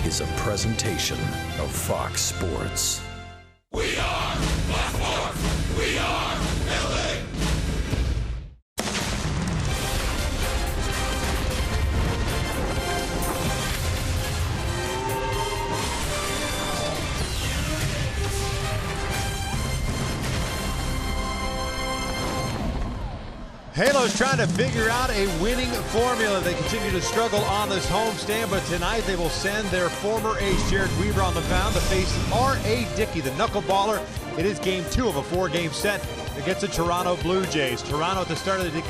is a presentation of Fox Sports. We are Fox Sports. We are LA. Halos trying to figure out a winning formula. They continue to struggle on this homestand, but tonight they will send their former ace, Jared Weaver, on the mound to face R.A. Dickey, the knuckleballer. It is game 2 of a 4-game set against the Toronto Blue Jays. Toronto at the start of the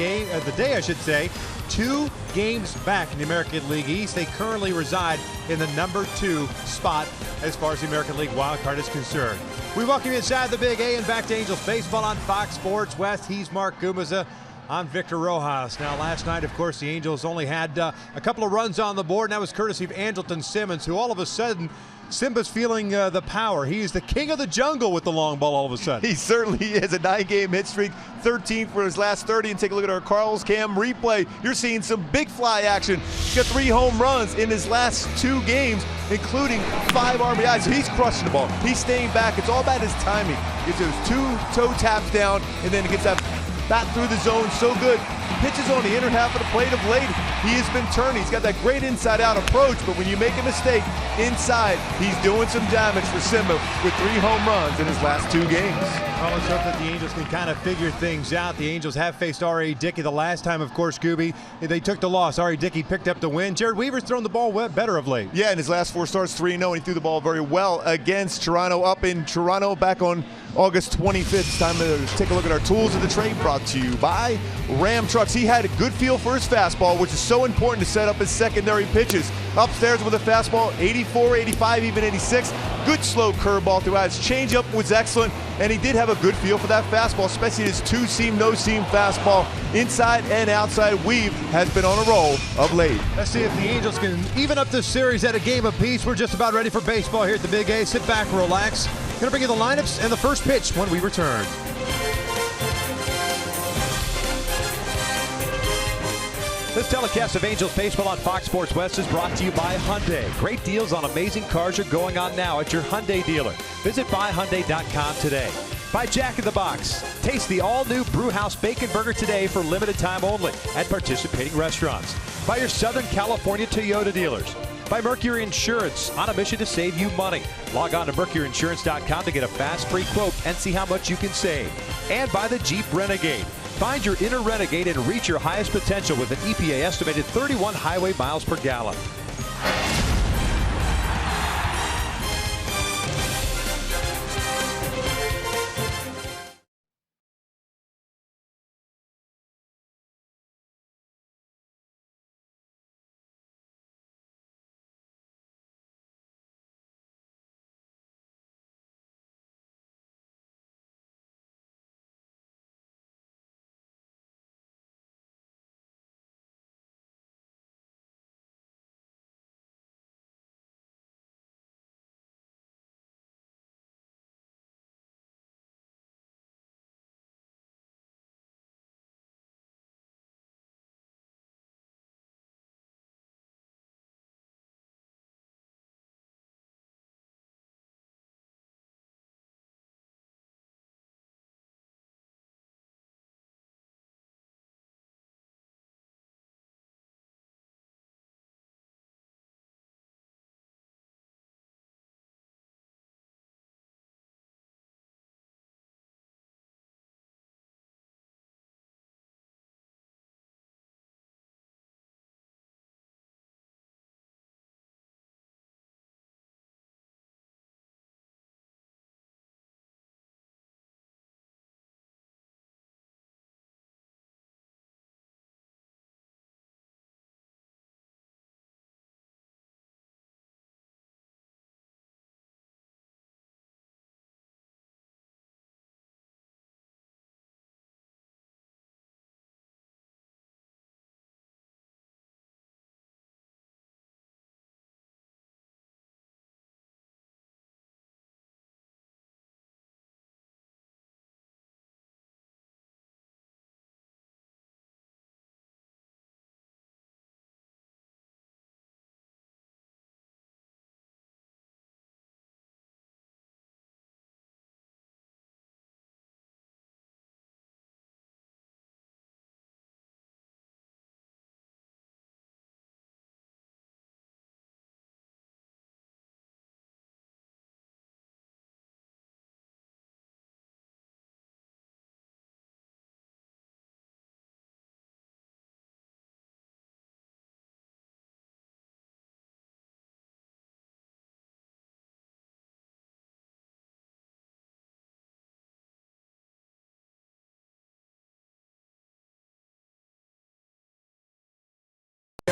day, 2 games back in the American League East. They currently reside in the number 2 spot as far as the American League wild card is concerned. We welcome you inside the Big A and back to Angels Baseball on Fox Sports West. He's Mark Gumaza. I'm Victor Rojas. Now, last night, of course, the Angels only had a couple of runs on the board, and that was courtesy of Andrelton Simmons, who all of a sudden, Simba's feeling the power. He's the king of the jungle with the long ball all of a sudden. He certainly is. A 9-game hit streak, 13 for his last 30. And take a look at our Carl's Cam replay. You're seeing some big fly action. He's got 3 home runs in his last 2 games, including 5 RBIs. So he's crushing the ball. He's staying back. It's all about his timing. He gets those 2 toe taps down, and then he gets that bat through the zone so good. He pitches on the inner half of the plate of late. He has been turning. He's got that great inside-out approach, but when you make a mistake inside, he's doing some damage for Simba with 3 home runs in his last 2 games. Well, let's hope that the Angels can kind of figure things out. The Angels have faced R.A. Dickey the last time, of course, Gooby. They took the loss. R.A. Dickey picked up the win. Jared Weaver's thrown the ball better of late. Yeah, in his last 4 starts, 3-0, and he threw the ball very well against Toronto up in Toronto back on August 25th. It's time to take a look at our tools of the trade, brought to you by Ram Trucks. He had a good feel for his fastball, which is so important to set up his secondary pitches. Upstairs with a fastball, 84, 85, even 86. Good slow curveball throughout. His changeup was excellent, and he did have a good feel for that fastball, especially his 2-seam, no-seam fastball. Inside and outside, Weave has been on a roll of late. Let's see if the Angels can even up this series at a game apiece. We're just about ready for baseball here at the Big A. Sit back, relax. Going to bring you the lineups and the first pitch when we return. This telecast of Angels Baseball on Fox Sports West is brought to you by Hyundai. Great deals on amazing cars are going on now at your Hyundai dealer. Visit buyhyundai.com today. By Jack in the Box. Taste the all-new Brewhouse Bacon Burger today for limited time only at participating restaurants. By your Southern California Toyota dealers. By Mercury Insurance, on a mission to save you money. Log on to mercuryinsurance.com to get a fast free quote and see how much you can save. And by the Jeep Renegade. Find your inner renegade and reach your highest potential with an EPA estimated 31 highway miles per gallon.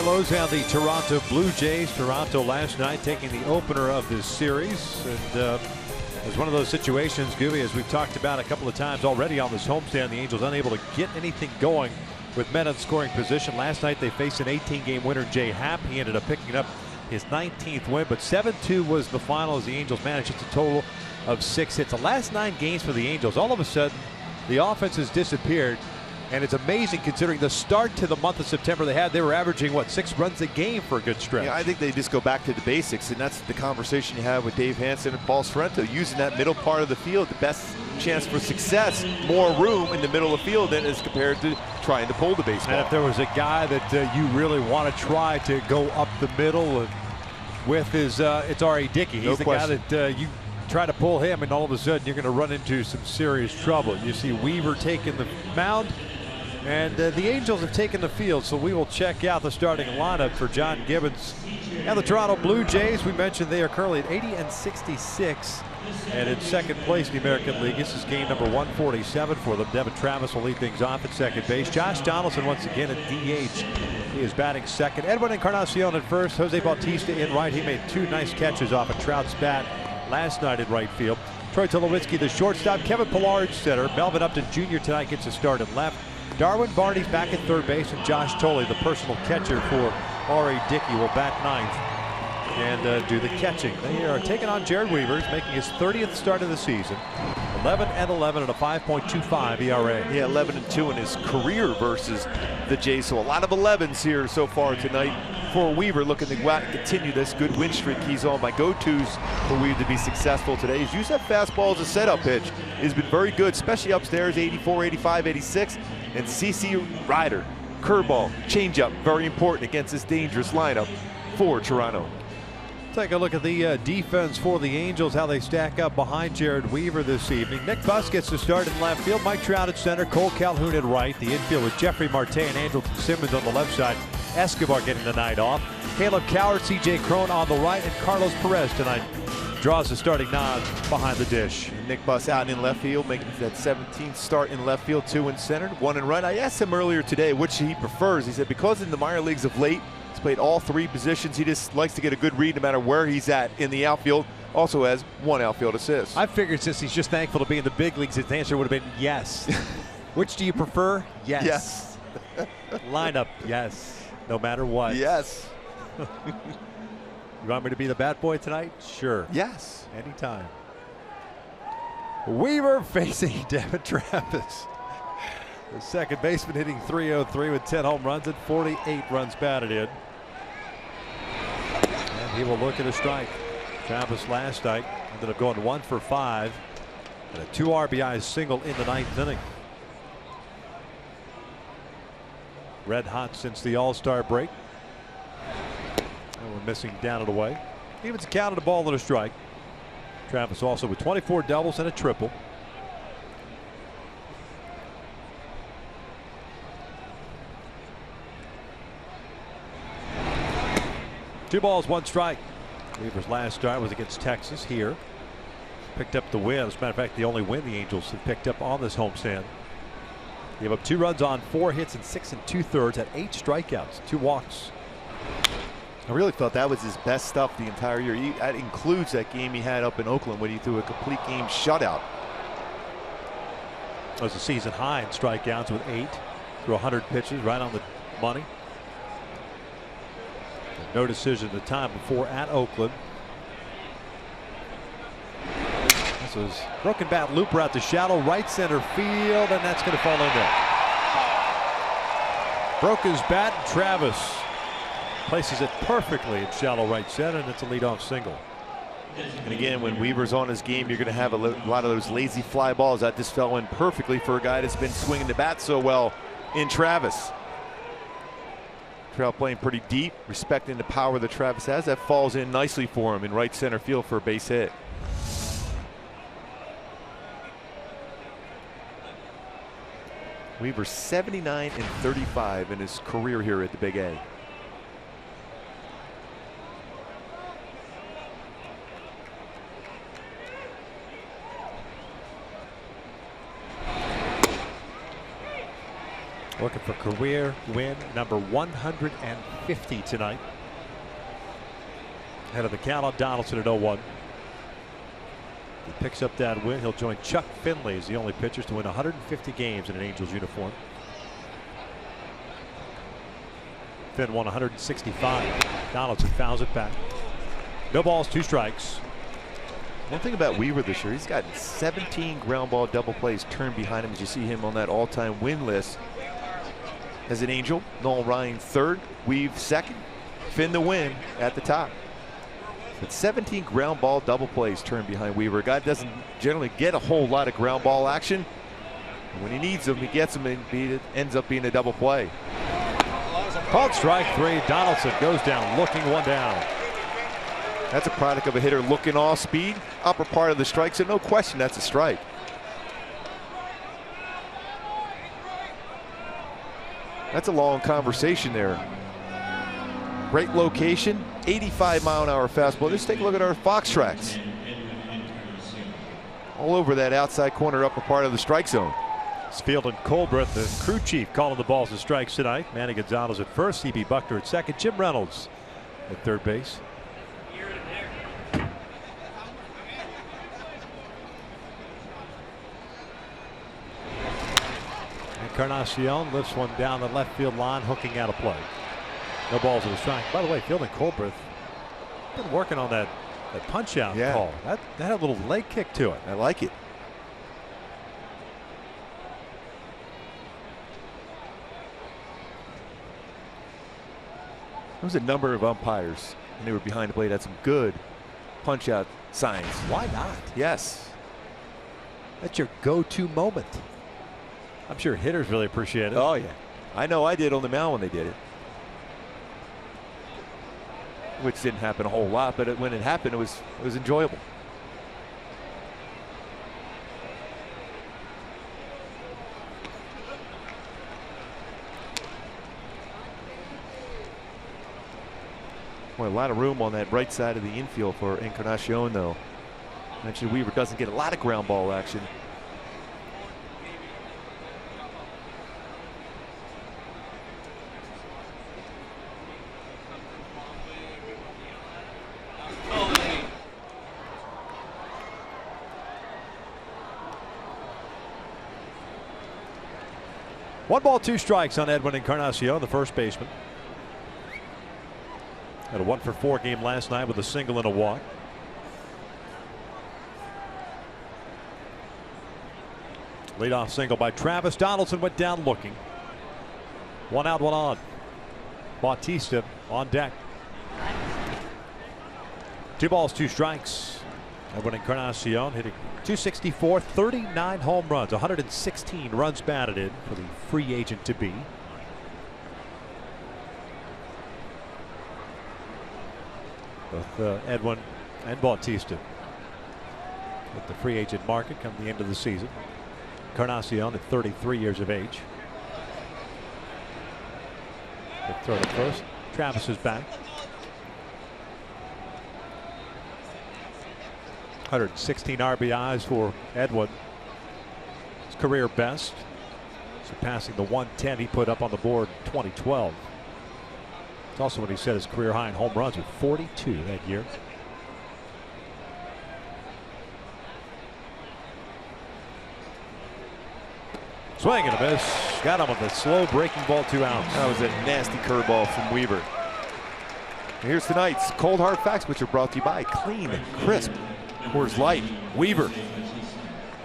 Halos and the Toronto Blue Jays. Toronto last night taking the opener of this series. And it was one of those situations, Gooby, as we've talked about a couple of times already on this homestand. The Angels unable to get anything going with men in scoring position. Last night they faced an 18-game winner, Jay Happ. He ended up picking up his 19th win, but 7-2 was the final as the Angels managed a total of 6 hits. The last 9 games for the Angels, all of a sudden the offense has disappeared. And it's amazing considering the start to the month of September they had. They were averaging, what, 6 runs a game for a good stretch. Yeah, I think they just go back to the basics, and that's the conversation you have with Dave Hansen and Paul Sorrento. Using that middle part of the field, the best chance for success, more room in the middle of the field than as compared to trying to pull the baseball. And if there was a guy that you really want to try to go up the middle with is it's R.A. Dickey. He's the guy that you try to pull him, and all of a sudden you're going to run into some serious trouble. You see Weaver taking the mound. And the Angels have taken the field, so we will check out the starting lineup for John Gibbons and the Toronto Blue Jays. We mentioned they are currently at 80-66 and in second place in the American League. This is game number 147 for them. Devin Travis will lead things off at second base. Josh Donaldson once again at DH. He is batting second. Edwin Encarnacion at first. Jose Bautista in right. He made 2 nice catches off a Trout's bat last night in right field. Troy Tulowitzki, the shortstop. Kevin Pillar, center. Melvin Upton Jr. tonight gets a start at left. Darwin Barney's back at third base, and Josh Tolley, the personal catcher for R.A. Dickey, will bat ninth and do the catching. They are taking on Jared Weaver, making his 30th start of the season. 11-11 and a 5.25 ERA. Yeah, 11-2 in his career versus the Jays. So a lot of 11s here so far tonight for Weaver, looking to go out and continue this good win streak he's on. My go-tos for Weaver to be successful today. He's used that fastball as a setup pitch. He's been very good, especially upstairs, 84, 85, 86. And CC Ryder, curveball, changeup, very important against this dangerous lineup for Toronto. Take a look at the defense for the Angels, how they stack up behind Jared Weaver this evening. Nick Buss gets to start in left field. Mike Trout at center. Cole Calhoun at right. The infield with Jeffrey Marte and Andrelton Simmons on the left side. Escobar getting the night off. Caleb Coward, C.J. Cron on the right, and Carlos Perez tonight draws the starting nod behind the dish. And Nick Buss out in left field, making that 17th start in left field, 2 in center, 1 in right. I asked him earlier today which he prefers. He said because in the minor leagues of late, he's played all 3 positions. He just likes to get a good read no matter where he's at in the outfield. Also has 1 outfield assist. I figured since he's just thankful to be in the big leagues, his answer would have been yes. Which do you prefer? Yes. Yes. Lineup, yes. No matter what. Yes. You want me to be the bat boy tonight? Sure. Yes. Anytime. Weaver facing Devin Travis. The second baseman hitting .303 with 10 home runs and 48 runs batted in. And he will look at a strike. Travis last night ended up going 1 for 5 and a 2 RBI single in the 9th inning. Red hot since the All-Star break. And we're missing down and away. Evens counted a ball and a strike. Travis also with 24 doubles and a triple. Two balls, 1 strike. Weaver's last start was against Texas here. Picked up the win. As a matter of fact, the only win the Angels have picked up on this homestand. Gave up 2 runs on 4 hits and 6 2/3 at 8 strikeouts, 2 walks. I really felt that was his best stuff the entire year. That includes that game he had up in Oakland when he threw a complete game shutout. That was a season high in strikeouts with 8 through 100 pitches, right on the money. No decision the time before at Oakland. This was broken bat looper out to shallow right center field, and that's going to fall in there. Broke his bat. Travis places it perfectly at shallow right center, and it's a leadoff single. And again, when Weaver's on his game, you're going to have a lot of those lazy fly balls. That just fell in perfectly for a guy that's been swinging the bat so well in Travis. Trout playing pretty deep, respecting the power that Travis has. That falls in nicely for him in right center field for a base hit. Weaver 79-35 in his career here at the Big A. Looking for career win number 150 tonight. Head of the count on Donaldson at 0-1. He picks up that win. He'll join Chuck Finley as the only pitchers to win 150 games in an Angels uniform. Finn won 165. Donaldson fouls it back. No balls, 2 strikes. One thing about Weaver this year, he's got 17 ground ball double plays turned behind him as you see him on that all-time win list. As an Angel, Noel Ryan 3rd, Weave 2nd, Finn the win at the top. But 17 ground ball double plays turned behind Weaver. A guy doesn't generally get a whole lot of ground ball action. And when he needs them, he gets them, and it ends up being a double play. Called strike 3. Donaldson goes down, looking 1 down. That's a product of a hitter looking all speed, upper part of the strike, so no question that's a strike. That's a long conversation there. Great location, 85-mile-an-hour fastball. Just take a look at our Fox tracks. All over that outside corner upper part of the strike zone. It's Field and Colbreth, the crew chief, calling the balls and strikes tonight. Manny Gonzalez at first, C.B. Buckner at second, Jim Reynolds at third base. Encarnacion lifts one down the left field line, hooking out a play. No balls in the strike. By the way, Field and Colbreth been working on that punch out call. That had a little leg kick to it. I like it. There was a number of umpires, and they were behind the plate, had some good punch out signs. Why not? Yes. That's your go-to moment. I'm sure hitters really appreciate it. Oh yeah, I know I did on the mound when they did it, which didn't happen a whole lot, but when it happened, it was enjoyable. Boy, a lot of room on that right side of the infield for Encarnacion, though. I mentioned Weaver doesn't get a lot of ground ball action. One ball, 2 strikes on Edwin Encarnacion, the first baseman. Had a 1-for-4 game last night with a single and a walk. Leadoff single by Travis. Donaldson went down looking. 1 out, 1 on. Bautista on deck. 2 balls, 2 strikes. Edwin Encarnacion hitting .264, 39 home runs, 116 runs batted in for the free agent to be. Both Edwin and Bautista with the free agent market come the end of the season. Encarnacion at 33 years of age. Good throw to first. Travis is back. 116 RBIs for Edwin. His career best, surpassing the 110 he put up on the board in 2012. It's also when he set his career high in home runs with 42 that year. Swing and a miss. Got him with a slow breaking ball, 2 outs. That was a nasty curveball from Weaver. And here's tonight's Cold Hard Facts, which are brought to you by Clean and Crisp Coors Light. Weaver,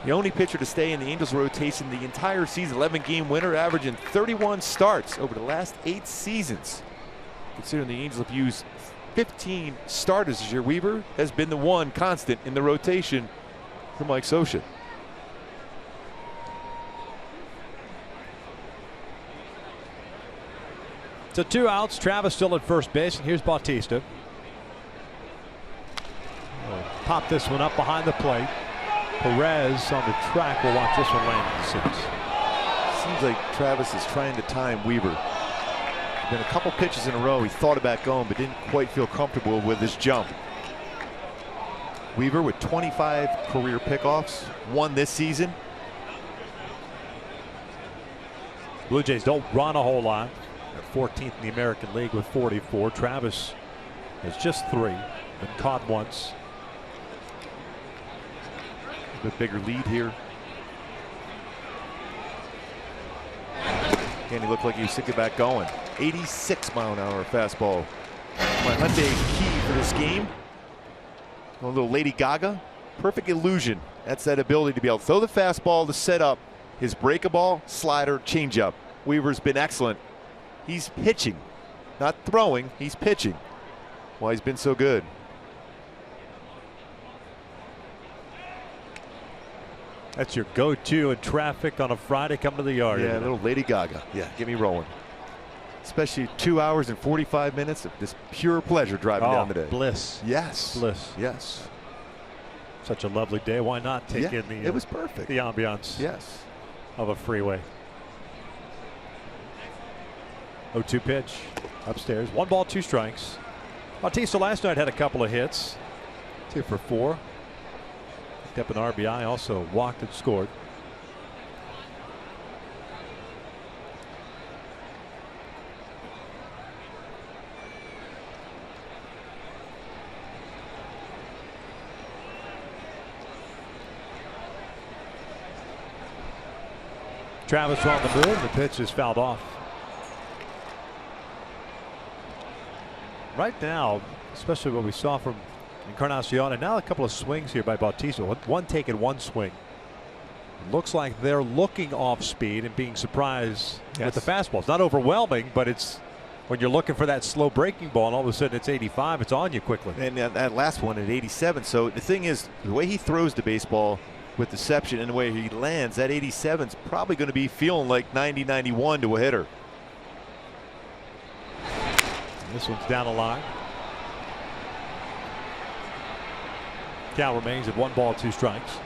the only pitcher to stay in the Angels rotation the entire season, 11-game winner, averaging 31 starts over the last 8 seasons. Considering the Angels have used 15 starters this year, Weaver has been the one constant in the rotation for Mike Scioscia. So 2 outs. Travis still at first base, and here's Bautista. Pop this one up behind the plate. Perez on the track will watch this one land in the 6. Seems like Travis is trying to time Weaver. Been a couple pitches in a row he thought about going, but didn't quite feel comfortable with his jump. Weaver with 25 career pickoffs, 1 this season. Blue Jays don't run a whole lot. They're 14th in the American League with 44. Travis has just 3. Been caught once. A bit bigger lead here. And he looked like he was thinking about going. 86-mile-an-hour fastball. My Hyundai key for this game. A little Lady Gaga. Perfect illusion. That's that ability to be able to throw the fastball to set up his breakable, slider, changeup. Weaver's been excellent. He's pitching, not throwing. He's pitching. Why he's been so good. That's your go-to in traffic on a Friday coming to the yard. Yeah, a little Lady Gaga. Yeah, get me rolling. Especially 2 hours and 45 minutes of this pure pleasure driving down the day. Bliss. Yes. Bliss. Yes. Such a lovely day. Why not take in the? It was perfect. The ambiance. Yes. Of a freeway. 0-2 pitch. Upstairs. 1 ball, 2 strikes. Bautista last night had a couple of hits. 2 for 4. Picked up an RBI. Also walked and scored. Travis on the move. The pitch is fouled off. Right now, especially what we saw from Encarnacion, and now a couple of swings here by Bautista. One take and 1 swing. Looks like they're looking off speed and being surprised with the fastball. It's not overwhelming, but it's when you're looking for that slow breaking ball and all of a sudden it's 85, it's on you quickly. And that last one at 87. So the thing is, the way he throws the baseball with deception and the way he lands, that 87 is probably going to be feeling like 90, 91 to a hitter. And this one's down the line. Count remains at 1 ball, 2 strikes.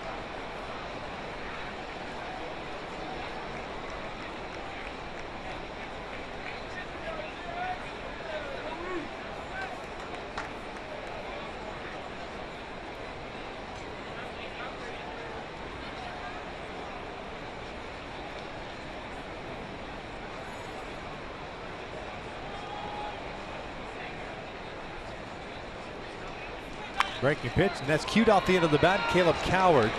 Breaking pitch, and that's cued off the end of the bat. Caleb Coward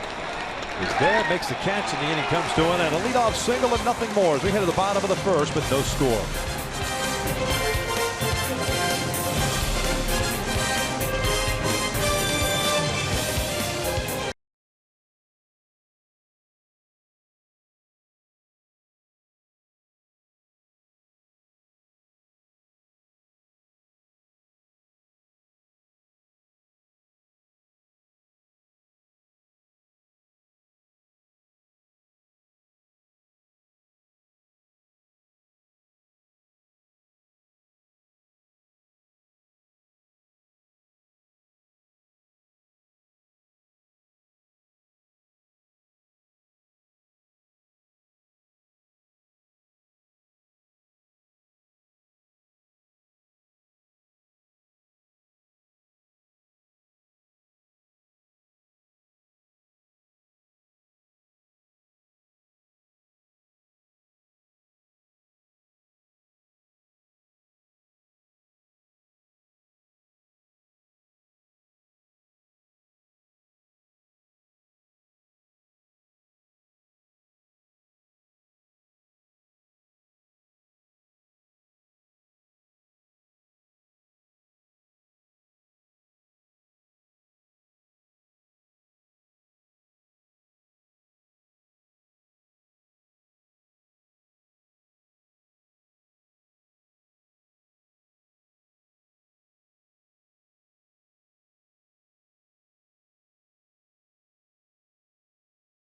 is there, makes the catch, and the inning comes to an end. A leadoff single and nothing more as we head to the bottom of the first with no score.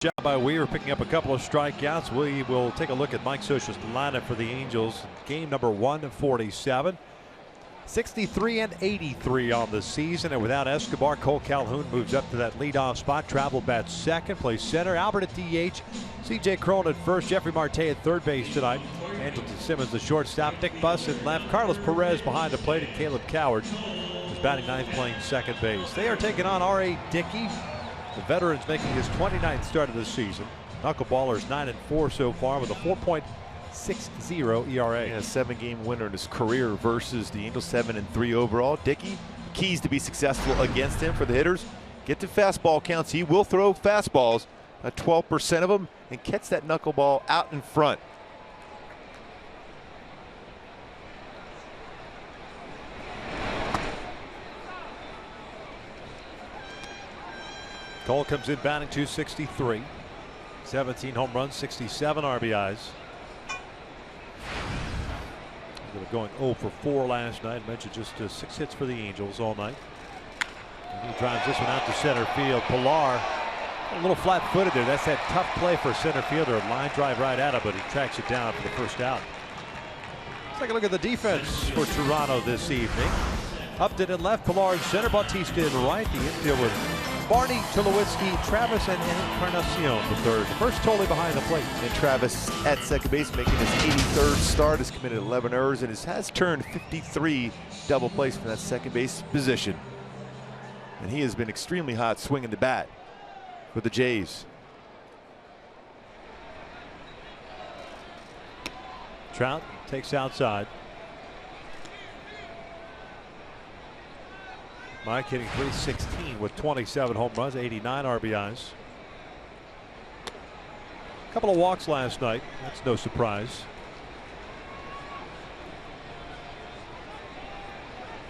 Job by Weaver picking up a couple of strikeouts. We will take a look at Mike Scioscia's lineup for the Angels. Game number 147. 63 and 83 on the season, and without Escobar, Cole Calhoun moves up to that leadoff spot. Travel bats second, plays center. Albert at DH, C.J. Cron at first, Jeffrey Marte at third base tonight. Andrelton Simmons the shortstop, Nick Buss at left, Carlos Perez behind the plate, and Caleb Coward is batting ninth, playing second base. They are taking on R.A. Dickey. The veteran's making his 29th start of the season. Knuckleballer's 9-4 so far with a 4.6 .60 ERA. And a 7-game winner in his career versus the Angels, 7-3 overall. Dickey, keys to be successful against him for the hitters: get to fastball counts. He will throw fastballs, 12% of them, and catch that knuckleball out in front. Cole comes in batting .263. 17 home runs, 67 RBIs. Ended up going 0 for 4 last night. I mentioned just 6 hits for the Angels all night. And he drives this one out to center field. Pilar a little flat-footed there. That's that tough play for a center fielder. Line drive right at him, but he tracks it down for the first out. Let's take a look at the defense for Toronto this evening. Upton in left, Pilar in center, Bautista in right. The infield with Barney, Tulowitzki, Travis, and Encarnacion the third. First totally behind the plate. And Travis at second base, making his 83rd start, has committed 11 errors and has turned 53 double plays from that second base position. And he has been extremely hot swinging the bat for the Jays. Trout takes outside. Mike hitting .316 with 27 home runs, 89 RBIs. A couple of walks last night. That's no surprise.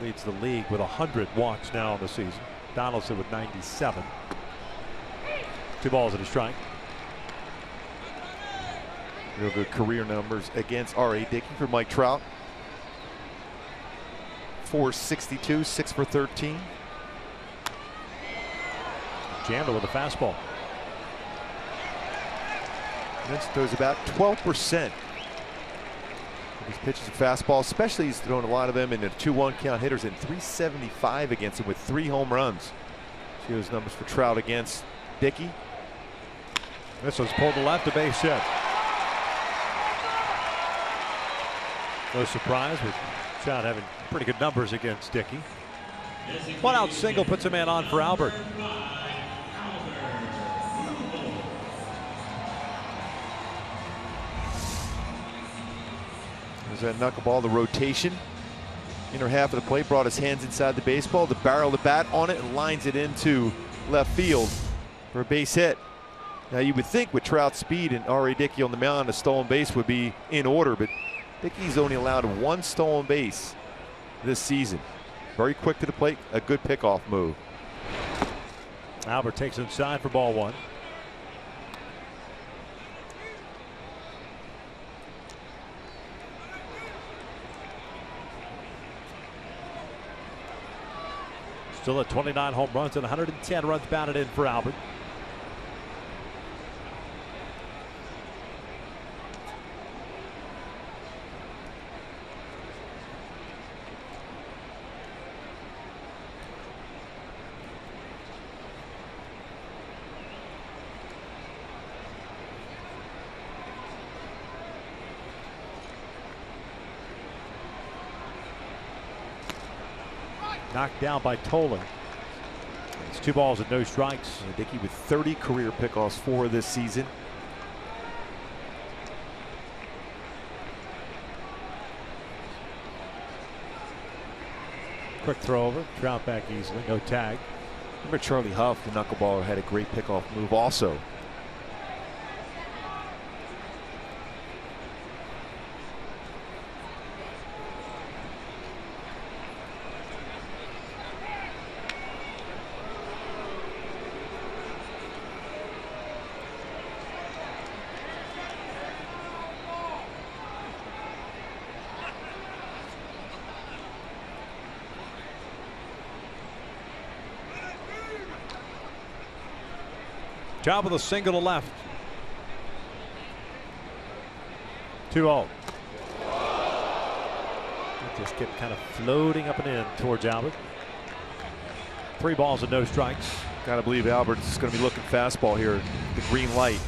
Leads the league with 100 walks now in the season. Donaldson with 97. 2 balls and a strike. Real good career numbers against R.A. Dickey for Mike Trout. .462, 6 for 13. Jammer with a fastball. Vince throws about 12% of his pitches of fastball, especially he's thrown a lot of them in a 2-1 count. Hitters in .375 against him with 3 home runs. See those numbers for Trout against Dickey. This one's pulled to left, a base hit. No surprise with Trout having pretty good numbers against Dickey. 1 out single puts a man on for Albert. There's that knuckleball, the rotation. Inner half of the plate, brought his hands inside the baseball, the barrel of the bat on it, and lines it into left field for a base hit. Now you would think with Trout's speed and R.A. Dickey on the mound, a stolen base would be in order, but Dickey's only allowed 1 stolen base this season. Very quick to the plate, a good pickoff move. Albert takes inside for ball 1. Still at 29 home runs and 110 runs batted in for Albert. Knocked down by Tolan. It's 2 balls and no strikes. Dickey with 30 career pickoffs for this season. Quick throw over. Trout back easily. No tag. Remember Charlie Huff, the knuckleballer, had a great pickoff move also. Job with a single to left. 2-0. Just getting kind of floating up and in towards Albert. 3 balls and no strikes. Got to believe Albert's going to be looking fastball here. The green light.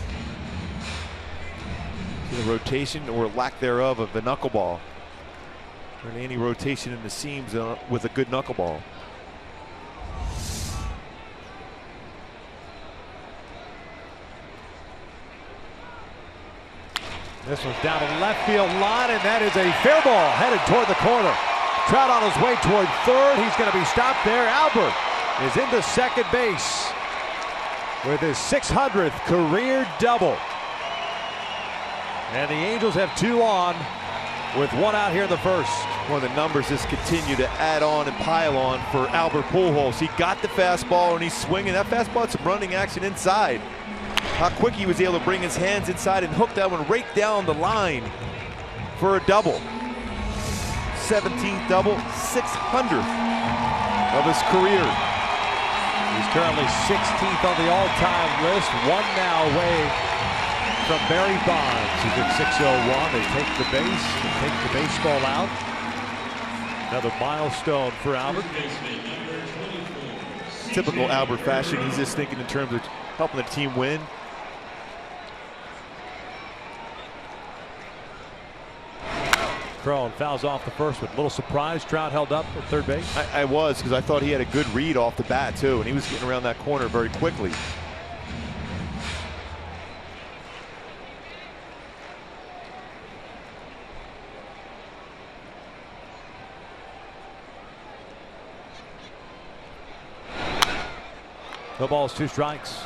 See the rotation or lack thereof of the knuckleball. Or any rotation in the seams with a good knuckleball. This one's down the left field line, and that is a fair ball headed toward the corner. Trout on his way toward third. He's going to be stopped there. Albert is into second base with his 600th career double. And the Angels have 2 on with 1 out here in the first. One of the numbers just continue to add on and pile on for Albert Pujols. He got the fastball and he's swinging. That fastball had some running action inside. How quick he was able to bring his hands inside and hook that one right down the line for a double. 17th double, 600th of his career. He's currently 16th on the all-time list, 1 now away from Barry Bonds, who's at 601. They take the base, they take the baseball out. Another milestone for Albert. Typical Albert fashion. He's just thinking in terms of helping the team win. Cron fouls off the first with a little surprise. Trout held up at third base. I was, because I thought he had a good read off the bat too, and he was getting around that corner very quickly. No balls, 2 strikes.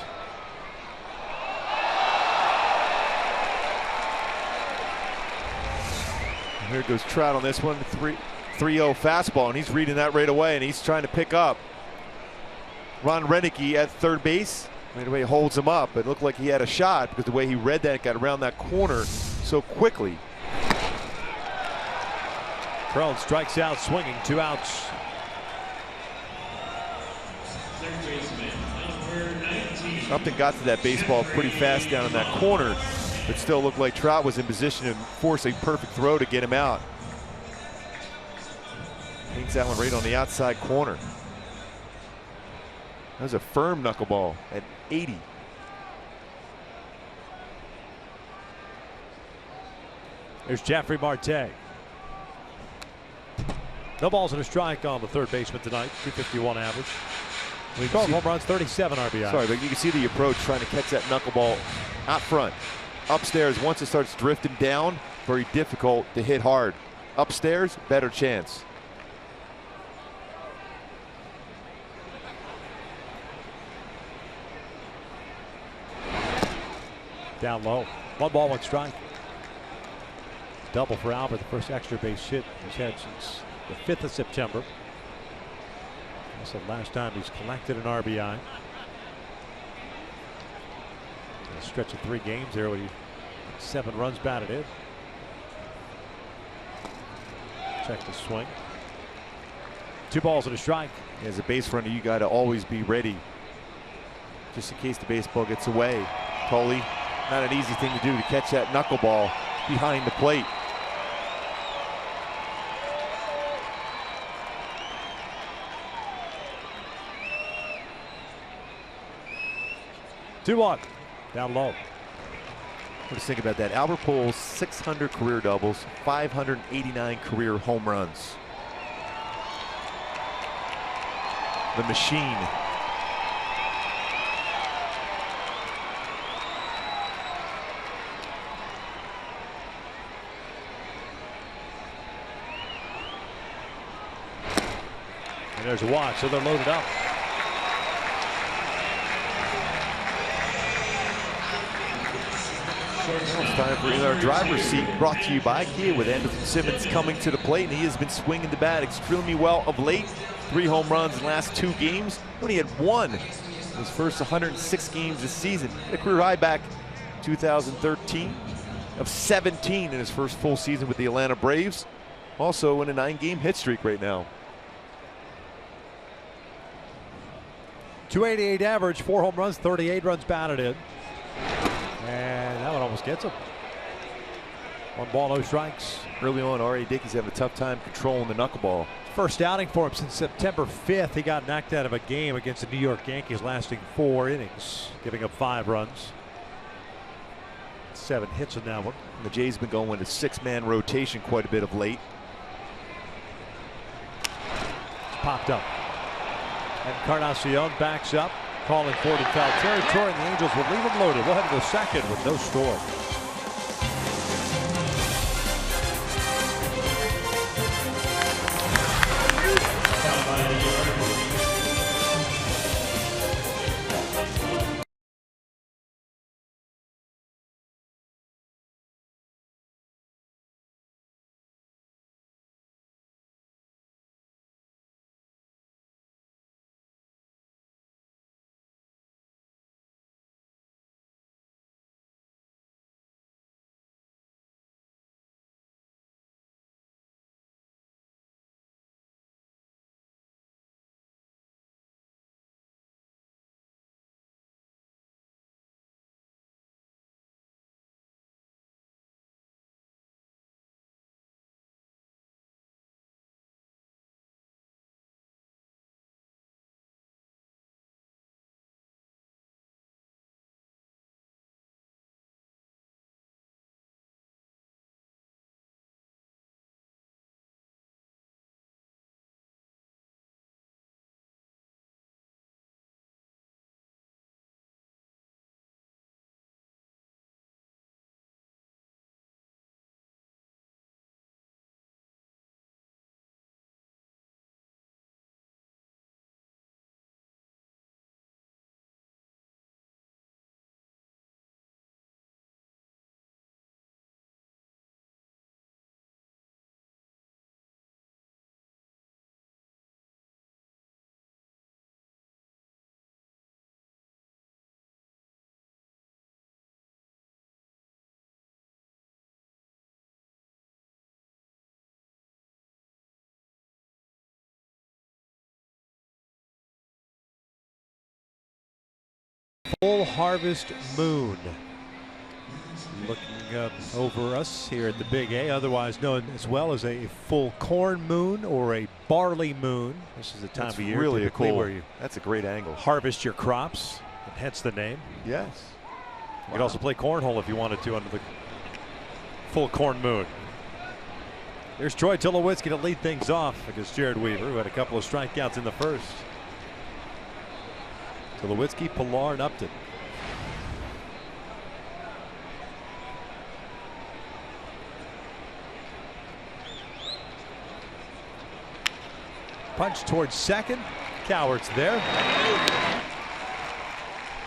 Here goes Trout on this one. 3-0 fastball, and he's reading that right away, and he's trying to pick up. Ron Renicky at third base. Right away holds him up. It looked like he had a shot because the way he read that, got around that corner so quickly. Cron strikes out swinging, 2 outs. Upton got to that baseball pretty fast down in that corner, but still looked like Trout was in position to force a perfect throw to get him out. Hangs that one right on the outside corner. That was a firm knuckleball at 80. There's Jeffrey Marte. No balls and a strike on the third baseman tonight. 251 average. We call home runs, 37 RBI. Sorry, but you can see the approach trying to catch that knuckleball out front. Upstairs, once it starts drifting down, very difficult to hit hard. Upstairs, better chance. Down low. 1 ball, 1 strike. Double for Albert, the first extra base hit he's had since the 5th of September. That's the last time he's collected an RBI. A stretch of 3 games there when he 7 runs batted in. Check the swing. 2 balls and a strike. As a base runner, you got to always be ready, just in case the baseball gets away. Tully, not an easy thing to do to catch that knuckleball behind the plate. Two-1. Down low. Let's think about that. Albert Pujols, 600 career doubles, 589 career home runs. The machine. And there's a walk, so they're loaded up. It's time for our driver's seat, brought to you by Kia, with Anderson Simmons coming to the plate, and he has been swinging the bat extremely well of late. 3 home runs in the last 2 games. Only had 1 in his first 106 games this season. A career high back 2013 of 17 in his first full season with the Atlanta Braves. Also in a 9-game hit streak right now. .288 average, 4 home runs, 38 runs batted in. And that one almost gets him. 1 ball, no strikes. Early on, R.A. Dickey's having a tough time controlling the knuckleball. First outing for him since September 5th. He got knocked out of a game against the New York Yankees, lasting 4 innings, giving up 5 runs. 7 hits in that one. And the Jays been going with a 6-man rotation quite a bit of late. It's popped up. And Encarnacion backs up, calling for it in foul territory, and the Angels will leave him loaded. We'll head to the second with no score. full harvest moon. Looking over us here at the Big A, otherwise known as well as a full corn moon or a barley moon. This is the time of year really typically cool. where you That's a great angle. harvest your crops, and hence the name. Yes. You could also play cornhole if you wanted to under the full corn moon. There's Troy Tulowitzki to lead things off against Jared Weaver, who had a couple of strikeouts in the first. Tulowitzki, Pilar, and Upton. Punch towards second. Coward's there.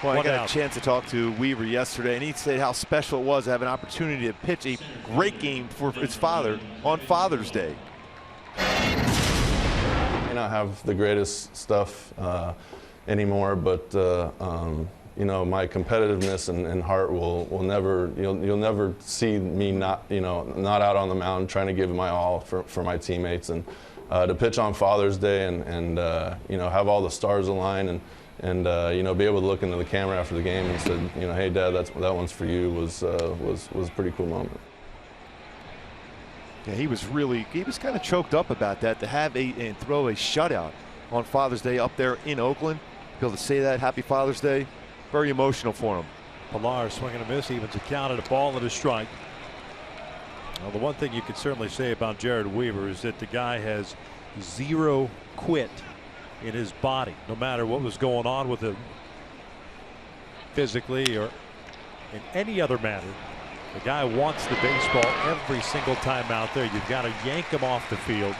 Well, I One got out. a chance to talk to Weaver yesterday, and he said how special it was to have an opportunity to pitch a great game for his father on Father's Day. May not have the greatest stuff anymore, but you know, my competitiveness and heart will never. You'll never see me not out on the mound trying to give my all for my teammates, and to pitch on Father's Day and you know, have all the stars align and you know, be able to look into the camera after the game and said, you know, hey Dad, that one's for you, was a pretty cool moment. Yeah, he was kind of choked up about that, to have and throw a shutout on Father's Day up there in Oakland. Be able to say that, Happy Father's Day, very emotional for him. Pilar swinging a miss, evens a count at a ball and a strike. Well, the one thing you could certainly say about Jared Weaver is that the guy has zero quit in his body, no matter what was going on with him physically or in any other manner. The guy wants the baseball every single time out there. You've got to yank him off the field.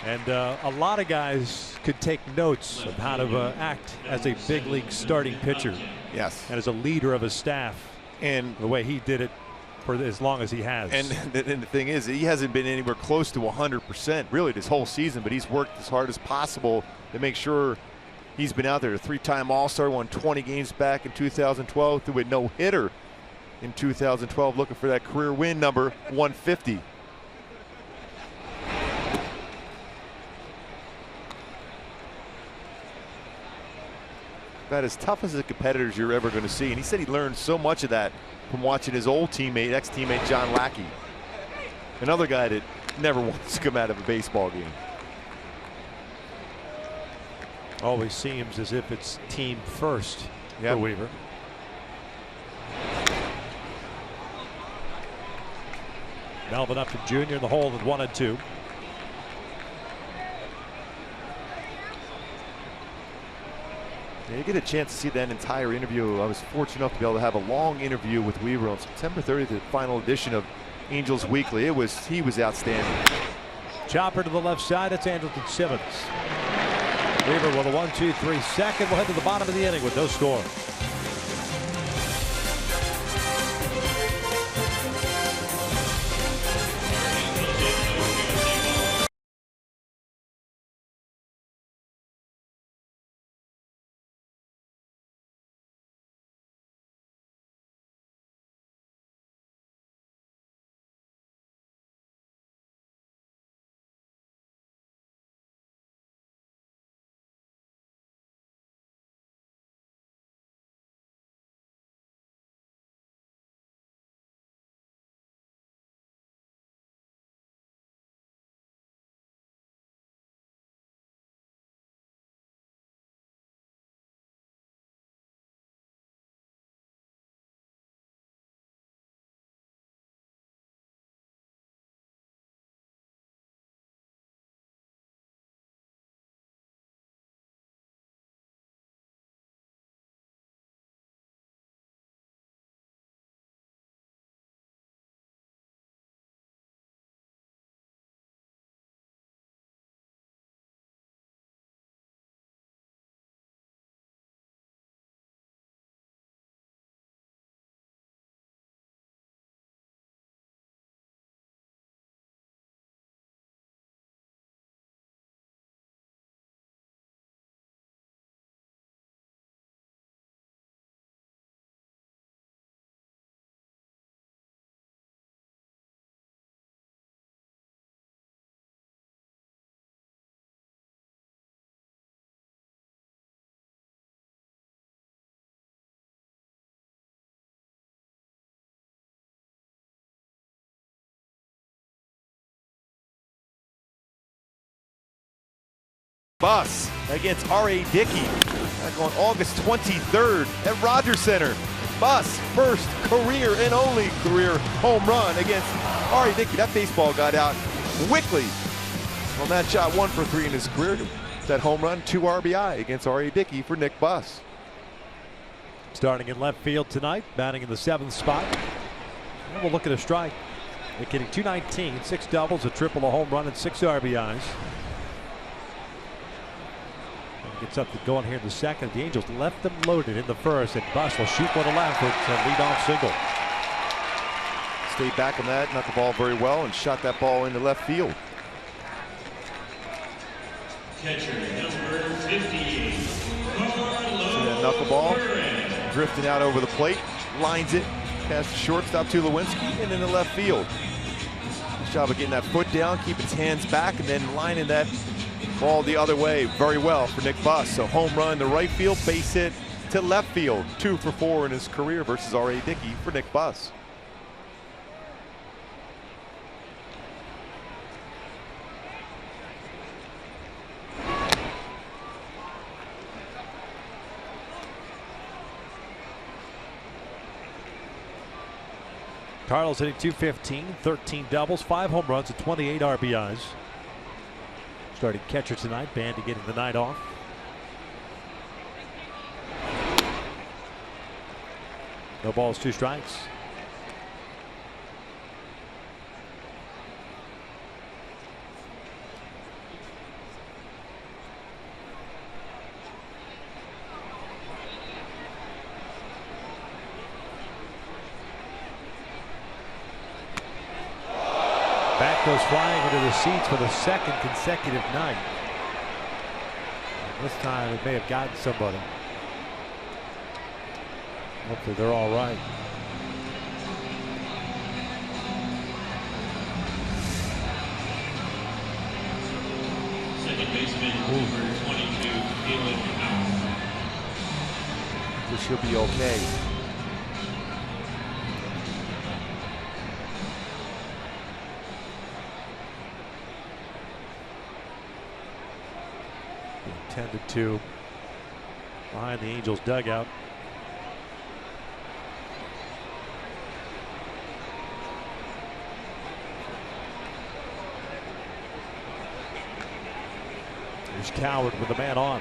And a lot of guys could take notes of how to act as a big league starting pitcher. Yes. And as a leader of his staff. And the way he did it for as long as he has. And the thing is, he hasn't been anywhere close to 100% really this whole season, but he's worked as hard as possible to make sure he's been out there. A three-time All-Star, won 20 games back in 2012, threw a no-hitter in 2012, looking for that career win number 150. About as tough as the competitors you're ever going to see. And he said he learned so much of that from watching his old teammate, ex-teammate John Lackey. Another guy that never wants to come out of a baseball game. Always seems as if it's team first for Weaver. Melvin Upton Jr. in the hole with 1-2. Yeah, you get a chance to see that entire interview. I was fortunate enough to be able to have a long interview with Weaver on September 30th, the final edition of Angels Weekly. He was outstanding. Chopper to the left side. It's Andrelton Simmons. Weaver with a 1-2-3 second. We'll head to the bottom of the inning with no score. Bus against R.A. Dickey. Back on August 23rd at Rogers Center. Bus first career and only career home run against R.A. Dickey. That baseball got out quickly. On that shot, 1 for 3 in his career. That home run, 2 RBI against R.A. Dickey for Nick Bus. Starting in left field tonight, batting in the 7th spot. And we'll look at a strike. Nick hitting .219, 6 doubles, a triple, a home run, and 6 RBIs. Gets something going here in the second. The Angels left them loaded in the first, and Bus will shoot one to left with a leadoff single. Stayed back on that, knocked the ball very well, and shot that ball into left field. Catcher number 58. See that knuckleball drifting out over the plate, lines it past the shortstop to Lewinsky and into left field. Nice job of getting that foot down, keeping his hands back, and then lining that ball the other way very well for Nick Bus. So home run to right field, base hit to left field. 2 for 4 in his career versus R.A. Dickey for Nick Bus. Cardinals hitting .215, 13 doubles, 5 home runs, and 28 RBIs. Starting catcher tonight, Bandy getting the night off. No balls, 2 strikes. Back goes flying into the seats for the 2nd consecutive night. This time it may have gotten somebody. Hopefully they're all right. Second baseman number 22, Caleb Howard. This should be okay. Tended to behind the Angels dugout. There's Coward with the man on.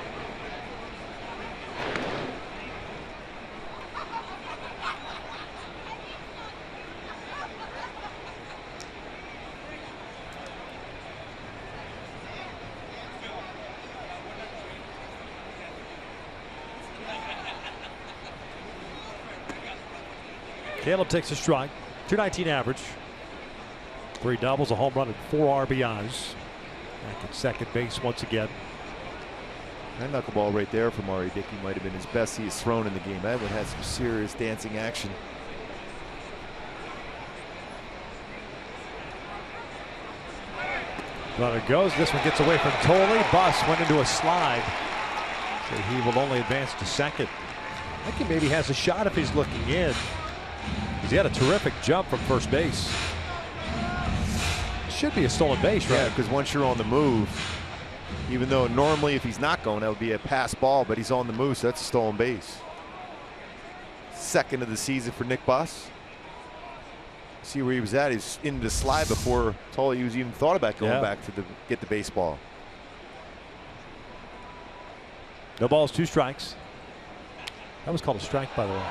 Caleb takes a strike. .219 average. 3 doubles, a home run, and 4 RBIs. Back at second base once again. That knuckleball right there from R.A. Dickey might have been his best he has thrown in the game. That one had some serious dancing action. Runner goes. This one gets away from Tolley. Bus went into a slide. So he will only advance to second. I think he maybe has a shot if he's looking in. He had a terrific jump from first base. Should be a stolen base, right? Yeah, because once you're on the move, even though normally if he's not going, that would be a pass ball, but he's on the move, so that's a stolen base. 2nd of the season for Nick Bus. See where he was at. He's in the slide before Tolley was even thought about going back to get the baseball. No balls, 2 strikes. That was called a strike, by the way.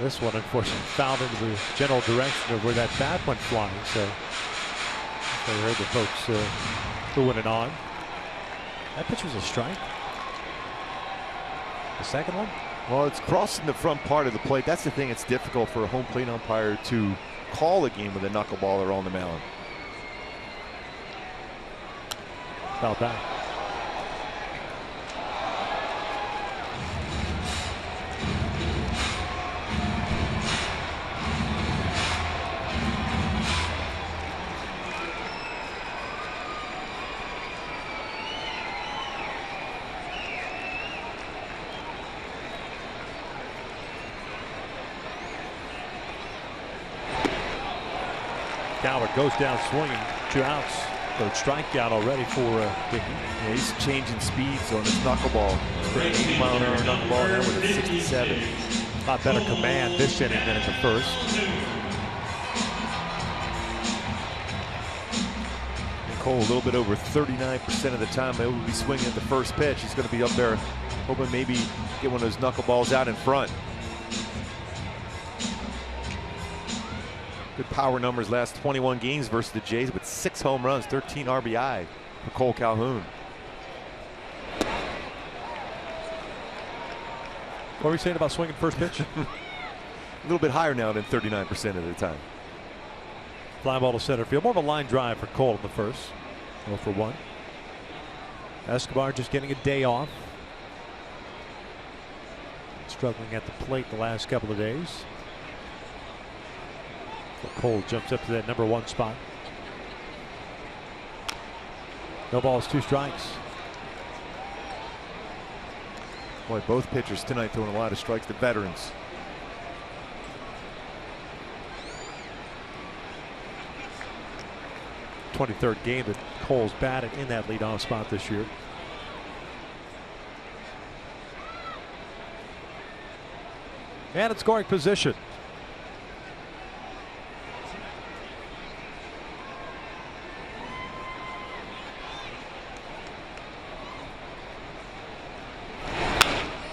This one, unfortunately, fouled into the general direction of where that bat went flying. So I heard the folks booing it on. That pitch was a strike. The second one? Well, it's crossing the front part of the plate. That's the thing. It's difficult for a home plate umpire to call a game with a knuckleballer on the mound. Foul back. Coward goes down swinging, 2 outs. Third strikeout already for Dickey. Yeah, he's changing speeds on his knuckleball. 80-mile-an-hour knuckleball, now with a 67. A lot better command this inning than in the first. Cole, a little bit over 39% of the time able to be swinging at the first pitch. He's going to be up there hoping maybe get one of those knuckleballs out in front. Good power numbers last 21 games versus the Jays with 6 home runs, 13 RBI for Cole Calhoun. What were you saying about swinging first pitch? A little bit higher now than 39% of the time. Fly ball to center field. More of a line drive for Cole in the first. 0 for 1. Escobar just getting a day off. Struggling at the plate the last couple of days. So Cole jumps up to that number 1 spot. No balls, 2 strikes. Boy, both pitchers tonight throwing a lot of strikes to veterans. '23rd game that Cole's batted in that leadoff spot this year. And in scoring position.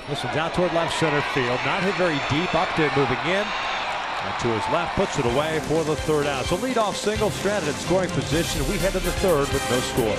This one's out toward left center field. Not hit very deep. Upton moving in. And to his left, puts it away for the 3rd out. So leadoff single, stranded in scoring position. We head to the 3rd with no score.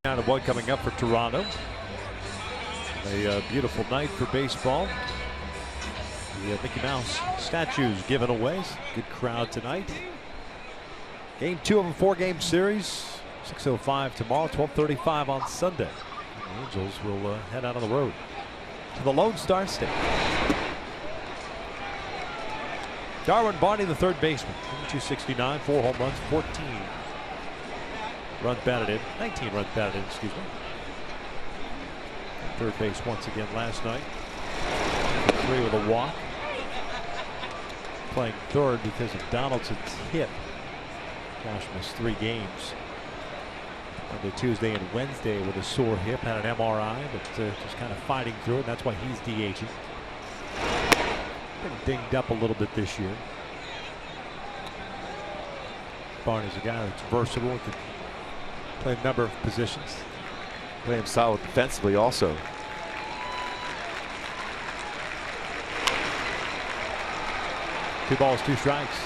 Down to 1 coming up for Toronto. A beautiful night for baseball. The Mickey Mouse statues given away. Good crowd tonight. Game 2 of a 4-game series. 6:05 tomorrow, 12:35 on Sunday. The Angels will head out on the road to the Lone Star State. Darwin Barney, the 3rd baseman, 269, 4 home runs, 14 runs batted in, 19 runs batted in, excuse me. 3rd base once again last night. 3 with a walk. Playing 3rd because of Donaldson's hit. Josh missed 3 games. Monday, Tuesday, and Wednesday with a sore hip. Had an MRI, but just kind of fighting through it. And that's why he's DHing. Been dinged up a little bit this year. Barney's a guy that's versatile. Can play a number of positions. Play him solid defensively also. Two balls, 2 strikes.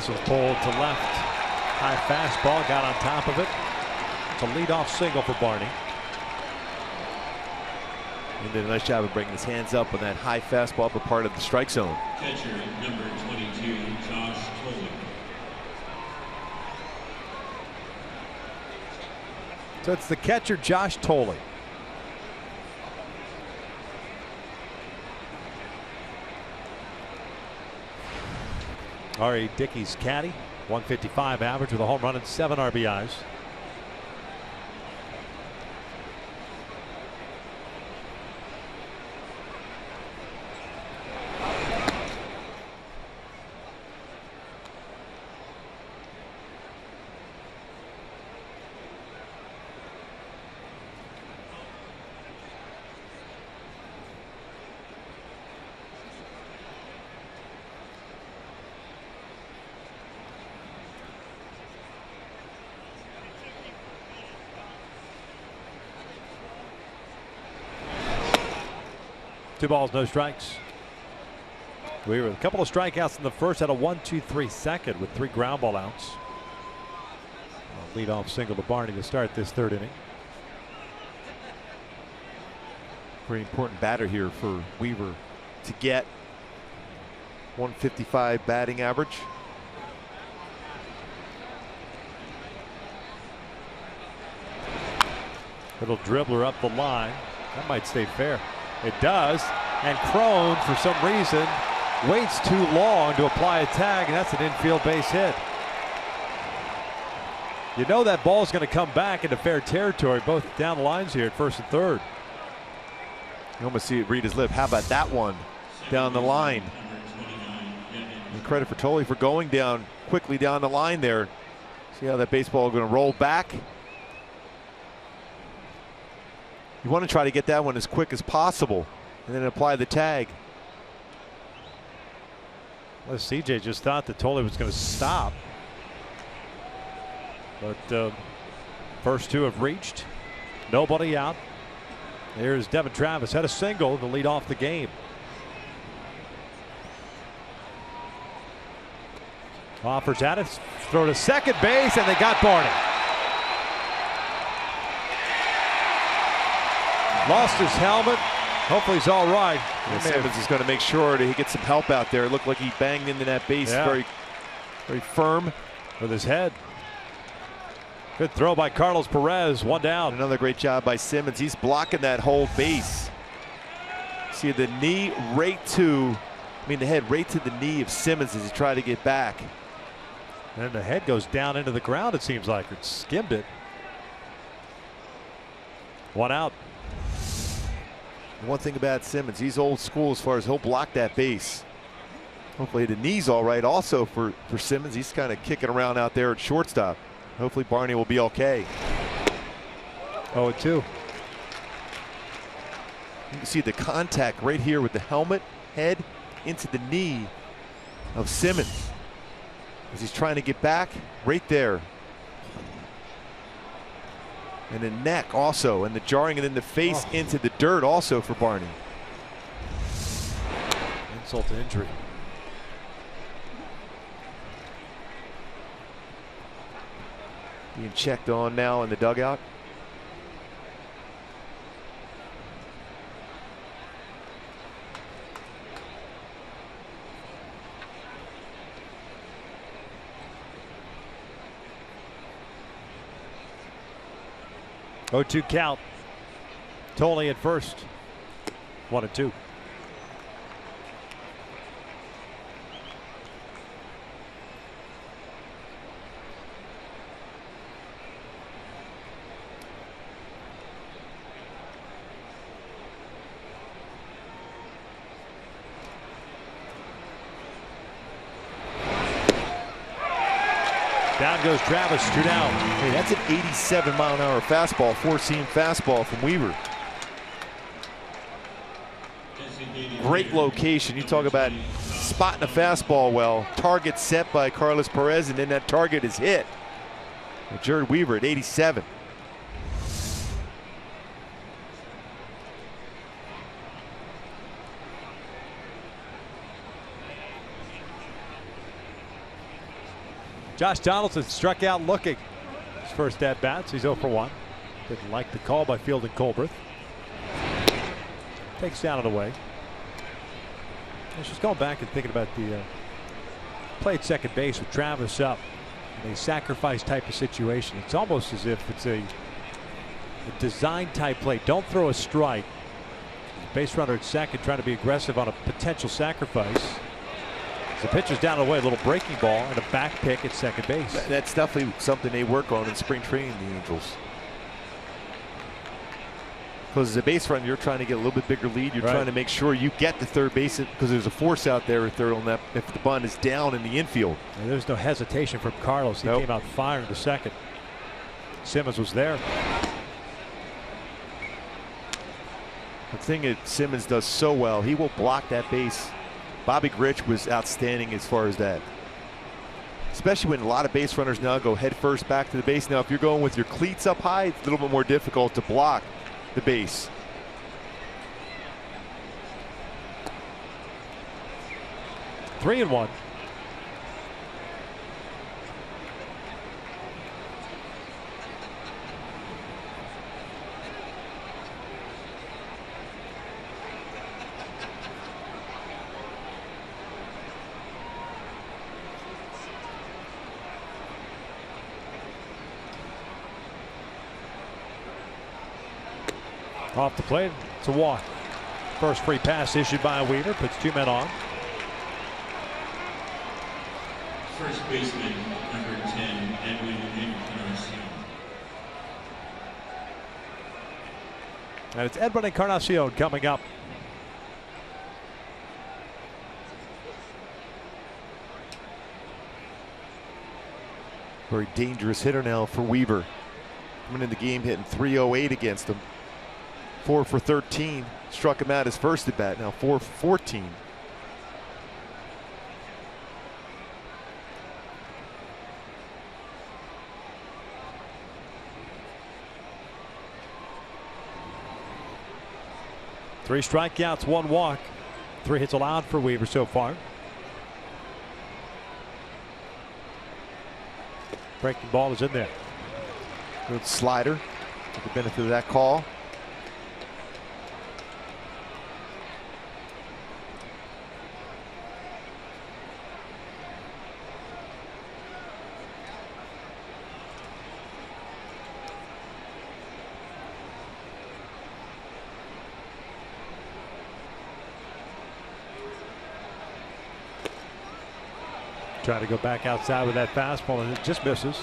This was pulled to left. High fastball, got on top of it. It's a leadoff single for Barney. He did a nice job of bringing his hands up on that high fastball upper part of the strike zone. Catcher number 22, Josh Tolley. So it's the catcher, Josh Tolley. R.A. Dickey's caddy, 155 average with a home run and 7 RBIs. Two balls, no strikes. We were a couple of strikeouts in the first, had a 1-2-3 second with 3 ground ball outs. A leadoff single to Barney to start this 3rd inning. Very important batter here for Weaver to get 155 batting average. Little dribbler up the line. That might stay fair. It does. And Crone, for some reason, waits too long to apply a tag, and that's an infield base hit. You know that ball's going to come back into fair territory, both down the lines here at 1st and 3rd. You almost see it read his lip. How about that one down the line? And credit for Tolley for going down quickly down the line there. See how that baseball is going to roll back. You want to try to get that one as quick as possible and then apply the tag. Well, CJ just thought that Tolley was going to stop. But first 2 have reached. Nobody out. There's Devin Travis, had a single to lead off the game. Offers at it, throw to second base, and they got Barney. Lost his helmet. Hopefully he's all right. Simmons is going to make sure that he gets some help out there. It looked like he banged into that base very firm with his head. Good throw by Carlos Perez. 1 down. Another great job by Simmons. He's blocking that whole base. See the knee right to, the head right to the knee of Simmons as he tried to get back. And the head goes down into the ground, it seems like. It skimmed it. 1 out. One thing about Simmons, he's old school as far as he'll block that base. Hopefully the knee's all right also for Simmons. He's kind of kicking around out there at shortstop. Hopefully Barney will be okay. 0-2. You can see the contact right here with the helmet, head into the knee of Simmons as he's trying to get back right there. And the neck also, and the jarring, and then the face into the dirt also for Barney. Insult to injury. Being checked on now in the dugout. Oh, 2 count. Tolley at first. 1-2. Down goes Travis, 2 down. Hey, that's an 87-mile-an-hour fastball, 4-seam fastball from Weaver. Great location. You talk about spotting a fastball well. Target set by Carlos Perez, and then that target is hit. Jared Weaver at 87. Josh Donaldson struck out looking. His first at bats. He's 0 for 1. Didn't like the call by Field and Colbert. Takes down and away. And she's going back and thinking about the played second base with Travis up in a sacrifice type of situation. It's almost as if it's a design type play. Don't throw a strike. Base runner at second trying to be aggressive on a potential sacrifice. The pitcher's down and away, a little breaking ball and a back pick at second base. That's definitely something they work on in spring training, the Angels. Because as a base runner, you're trying to get a little bit bigger lead. You're trying to make sure you get to third base because there's a force out there at third on that if the bunt is down in the infield. And there's no hesitation from Carlos. He came out firing to second. Simmons was there. The thing that Simmons does so well, he will block that base. Bobby Grich was outstanding as far as that. Especially when a lot of base runners now go head first back to the base. Now, if you're going with your cleats up high, it's a little bit more difficult to block the base. Three and one. Off the plate, it's a walk. First free pass issued by Weaver, puts two men on. First baseman, number 10, Edwin Encarnacion. And it's Edwin Encarnacion coming up. Very dangerous hitter now for Weaver. Coming in the game hitting .308 against him. 4 for 13. Struck him out his first at bat. Now 4 for 14. Three strikeouts, one walk. 3 hits allowed for Weaver so far. Breaking ball is in there. Good slider. Get the benefit of that call. Trying to go back outside with that fastball, and it just misses.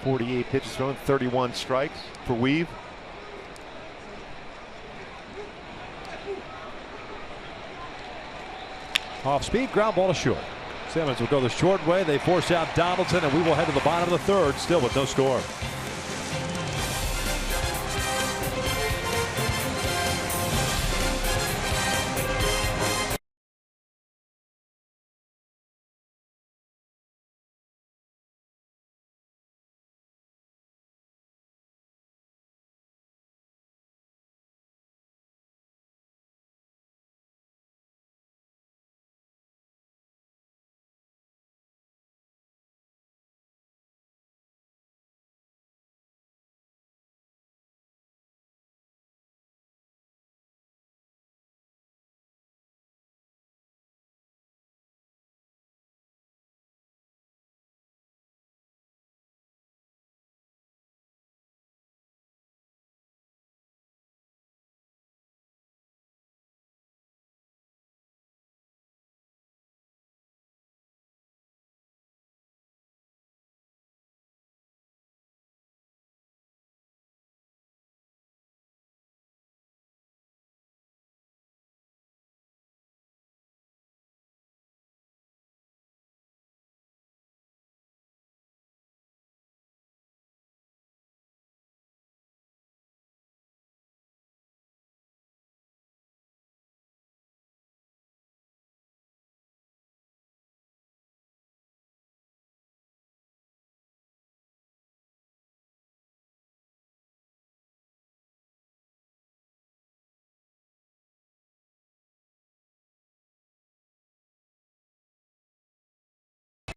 .48 pitches thrown, 31 strikes for Weave. Off speed, ground ball to short. Simmons will go the short way. They force out Donaldson, and we will head to the bottom of the third, still with no score.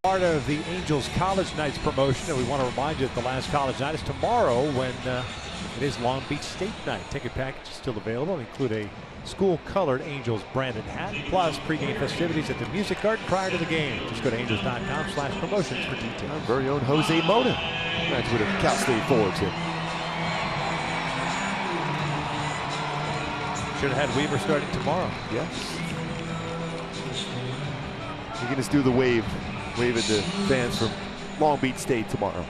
Part of the Angels College Nights promotion, and we want to remind you that the last college night is tomorrow when it is Long Beach State night. Ticket package is still available, include a school-colored Angels branded hat, plus pregame festivities at the Music Garden prior to the game. Just go to angels.com/promotions for details. Our very own Jose Mota, graduate of Cal State Fullerton. Should have had Weaver starting tomorrow. Yes. You can just do the wave at the fans from Long Beach State tomorrow.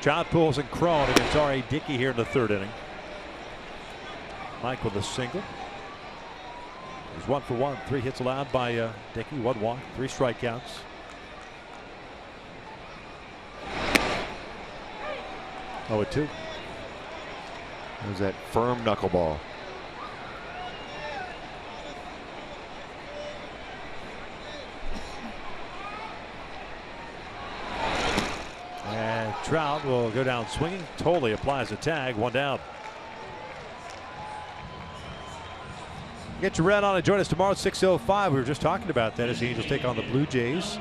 John Pujols and Cron against R.A. Dickey here in the third inning. Mike with a single. He's 1 for 1. 3 hits allowed by Dickey. 1 walk, 3 strikeouts. Oh, 2. There's that firm knuckleball. And Trout will go down swinging. Totally applies a tag. 1 down. Get your red on and join us tomorrow at 6:05. We were just talking about that as the Angels take on the Blue Jays.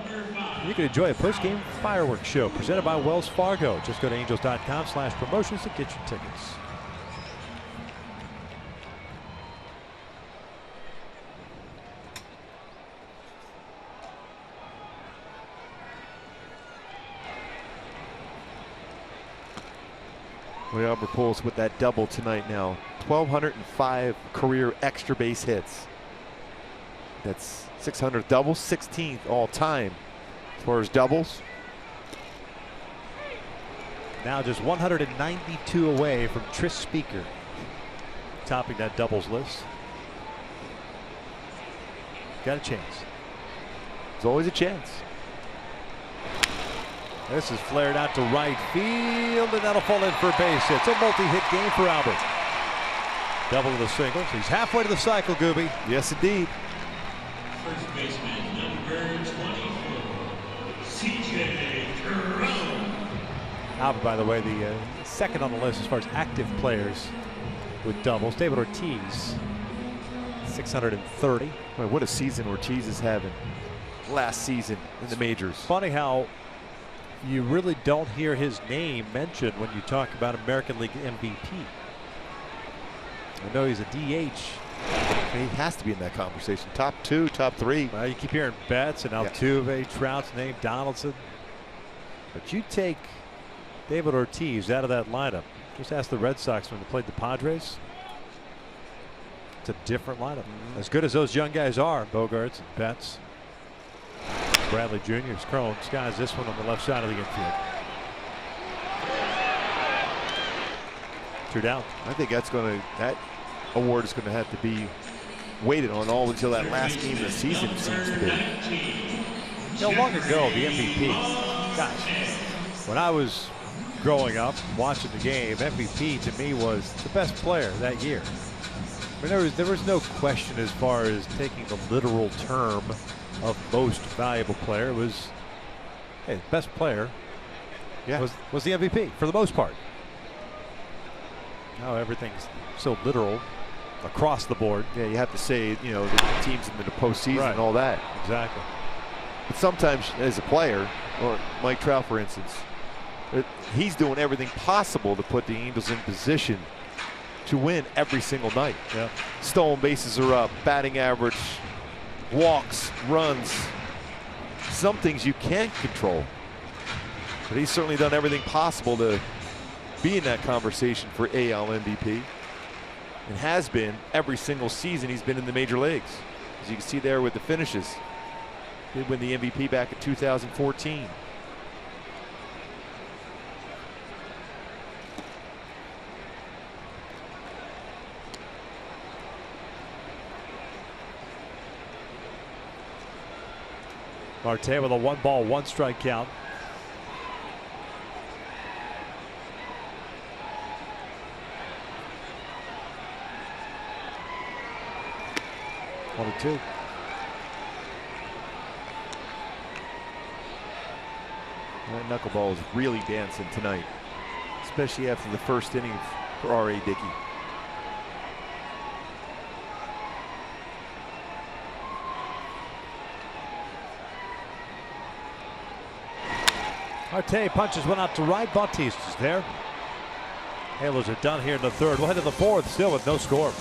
You can enjoy a post-game fireworks show presented by Wells Fargo. Just go to angels.com/promotions to get your tickets. Albert Pujols with that double tonight now. 1,205 career extra base hits. That's 600 doubles, 16th all time as far as doubles. Now just 192 away from Tris Speaker, topping that doubles list. Got a chance. There's always a chance. This is flared out to right field, and that'll fall in for a base hit. It's a multi-hit game for Albert. Double to the singles. He's halfway to the cycle, Gooby. Yes, indeed. First baseman, number 24, C.J. Cron. Albert, by the way, the second on the list as far as active players with doubles. David Ortiz, 630. Boy, what a season Ortiz is having. Last season in the majors. Funny how you really don't hear his name mentioned when you talk about American League MVP. I know he's a DH. He has to be in that conversation. Top 2, top 3. Well, you keep hearing Betts and Altuve, Trout's name, Donaldson. But you take David Ortiz out of that lineup. Just ask the Red Sox when they played the Padres. It's a different lineup. As good as those young guys are, Bogarts and Betts. Bradley Jr.'s Cron skies this one on the left side of the infield. 2 down. I think that award is going to have to be waited on all until that last game of the season, it seems to be. You know, long ago, the MVP, gosh, when I was growing up watching the game, MVP to me was the best player that year. I mean, there was no question as far as taking the literal term of most valuable player. It was, hey, best player was the MVP for the most part. Now everything's so literal across the board. Yeah, you have to say, you know, the teams in the postseason and all that. Exactly. But sometimes as a player, or Mike Trout, for instance, he's doing everything possible to put the Angels in position to win every single night. Yeah. Stolen bases are up, batting average, walks, runs. Some things you can't control. But he's certainly done everything possible to be in that conversation for AL MVP. And has been every single season he's been in the major leagues. As you can see there with the finishes. He did win the MVP back in 2014. Marte with a 1-ball, 1-strike count. One and 2. That knuckleball is really dancing tonight, especially after the first inning for R.A. Dickey. Marte punches one out to right. Bautista's there. Halos are done here in the third. We'll head to the fourth, still with no score.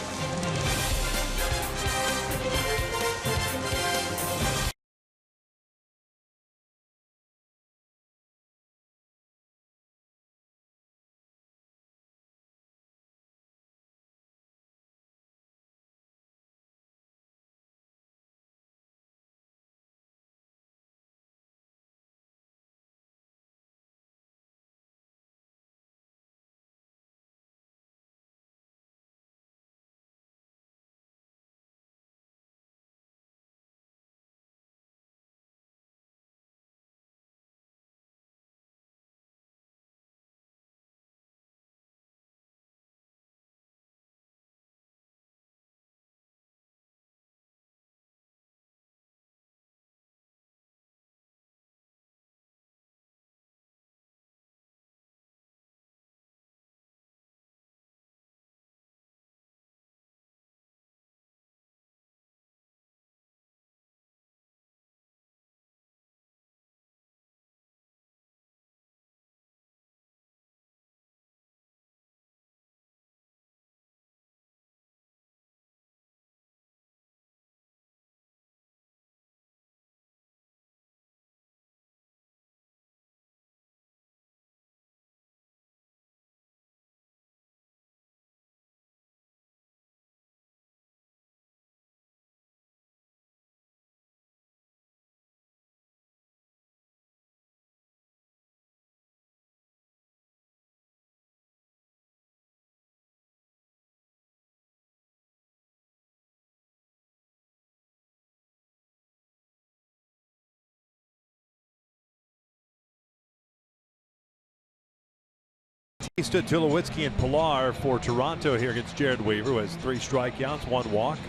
Bautista, Tulowitzki, and Pilar for Toronto here against Jared Weaver, who has 3 strikeouts, 1 walk,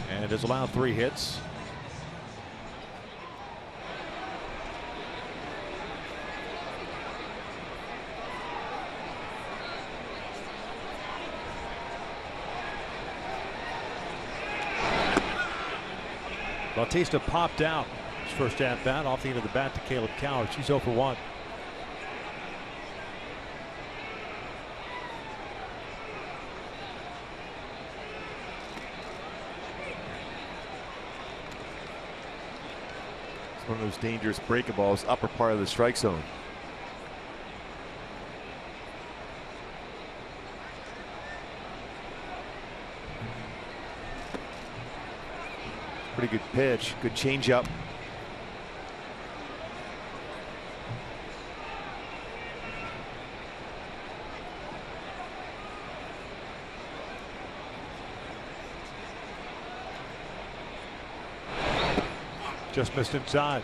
and has allowed 3 hits. Bautista popped out his first at bat off the end of the bat to Caleb Coward. She's 0 for 1. It's one of those dangerous breaking balls, upper part of the strike zone. Pretty good pitch, good changeup. Just missed inside.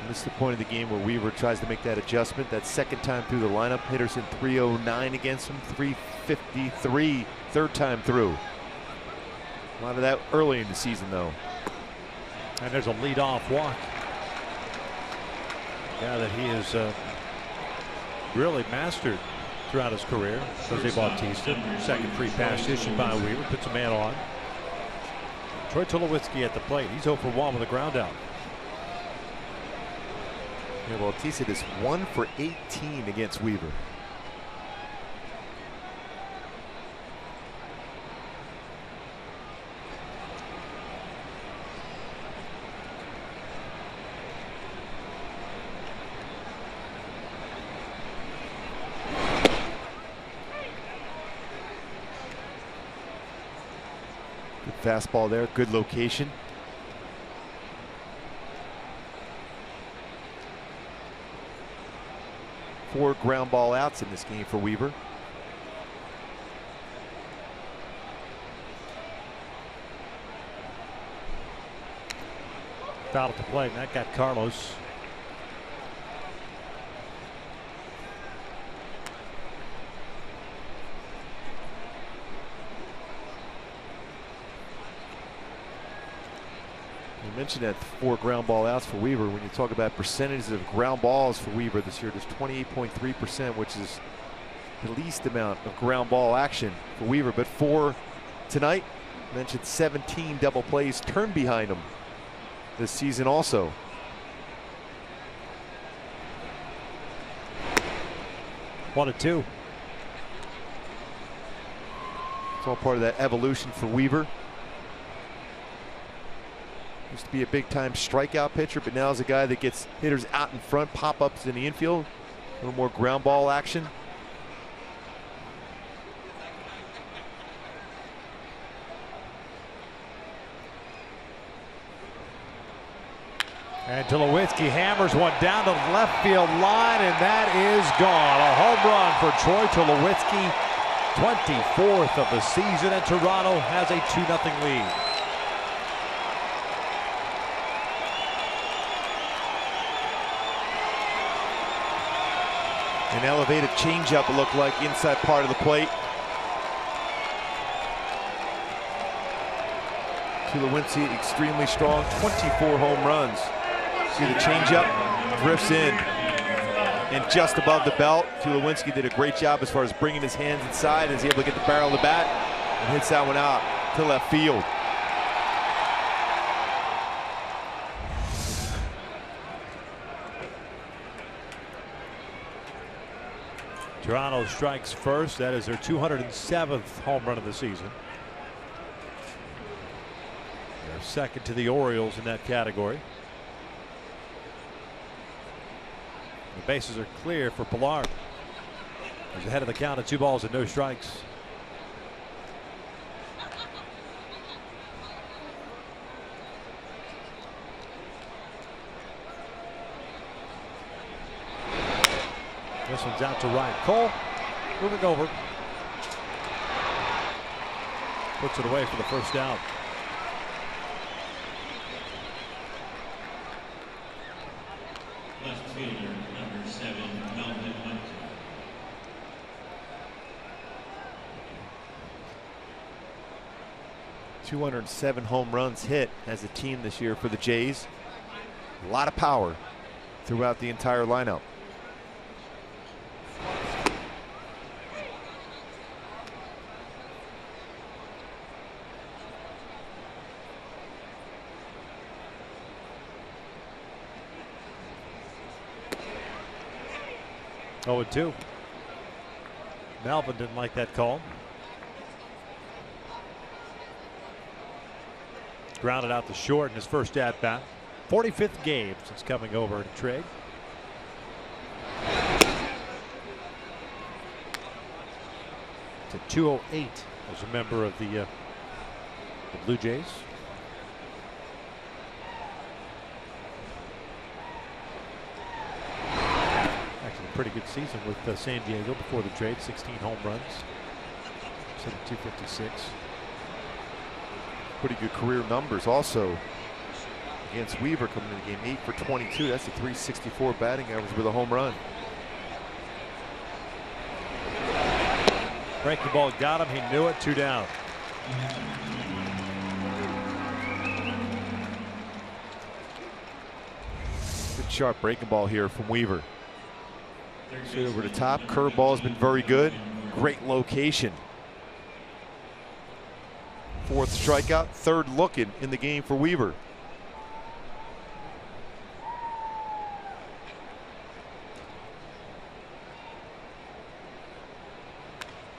And this is the point of the game where Weaver tries to make that adjustment. That second time through the lineup, hitters in 309 against him, 353 third time through. A lot of that early in the season, though. And there's a leadoff walk. Yeah, that he has really mastered throughout his career. Jose Bautista, second free pass issued by Weaver, puts a man on. Troy Tulowitzki at the plate. He's 0 for 1 with a ground out. Yeah, Bautista is 1 for 18 against Weaver. Fastball there, good location. Four ground ball outs in this game for Weaver. Foul at the plate, and that got Carlos. You mentioned that 4 ground ball outs for Weaver. When you talk about percentages of ground balls for Weaver this year, there's 28.3%, which is the least amount of ground ball action for Weaver. But for tonight, Mentioned 17 double plays turned behind him this season also. One and two. It's all part of that evolution for Weaver. Used to be a big-time strikeout pitcher, but now is a guy that gets hitters out in front, pop-ups in the infield, a little more ground ball action. And Tulowitzki hammers one down to the left field line, and that is gone. A home run for Troy Tulowitzki, 24th of the season, and Toronto has a 2-0 lead. An elevated changeup, it looked like, inside part of the plate. Tulowitzki extremely strong, 24 home runs. See the changeup, drifts in, and just above the belt. Tulowitzki did a great job as far as bringing his hands inside, and is able to get the barrel of the bat and hits that one out to left field. Toronto strikes first. That is their 207th home run of the season. They're second to the Orioles in that category. The bases are clear for Pilar. He's ahead of the count at 2 balls and no strikes. This one's out to right. Cole moving over. Puts it away for the first down. Left fielder, number 7, Melvin Went. 207 home runs hit as a team this year for the Jays. A lot of power throughout the entire lineup. Oh, 2. Melvin didn't like that call. Grounded out to short in his first at bat. 45th game since coming over to trade. To 208 as a member of the Blue Jays. Pretty good season with San Diego before the trade. 16 home runs, 256. Pretty good career numbers also against Weaver, coming into the game 8 for 22. That's a 364 batting average with a home run. Breaking ball got him. He knew it. 2 down. Good sharp breaking ball here from Weaver. Straight over the top. Curveball has been very good. Great location. 4th strikeout, 3rd looking in the game for Weaver.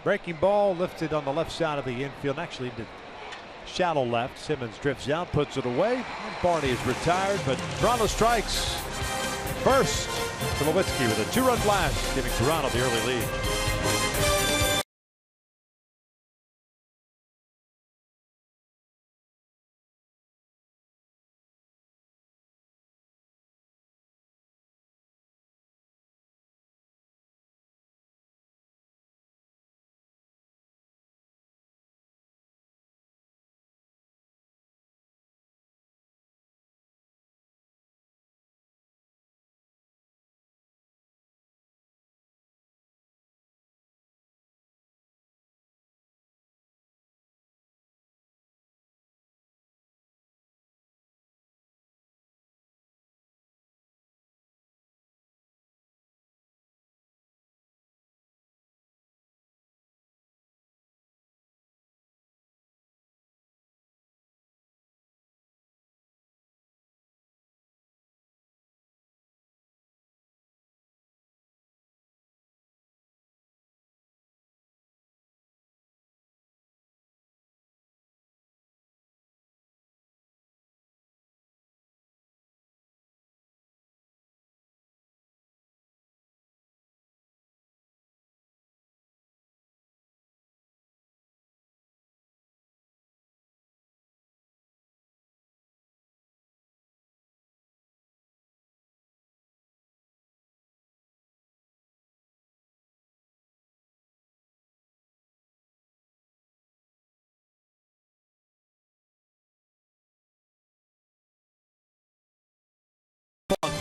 Breaking ball lifted on the left side of the infield. Actually did shallow left. Simmons drifts out, puts it away. And Barney is retired, but Toronto strikes first. Tulowitzki with a 2-run blast, giving Toronto the early lead.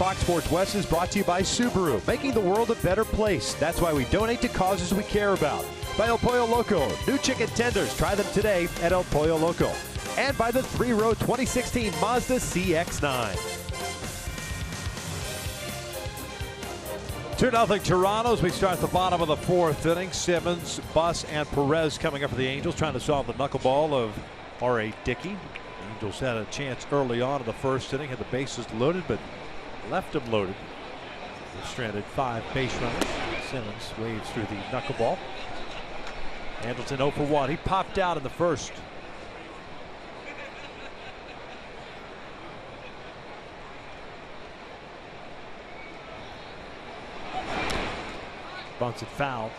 Fox Sports West is brought to you by Subaru, making the world a better place. That's why we donate to causes we care about. By El Pollo Loco, new chicken tenders. Try them today at El Pollo Loco. And by the 3-row 2016 Mazda CX-9. 2-0 Toronto as we start the bottom of the fourth inning. Simmons, Buss, and Perez coming up for the Angels, trying to solve the knuckleball of R.A. Dickey. Angels had a chance early on in the first inning, had the bases loaded, but left them loaded. They stranded 5 base runners. Simmons waves through the knuckleball. Hamilton 0 for 1. He popped out in the first. Bunts it foul.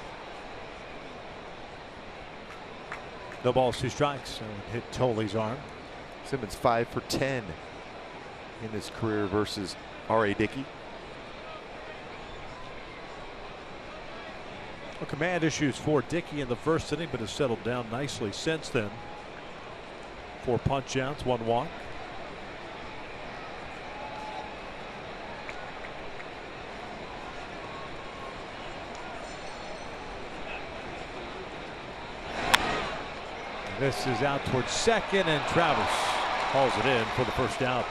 No balls, 2 strikes. And hit Tolley's arm. Simmons 5 for 10 in his career versus R.A. Dickey. Well, command issues for Dickey in the first inning, but has settled down nicely since then. 4 punch outs, 1 walk. This is out towards second, and Travis hauls it in for the first out.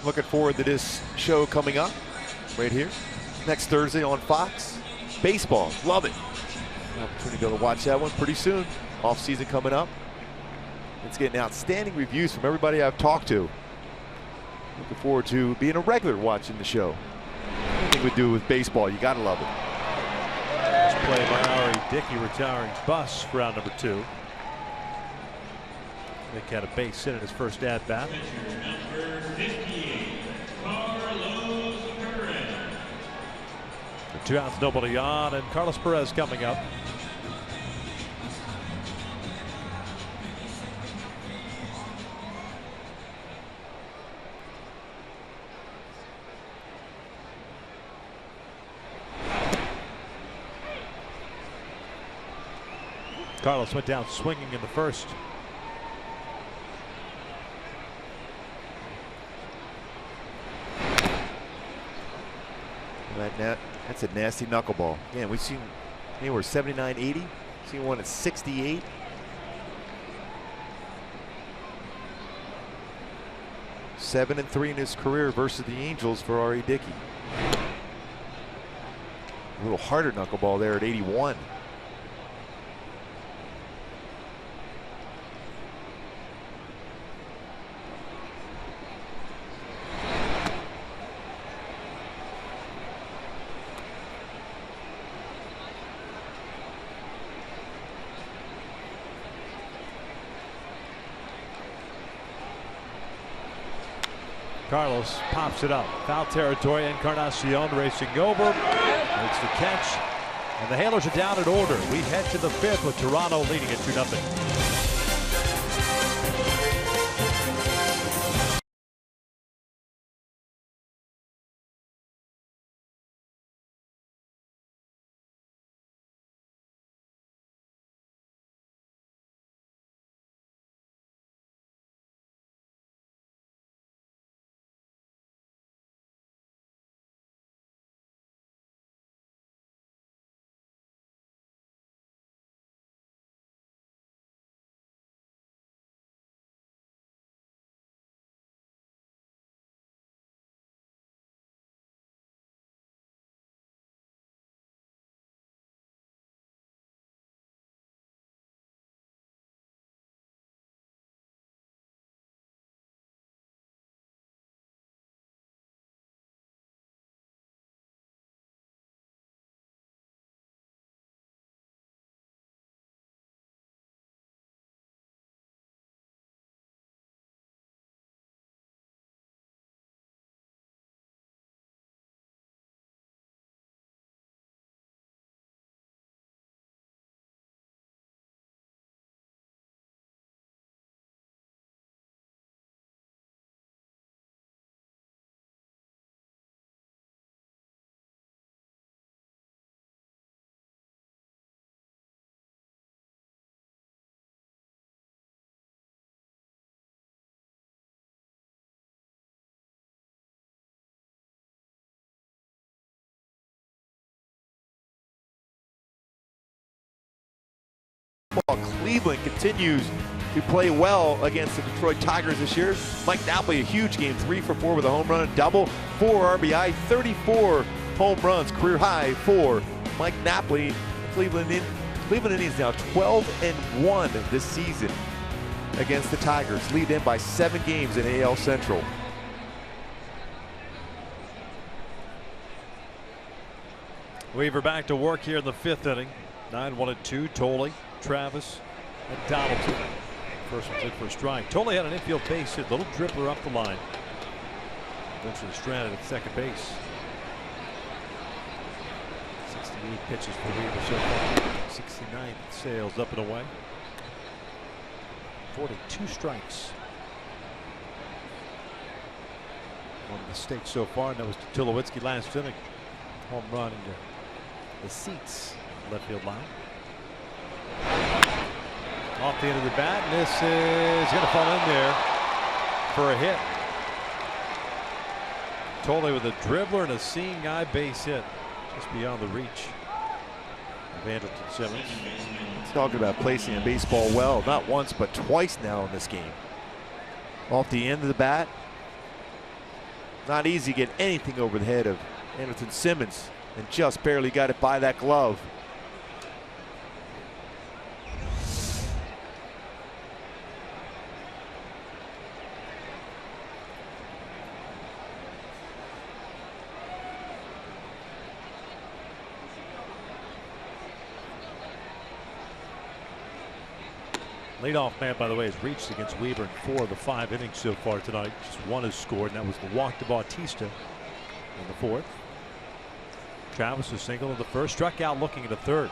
Looking forward to this show coming up right here next Thursday on Fox. Baseball, love it. An opportunity to be able to watch that one pretty soon. Off season coming up. It's getting outstanding reviews from everybody I've talked to. Looking forward to being a regular watching the show. Anything we do with baseball, you gotta love it. This play by R.A. Dickey, retiring Buss for round number 2. Dick had a base hit in his first at bat. Number 58, Carlos Perez. The 2 outs, nobody on, and Carlos Perez coming up. Carlos went down swinging in the first. That's a nasty knuckleball. Again, we've seen anywhere 79, 80. Seen one at 68. Seven and 3 in his career versus the Angels for R.A. Dickey. A little harder knuckleball there at 81. Carlos pops it up. Foul territory. Encarnacion racing over. Makes the catch. And the Hailers are down in order. We head to the 5th with Toronto leading at 2-0. Baseball. Cleveland continues to play well against the Detroit Tigers this year. Mike Napoli, a huge game, 3 for 4 with a home run, double, 4 RBI, 34 home runs, career high for Mike Napoli. Cleveland Indians now 12-1 this season against the Tigers, lead in by 7 games in AL Central. Weaver back to work here in the 5th inning. 9-1-2. Tolley, Travis, and Donaldson. First one's in for a strike. Tolley had an infield base hit, little dribbler up the line. Eventually stranded at second base. 68 pitches for Weaver so far. 69 sails up and away. 42 strikes. One mistake so far, and that was to Tulowitzki last inning. Home run into the seats, left field line. Off the end of the bat, and this is going to fall in there for a hit. Tolley with a dribbler and a seeing eye base hit, just beyond the reach of Andrelton Simmons. He's talking about placing a baseball well, not once but twice now in this game. Off the end of the bat, not easy to get anything over the head of Andrelton Simmons, and just barely got it by that glove. Leadoff man, by the way, has reached against Weaver in 4 of the 5 innings so far tonight. Just 1 has scored, and that was the walk to Bautista in the 4th. Travis was single in the 1st, struck out looking at the 3rd.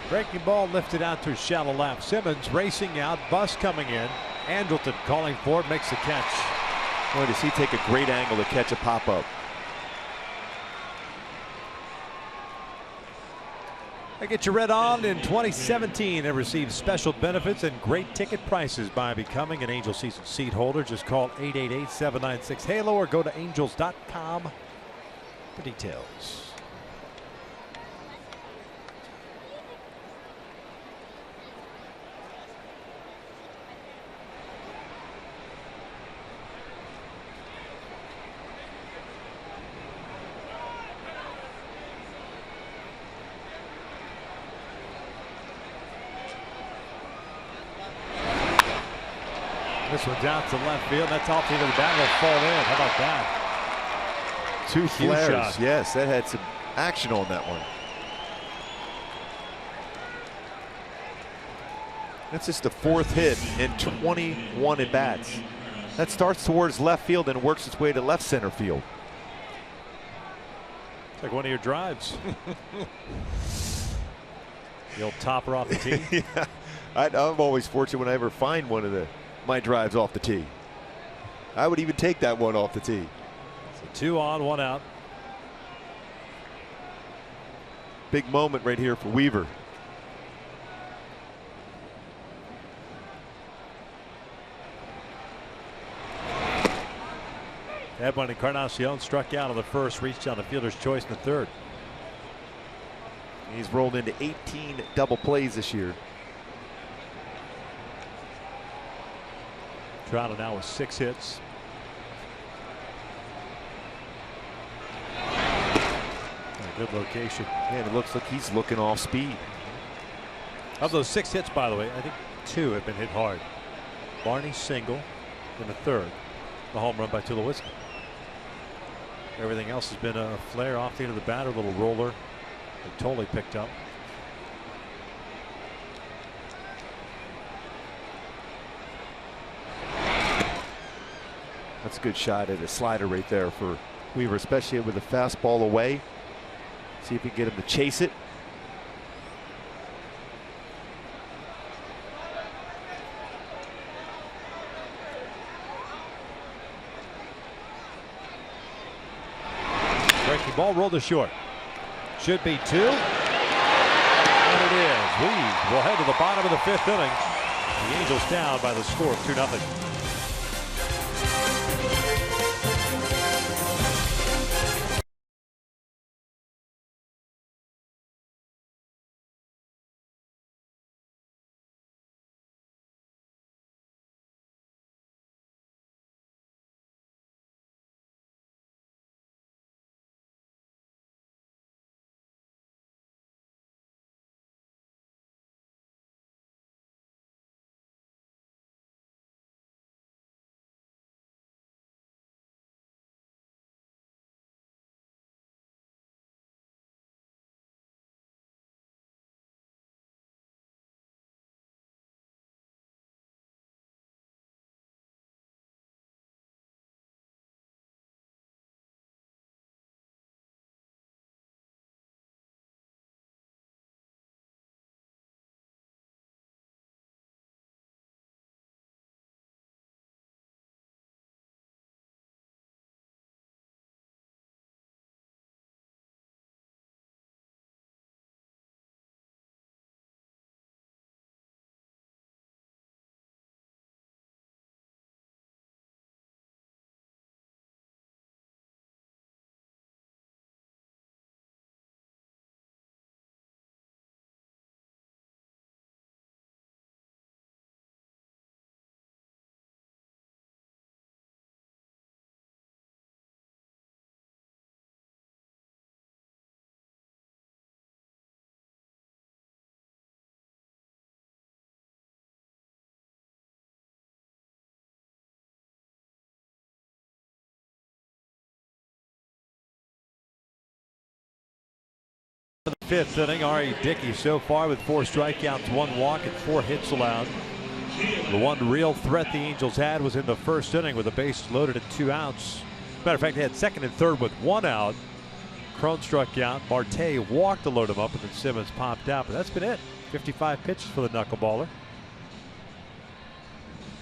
Breaking ball lifted out to shallow left. Simmons racing out, Bus coming in. Andrelton calling for it, makes the catch. Boy, does he take a great angle to catch a pop-up. They get you read on in 2017 and receive special benefits and great ticket prices by becoming an Angel season seat holder. Just call 888-796-HALO or go to angels.com for details. This one's out to left field. That's off the end of the bat. Will fall in. How about that? 2 flares. Shot. Yes, that had some action on that one. That's just the 4th hit in 21 at bats. That starts towards left field and works its way to left center field. It's like one of your drives. The old topper off the tee. Yeah, I'm always fortunate when I ever find one of my drives off the tee. I would even take that one off the tee. So 2 on, 1 out. Big moment right here for Weaver. Edwin Encarnacion struck out on the 1st, reached on the fielder's choice in the 3rd. He's rolled into 18 double plays this year. Trout now with 6 hits. A good location. Man, it looks like he's looking off speed. Of those 6 hits, by the way, I think 2 have been hit hard. Barney single in the 3rd. The home run by Tulowitzki. Everything else has been a flare off the end of the bat, a little roller that Tolley picked up. That's a good shot at a slider right there for Weaver, especially with the fastball away. See if we can get him to chase it. Breaking ball rolled to short. Should be 2. And it is. We will head to the bottom of the 5th inning. The Angels down by the score of 2-0. The 5th inning, R.A. Dickey so far with 4 strikeouts, 1 walk, and 4 hits allowed. The one real threat the Angels had was in the 1st inning with the bases loaded and 2 outs. Matter of fact, they had 2nd and 3rd with 1 out. Cron struck out, Marte walked to load him up, and then Simmons popped out. But that's been it. 55 pitches for the knuckleballer.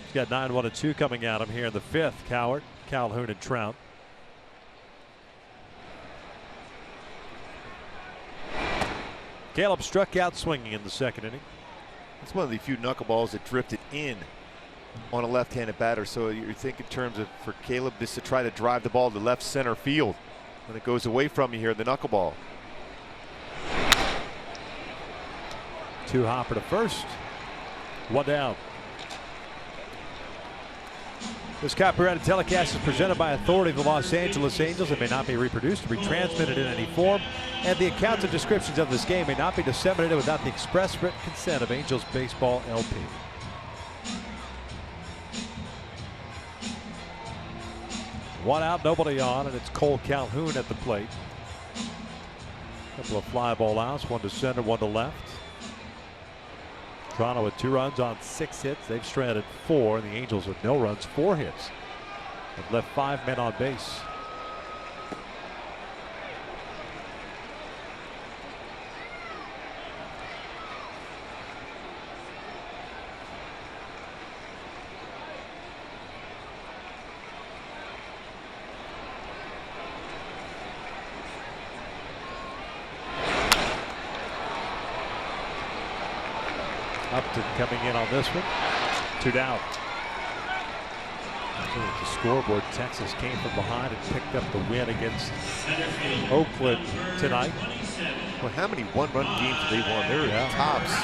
He's got 9-1-2 coming at him here in the 5th. Cowart, Calhoun, and Trout. Caleb struck out swinging in the 2nd inning. It's one of the few knuckleballs that drifted in on a left-handed batter. So you think in terms of for Caleb just to try to drive the ball to left center field when it goes away from you here in the knuckleball. 2 hopper to first. 1 down. This copyrighted telecast is presented by authority of the Los Angeles Angels. It may not be reproduced or retransmitted in any form, and the accounts and descriptions of this game may not be disseminated without the express written consent of Angels Baseball LP. One out, nobody on, and it's Cole Calhoun at the plate. Couple of fly ball outs, 1 to center, 1 to left. Toronto with 2 runs on 6 hits. They've stranded 4, and the Angels with no runs, 4 hits. They've left 5 men on base. Upton coming in on this one. 2 down. So at the scoreboard, Texas came from behind and picked up the win against Oakland tonight. Well, how many 1-run games have they won? They're tops.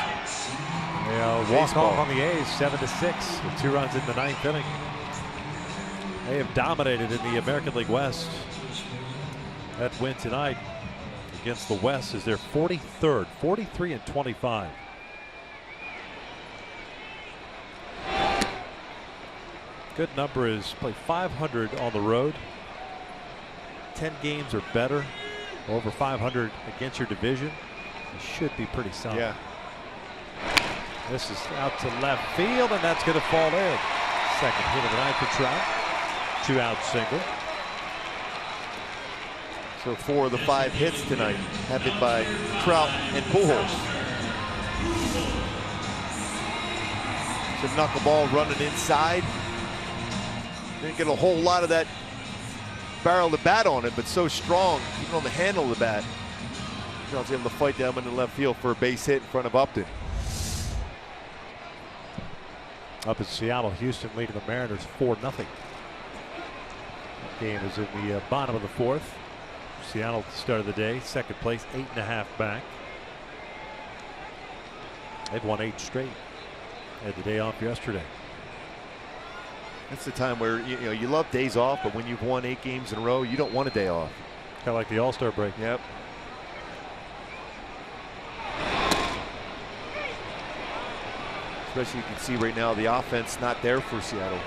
Walk off on the A's 7-6 with 2 runs in the 9th inning. They have dominated in the American League West. That win tonight against the West is their 43rd, 43-25. Good number is play 500 on the road. 10 games or better. Over 500 against your division. It should be pretty solid. Yeah. This is out to left field, and that's going to fall in. 2nd hit of the night for Trout. 2-out single. So 4 of the 5 hits tonight have been by Trout and Pujols. Some knuckleball running inside. Didn't get a whole lot of that barrel of the bat on it, but so strong, even on the handle of the bat. Jones able to fight down in the left field for a base hit in front of Upton. Up in Seattle, Houston leading the Mariners 4-0. Game is in the bottom of the fourth. Seattle at the start of the day, second place, 8.5 back. They've won 8 straight. Had the day off yesterday. That's the time where you love days off, but when you've won 8 games in a row, you don't want a day off. Kind of like the All-Star break. Yep. Especially you can see right now the offense not there for Seattle.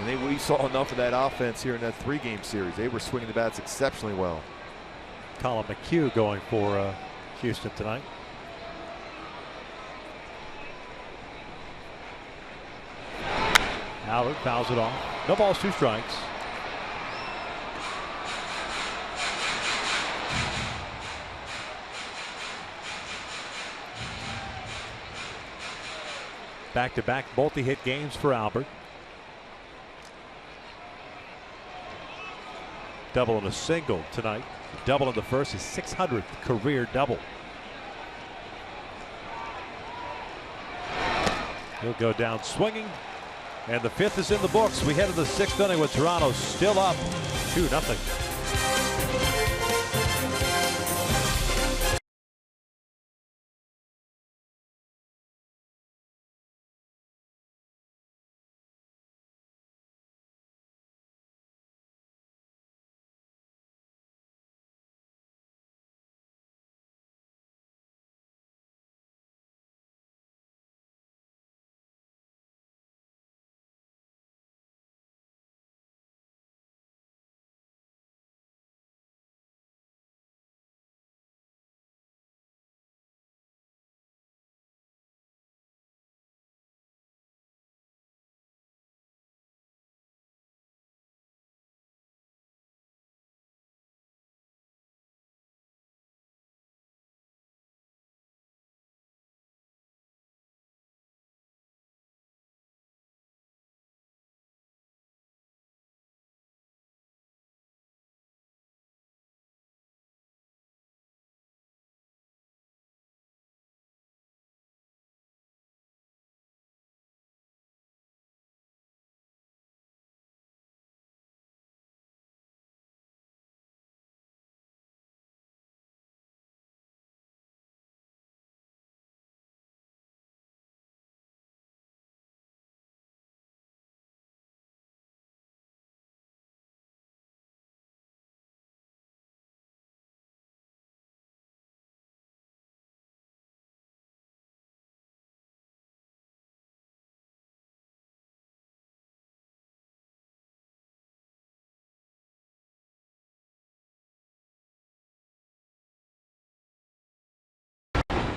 And we saw enough of that offense here in that 3-game series. They were swinging the bats exceptionally well. Colin McHugh going for Houston tonight. Howard fouls it off. No balls, 2 strikes. Back-to-back multi-hit games for Albert. Double and a single tonight. Double in the first, his 600th career double. He'll go down swinging. And the 5th is in the books. We head to the 6th inning with Toronto still up 2-0.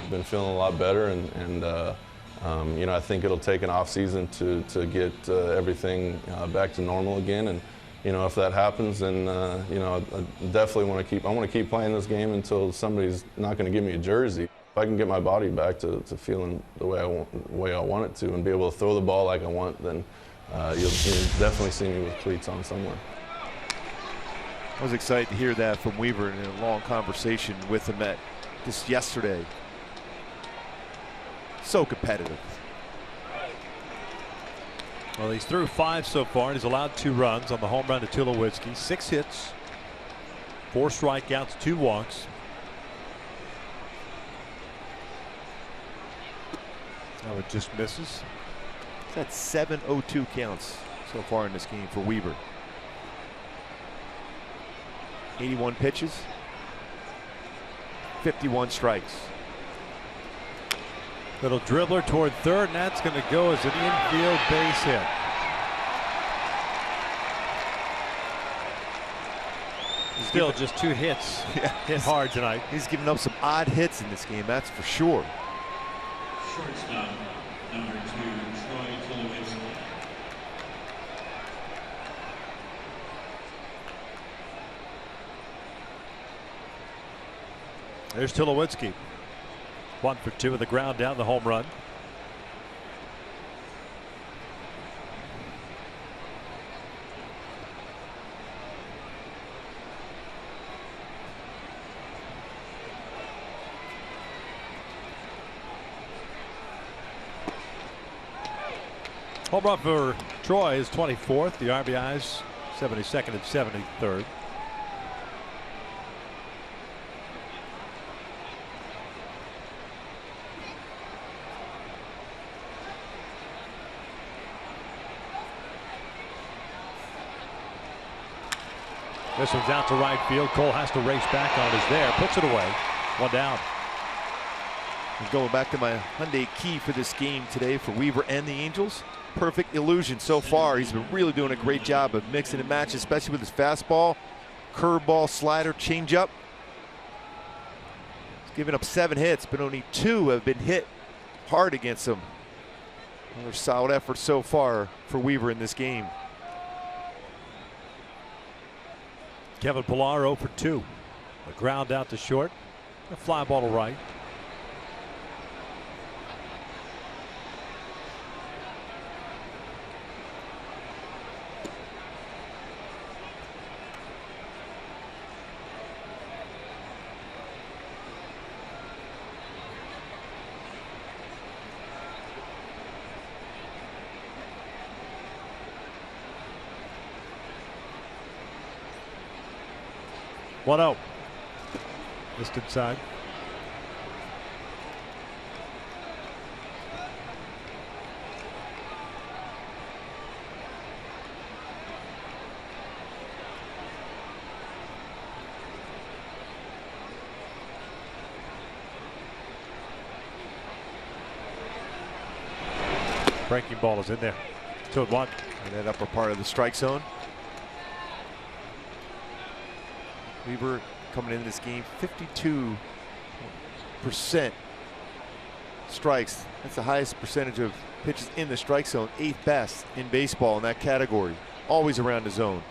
Been feeling a lot better, and I think it'll take an off season to get everything back to normal again. And if that happens, then I definitely want to keep playing this game until somebody's not going to give me a jersey. If I can get my body back to feeling the way I want it to, and be able to throw the ball like I want, then you'll definitely see me with cleats on somewhere. I was excited to hear that from Weaver in a long conversation with him just yesterday. So competitive. Well, he's through 5 so far, and he's allowed 2 runs on the home run to Tulowitzki. 6 hits, 4 strikeouts, 2 walks. Now it just misses. He's had 7 0-2 counts so far in this game for Weaver. 81 pitches, 51 strikes. Little dribbler toward third, and that's going to go as an infield base hit. Still just 2 hits. Hit hard tonight. He's given up some odd hits in this game, that's for sure. Shortstop, number 2, Troy Tulowitzki. There's Tulowitzki. 1 for 2 with the ground down, the home run. Home run for Troy is 24th. The RBIs 72nd and 73rd. This one's out to right field. Cole has to race back on it. Is there. Puts it away. One down. And going back to my Hyundai key for this game today for Weaver and the Angels. Perfect illusion so far. He's been really doing a great job of mixing and matching, especially with his fastball, curveball, slider, changeup. He's given up 7 hits, but only 2 have been hit hard against him. Another solid effort so far for Weaver in this game. Kevin Pillar 0 for 2. A ground out to short. A fly ball to right. One out. Just inside. Breaking ball is in there. 2-1. In that upper part of the strike zone. Weaver coming into this game 52% strikes. That's the highest percentage of pitches in the strike zone, 8th best in baseball in that category. Always around the zone.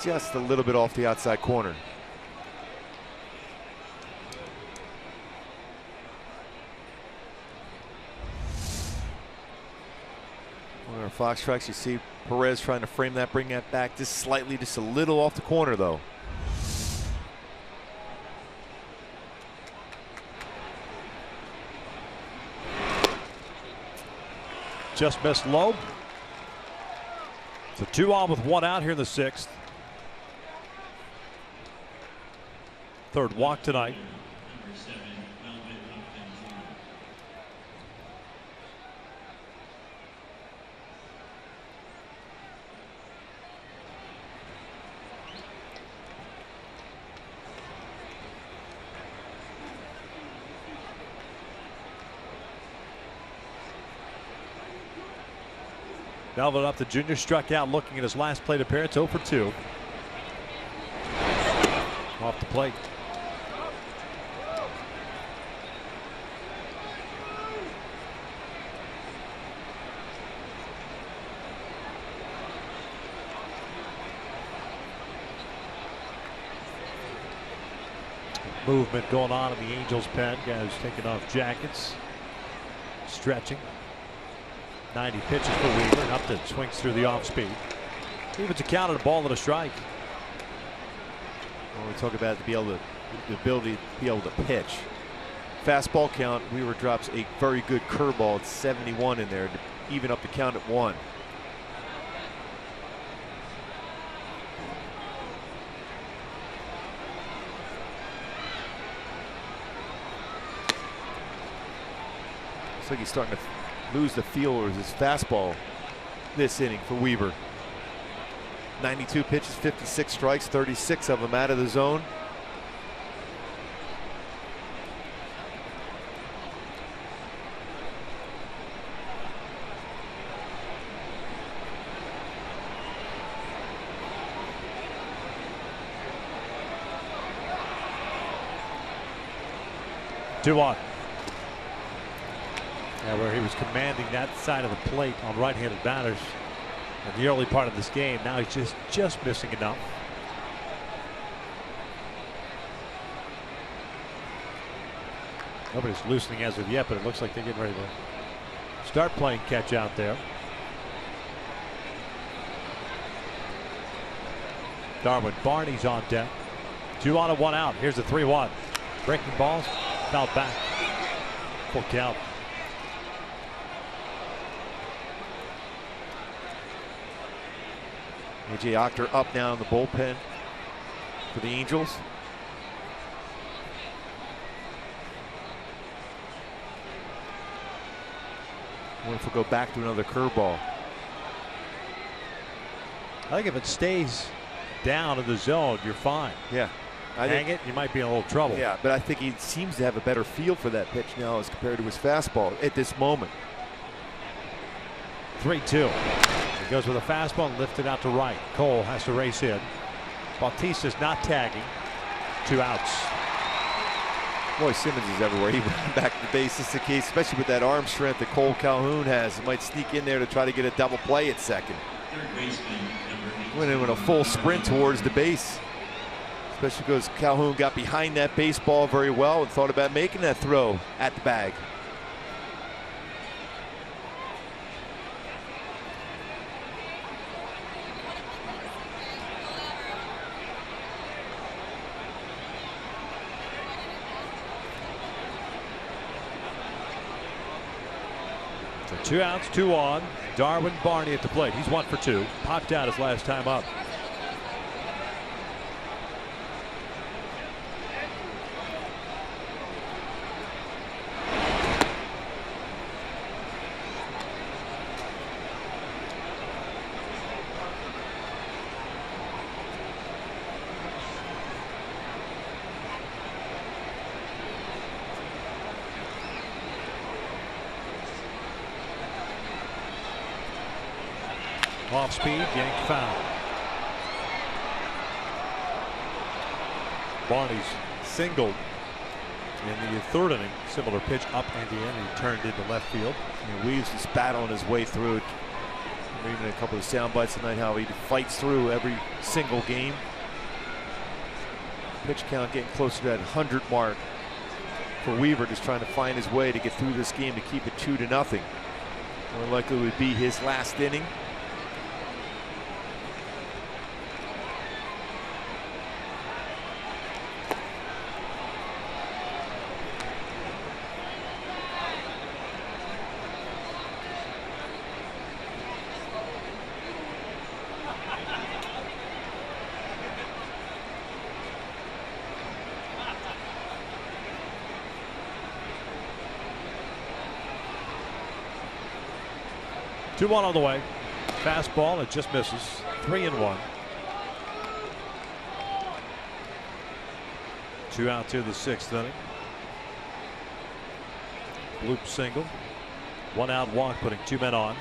Just a little bit off the outside corner. On our Fox strikes, you see Perez trying to frame that, bring that back just slightly, just a little off the corner though. Just missed low. So 2 on with 1 out here in the 6th. 3rd walk tonight. Melvin up, the junior, struck out looking at his last plate appearance, 0 for 2. Off the plate. Movement going on in the Angels pen. Guys taking off jackets, stretching. 90 pitches for Weaver, and Upton swings through the off speed. Evens a count at a ball and a strike. When we talk about the ability to be able to pitch. Fastball count, Weaver drops a very good curveball at 71 in there to even up the count at 1. Looks like he's starting to lose the feel of his fastball this inning for Weaver. 92 pitches, 56 strikes, 36 of them out of the zone. Two on. Yeah, where he was commanding that side of the plate on right-handed batters in the early part of this game. Now he's just missing enough. Nobody's loosening as of yet, but it looks like they're getting ready to start playing catch out there. Darwin Barney's on deck. 2 on and 1 out. Here's the 3-1. Breaking balls, fouled back. Full count. A.J. Octor up now in the bullpen for the Angels. What if we go back to another curveball? I think if it stays down in the zone, you're fine. Yeah. Hang it, you might be in a little trouble. Yeah, but I think he seems to have a better feel for that pitch now as compared to his fastball at this moment. 3-2. He goes with a fastball and lifted out to right. Cole has to race in. Bautista's not tagging. 2 outs. Boy, Simmons is everywhere. He went back to the base. This is the case, especially with that arm strength that Cole Calhoun has. He might sneak in there to try to get a double play at second. Third baseman, number 8. Went in with a full sprint towards the base. Especially because Calhoun got behind that baseball very well and thought about making that throw at the bag. So 2 outs, 2 on. Darwin Barney at the plate. He's 1 for 2. Popped out his last time up. Off speed, yanked foul. Barney's singled in the 3rd inning. Similar pitch up and in. He turned into left field. And Weaves is battling his way through it. Even a couple of sound bites tonight, how he fights through every single game. Pitch count getting closer to that 100 mark for Weaver, just trying to find his way to get through this game to keep it 2-0. More likely would be his last inning. Two one on the way. Fastball, it just misses. 3-1. 2 outs here in the 6th inning. Bloop single. 1 out walk, putting 2 men on.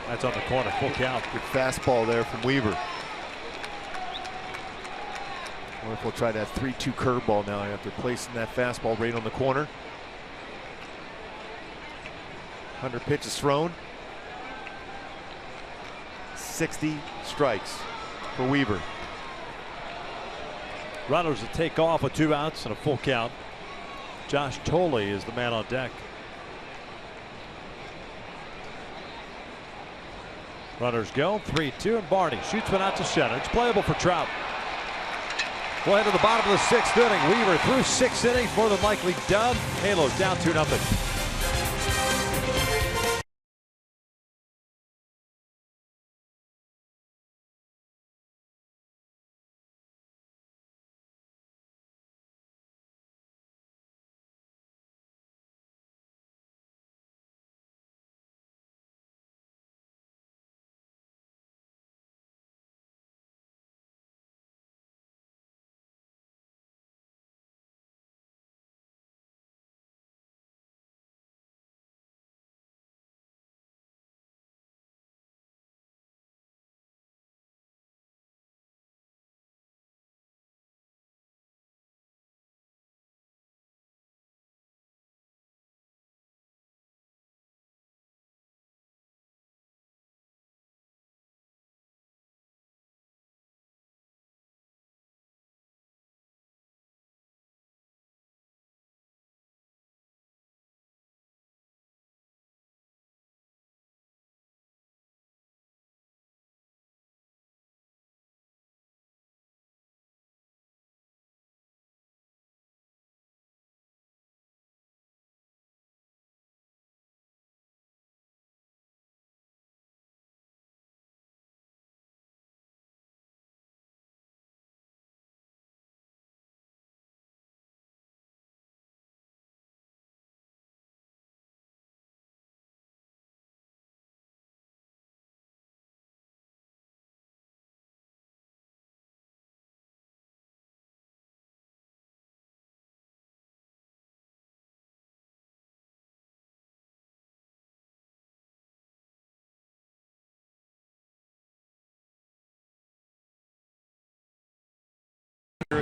That's on the corner, full count. Good fastball there from Weaver. What if we'll try that 3-2 curveball now after placing that fastball right on the corner. 100 pitches thrown. 60 strikes for Weaver. Runners will take off with 2 outs and a full count. Josh Tolle is the man on deck. Runners go 3-2, and Barney shoots one out to center. It's playable for Trout. We'll head to the bottom of the 6th inning. Weaver through 6 innings, more than likely done. Halos down 2-0.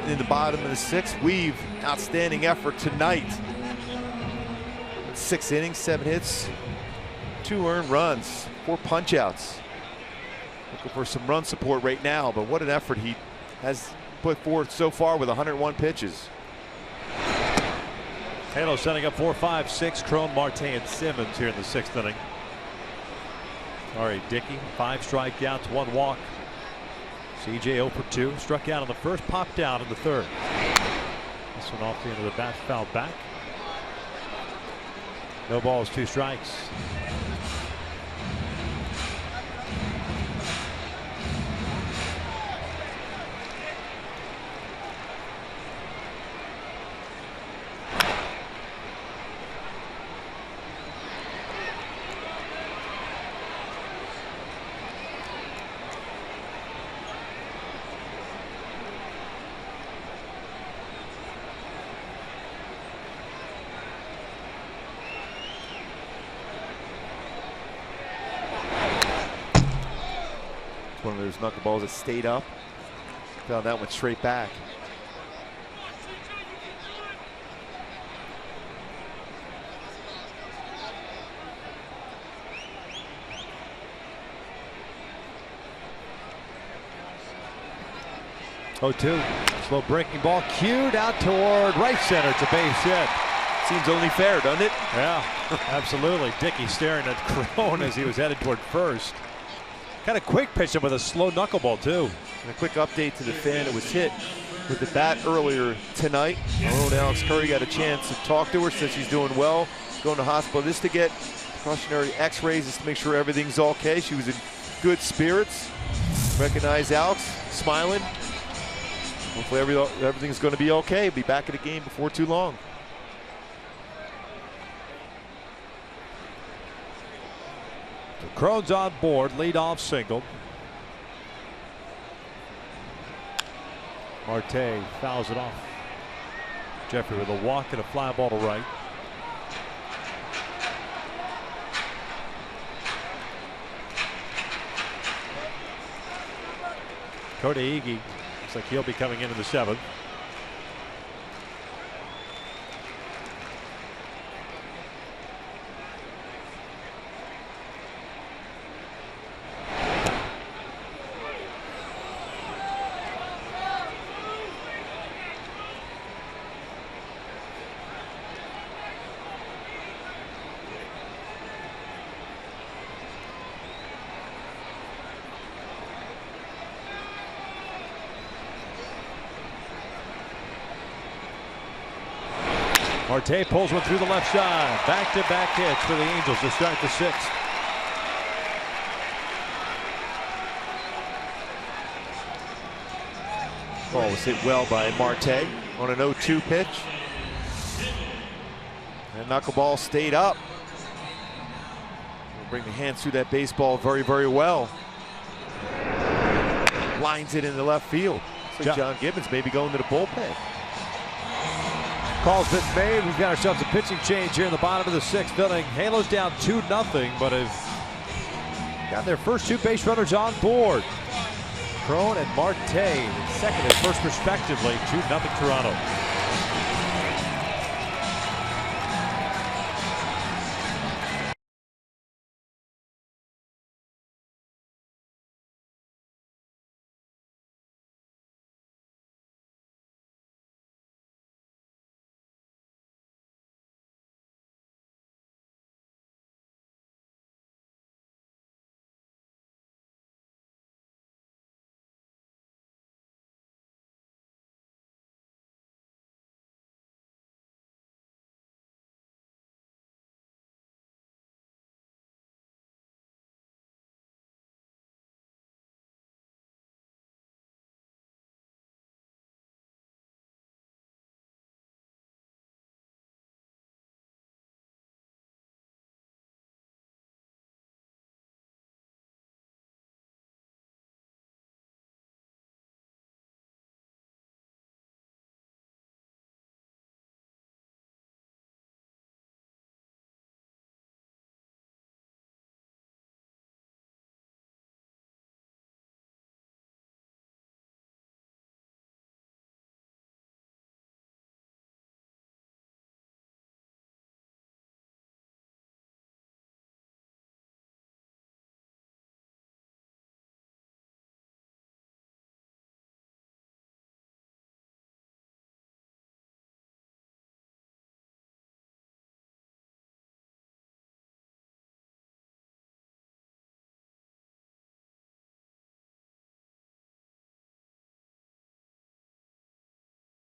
here in the bottom of the 6th. Weave, outstanding effort tonight. 6 innings, 7 hits, 2 earned runs, 4 punch-outs. Looking for some run support right now, but what an effort he has put forth so far with 101 pitches. Halo setting up 4, 5, 6. Crone, Marte, and Simmons here in the 6th inning. Dickey, 5 strikeouts, 1 walk. CJ 0 for 2. Struck out on the first, popped out in the 3rd. This one off the end of the bat, fouled back. No balls, 2 strikes. One of those knuckleballs that stayed up. Found that one straight back. Oh, 2. Slow breaking ball cued out toward right center. It's a base hit. Seems only fair, doesn't it? Yeah, absolutely. Dickey staring at Crone as he was headed toward first. Kind of quick pitch him with a slow knuckleball, too. And a quick update to the fan. It was hit with the bat earlier tonight. Our own Alex Curry got a chance to talk to her, says she's doing well. Going to hospital just to get precautionary x-rays just to make sure everything's okay. She was in good spirits. Recognize Alex, smiling. Hopefully everything's going to be okay. Be back at the game before too long. Crone's on board, leadoff single. Marte fouls it off. Jeffrey with a walk and a fly ball to right. Kota Higuchi looks like he'll be coming into the 7th. Marte pulls one through the left side. Back-to-back hits for the Angels to start the 6th. Ball was hit well by Marte on an 0-2 pitch. And knuckleball stayed up. We'll bring the hands through that baseball very, very well. Lines it in the left field. Looks like John Gibbons may be going to the bullpen. Call's been made. We've got ourselves a pitching change here in the bottom of the 6th inning. Halos down 2-0, but have got their first 2 base runners on board. Crone and Marte, second and first respectively, 2-0 Toronto.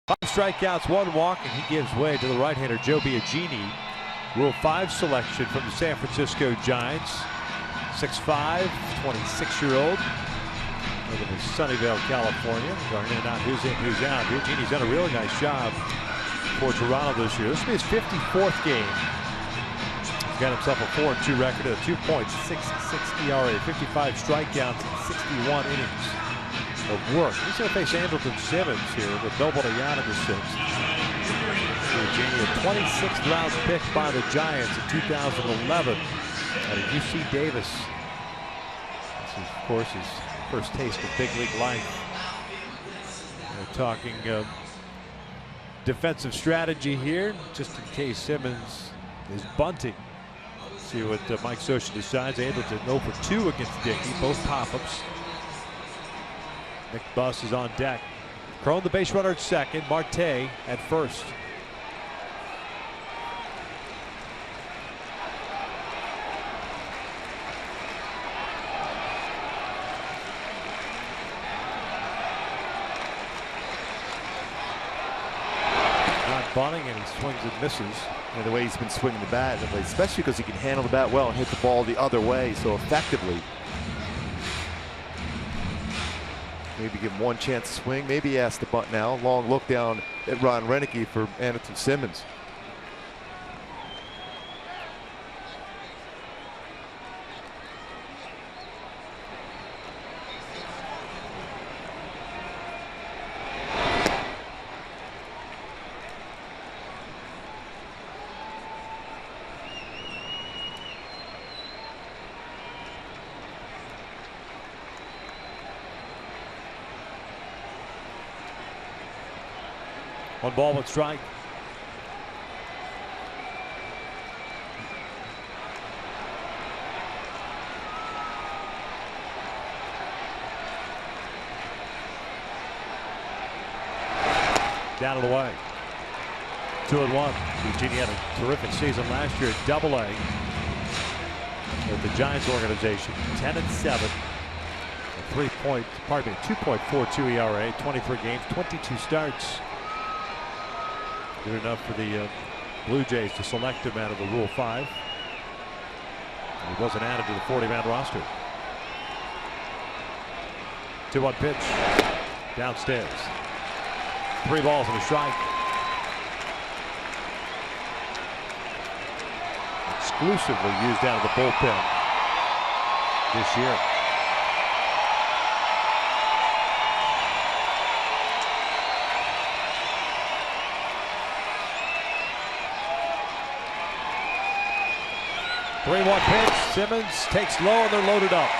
5 strikeouts, 1 walk, and he gives way to the right-hander Joe Biagini. Rule 5 selection from the San Francisco Giants. 6'5", 26-year-old. Living in Sunnyvale, California. Going in and out, who's in, who's out. Biagini's done a really nice job for Toronto this year. This will be his 54th game. He's got himself a 4-2 record, a 2.66 ERA, 55 strikeouts, and 61 innings of work. He's going to face Andrelton Simmons here with nobody out in the 6th. Biagini, a 26th round pick by the Giants in 2011 out of UC Davis. This is, of course, his first taste of big league life. We're talking defensive strategy here, just in case Simmons is bunting. See what Mike Scioscia decides. Andrelton 0 for 2 against Dickey, both pop-ups. Nick Buss is on deck. Cron, the base runner, at second. Marte at first. Not bunting, and he swings and misses. And the way he's been swinging the bat, especially because he can handle the bat well and hit the ball the other way so effectively. Maybe give him one chance to swing. Maybe he has to bunt now. Long look down at Ron Renicky for Andrelton Simmons. One ball, one strike. Down and away. 2-1. Biagini had a terrific season last year at Double-A with the Giants organization. 10-7. 2.42 ERA, 23 games, 22 starts. Good enough for the Blue Jays to select him out of the Rule 5. He wasn't added to the 40-man roster. 2-1 pitch. Downstairs. 3 balls and a strike. Exclusively used out of the bullpen this year. Three-one pitch. Simmons takes low, and they're loaded up.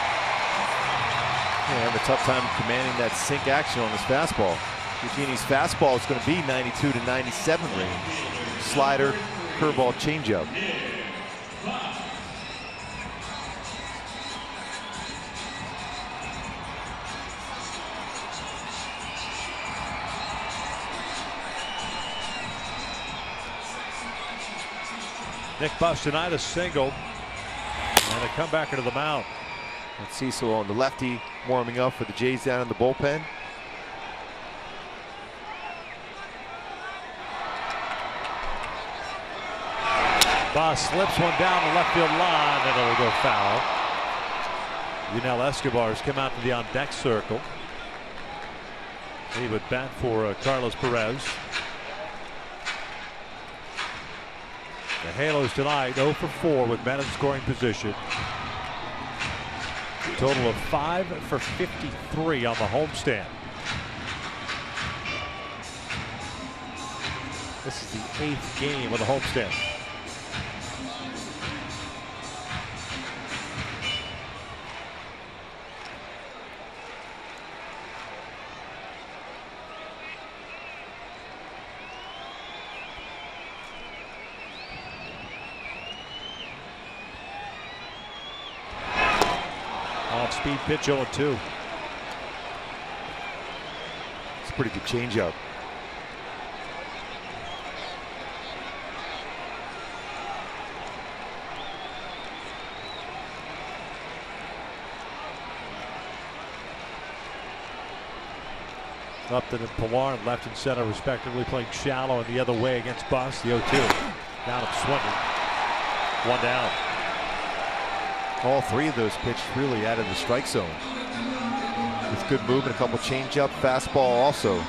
Yeah, having a tough time commanding that sink action on his fastball. Biagini's fastball is going to be 92 to 97 range. Slider, curveball, changeup. Nick Buss tonight, a single, and a comeback into the mound. And Cecil on the lefty warming up for the Jays down in the bullpen. Buss slips one down the left field line, and it'll go foul. Yunel Escobar's come out to the on-deck circle. He would bat for Carlos Perez. The Halos tonight 0 for 4 with men in scoring position. A total of 5 for 53 on the homestand. This is the 8th game of the homestand. Off-speed pitch 0-2. It's a pretty good changeup. Upton and Pilar left and center respectively, playing shallow and the other way against Bus. The 0-2. Down him swinging. One down. All three of those pitches really out of the strike zone. With good movement, a couple change-up, fastball also.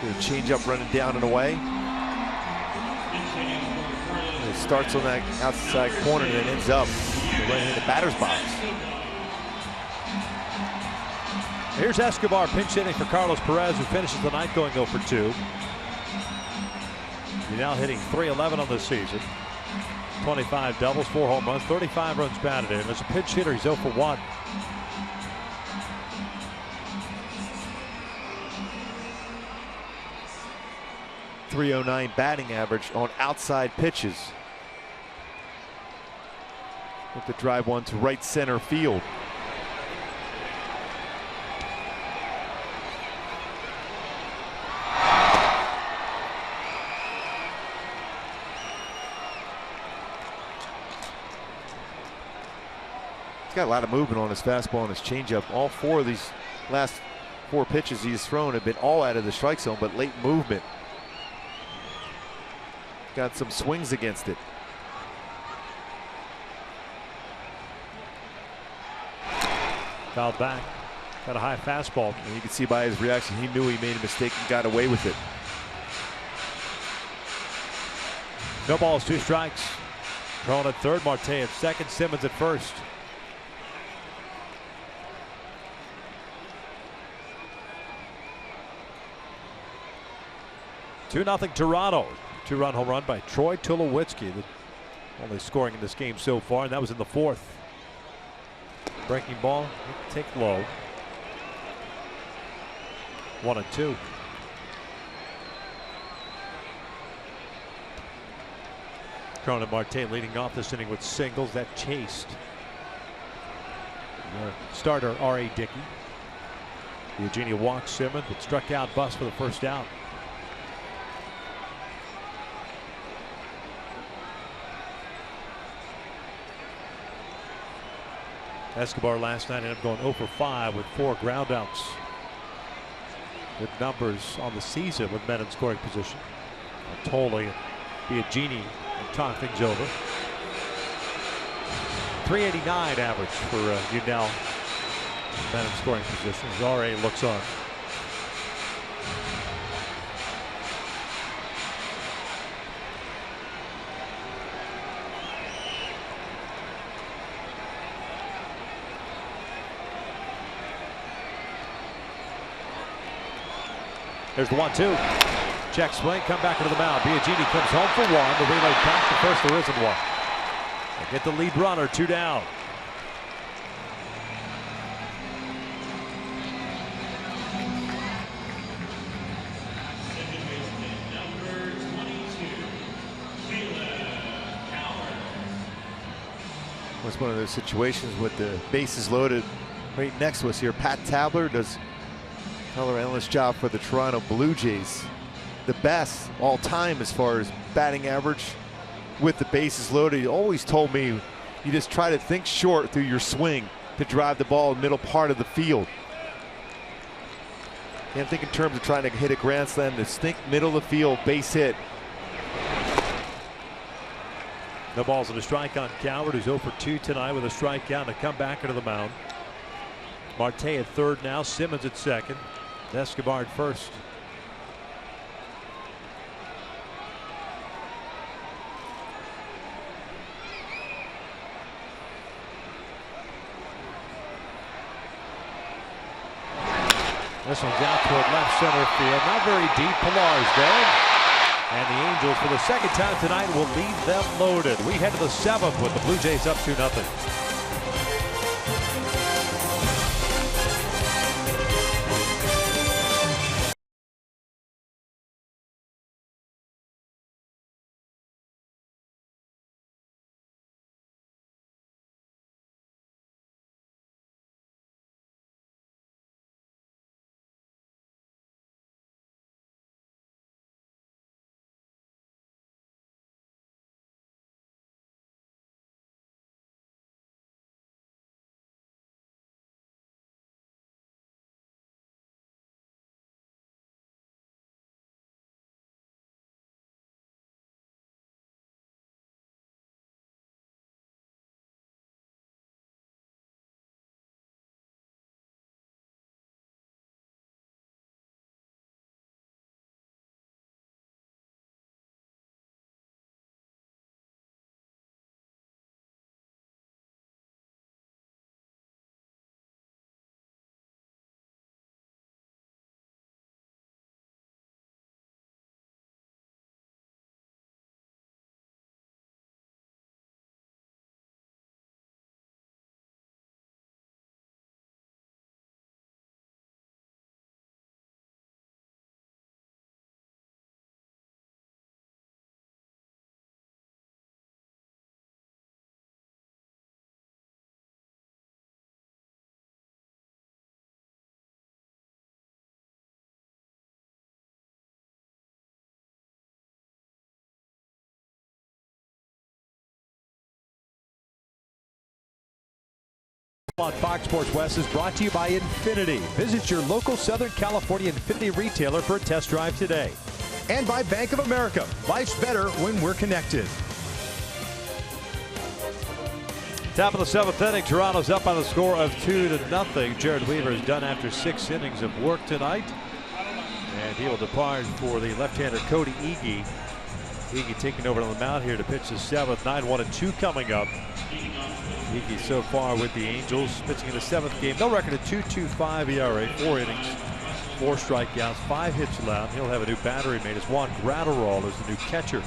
Good change-up running down and away. It starts on that outside corner and then ends up running in the batter's box. Here's Escobar pinch hitting for Carlos Perez, who finishes the night going 0 for 2. He's now hitting .311 on the season. 25 doubles, 4 home runs, 35 runs batted in. As a pinch hitter, he's 0 for 1. .309 batting average on outside pitches. With the drive one to right center field. He's got a lot of movement on his fastball and his changeup. All 4 of these last 4 pitches he's thrown have been all out of the strike zone, but late movement. Got some swings against it. Fouled back. Got a high fastball. And you can see by his reaction, he knew he made a mistake and got away with it. No balls, 2 strikes. Cron at third, Marte at second, Simmons at first. Two 0 Toronto. 2-run home run by Troy Tulowitzki, the only scoring in this game so far, and that was in the 4th. Breaking ball, take low. 1-2. Cronin Marte leading off this inning with singles that chased the starter R.A. Dickey. Eugenia walked Simmons, but struck out Bus for the first out. Escobar last night ended up going 0 for 5 with 4 groundouts. Good numbers on the season with men in scoring position. Tolle and Biagini talk things over. 389 average for Udell. Men in scoring position as R.A. looks on. There's the 1-2. Check swing, come back into the mound. Biagini comes home for 1. The relay back to first, there isn't one. They get the lead runner, 2 down. It's one of those situations with the bases loaded right next to us here. Pat Tabler does color analyst job for the Toronto Blue Jays. The best all time as far as batting average with the bases loaded. He always told me you just try to think short through your swing to drive the ball in the middle part of the field. Can't think in terms of trying to hit a grand slam. Just think middle of the field, base hit. No balls and a strike on Coward, who's 0 for 2 tonight with a strikeout, and come back into the mound. Marte at third now, Simmons at second, Escobar at first. This one's out toward left center field, not very deep. Pilar's there. And the Angels, for the second time tonight, will leave them loaded. We head to the 7th with the Blue Jays up 2-0. On Fox Sports West is brought to you by Infinity. Visit your local Southern California Infinity retailer for a test drive today. And by Bank of America. Life's better when we're connected. Top of the 7th inning, Toronto's up on the score of 2-0. Jared Weaver is done after 6 innings of work tonight. And he will depart for the left-hander Cody Ege. Ege taking over on the mound here to pitch the 7th. 9-1-2 coming up. Ege so far with the Angels, pitching in the 7th game. No record of 2.25 ERA, 4 innings, 4 strikeouts, 5 hits allowed. He'll have a new battery mate as Juan Gratterall is the new catcher.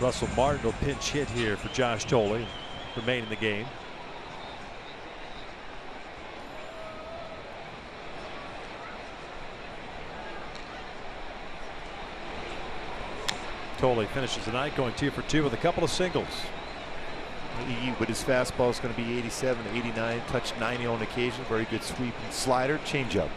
Russell Martin will pinch hit here for Josh Tolley, remain in the game. Tolley finishes the night going 2 for 2 with a couple of singles. He, with his fastball, is going to be 87 to 89, touch 90 on occasion. Very good sweep and slider, changeup.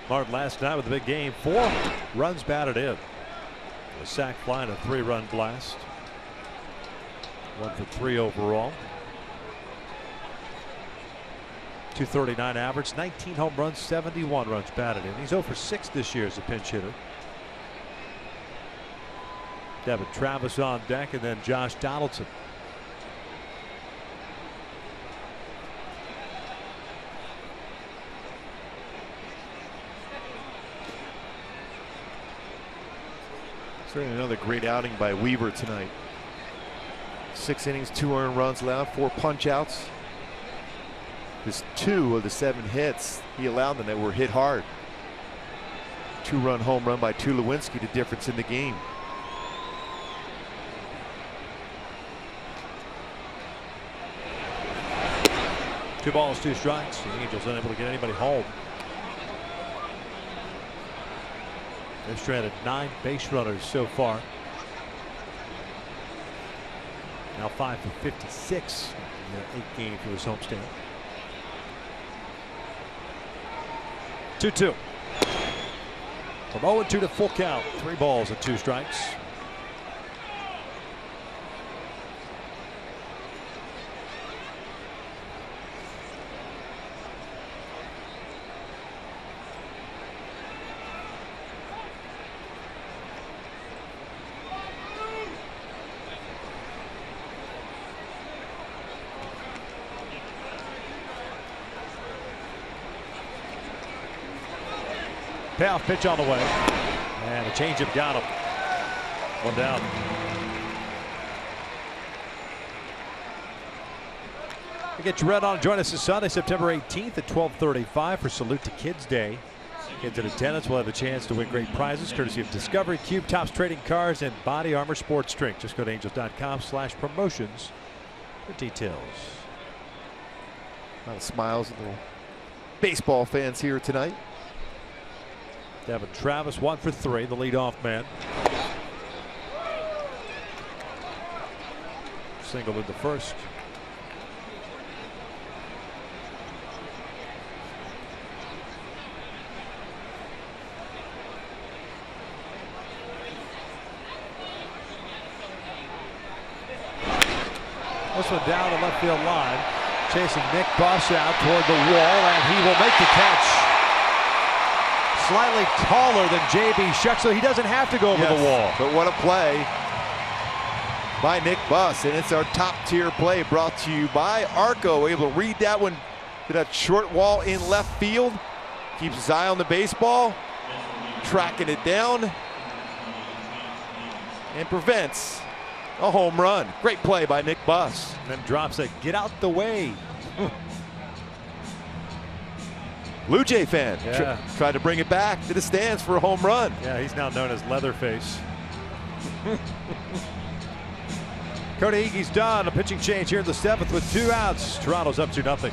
Martin last night with a big game, 4 runs batted in. A sac fly and a 3-run blast. 1 for 3 overall. 239 average, 19 home runs, 71 runs batted in. He's 0 for 6 this year as a pinch hitter. Devin Travis on deck, and then Josh Donaldson. Certainly another great outing by Weaver tonight. 6 innings, 2 earned runs allowed, 4 punch outs. His 2 of the 7 hits he allowed them that were hit hard. 2-run home run by Tulowitzki, the difference in the game. Two balls, 2 strikes. The Angels unable to get anybody home. They've stranded 9 base runners so far. Now 5 for 56 in the 8 games for his homestand. 2-2. From 0-2 to full count. 3 balls and 2 strikes. Payoff pitch on the way, and a changeup got him. 1 down. We get you read on. Join us this Sunday, September 18th at 12:35 for Salute to Kids Day. Kids in attendance will have a chance to win great prizes courtesy of Discovery, Cube, Tops Trading Cars, and Body Armor Sports Drink. Just go to angels.com/promotions for details. A lot of smiles and little baseball fans here tonight. Devin Travis 1 for 3, the leadoff man. Single in the first. This one down the left field line. Chasing Nick Buss out toward the wall, and he will make the catch. Slightly taller than J.B. Shuck, so he doesn't have to go over the wall. But what a play by Nick Buss, and it's our top-tier play brought to you by Arco. Able to read that one to that short wall in left field. Keeps his eye on the baseball, tracking it down, and prevents a home run. Great play by Nick Buss. And then drops a get out the way. Blue Jay fan. Yeah. Tried to bring it back to the stands for a home run. Yeah, he's now known as Leatherface. Cody Ege's done. A pitching change here in the 7th with 2 outs. Toronto's up 2-0.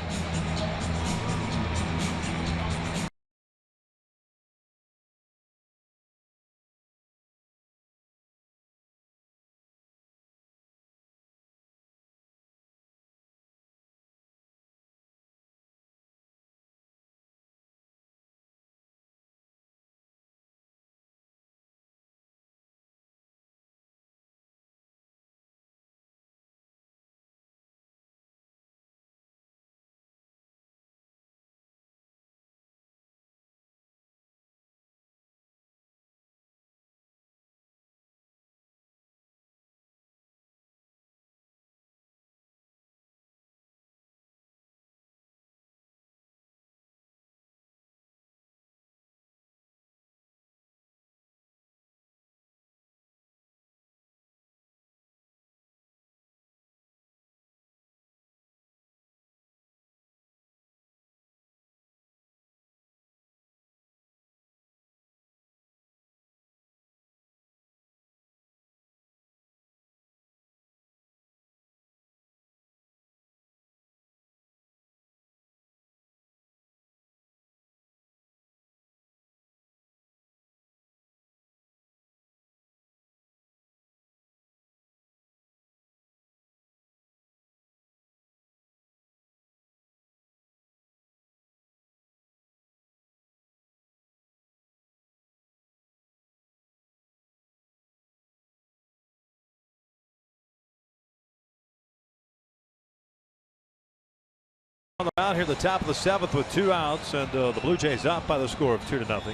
On the mound here at the top of the 7th with 2 outs, and the Blue Jays up by the score of 2-0.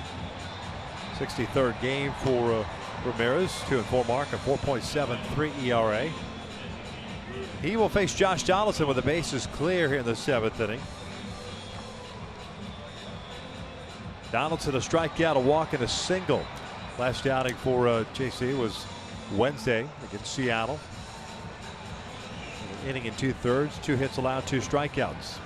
63rd game for Ramirez, 2-4 mark, a 4.73 ERA. He will face Josh Donaldson with the bases clear here in the 7th inning. Donaldson a strikeout, a walk, and a single. Last outing for JC was Wednesday against Seattle. An inning and 2/3, 2 hits allowed, 2 strikeouts.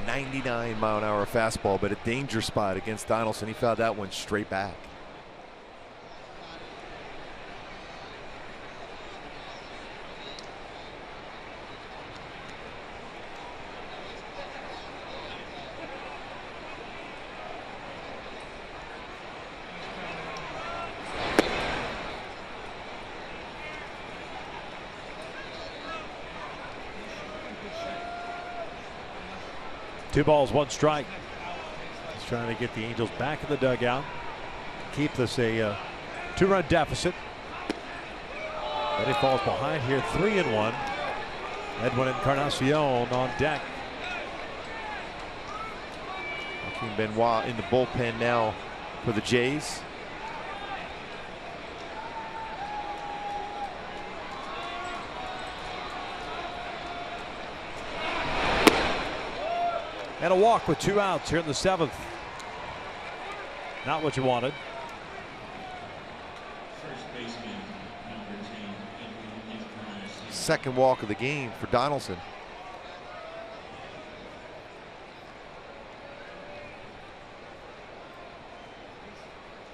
.99-mile-an-hour fastball, but a danger spot against Donaldson. He fouled that one straight back. Two balls, 1 strike. He's trying to get the Angels back in the dugout. Keep this a 2-run deficit. Then he falls behind here, 3-1. Edwin Encarnacion on deck. Joaquin Benoit in the bullpen now for the Jays. And a walk with 2 outs here in the 7th. Not what you wanted. First baseman, number 10, Encarnacion. Second walk of the game for Donaldson.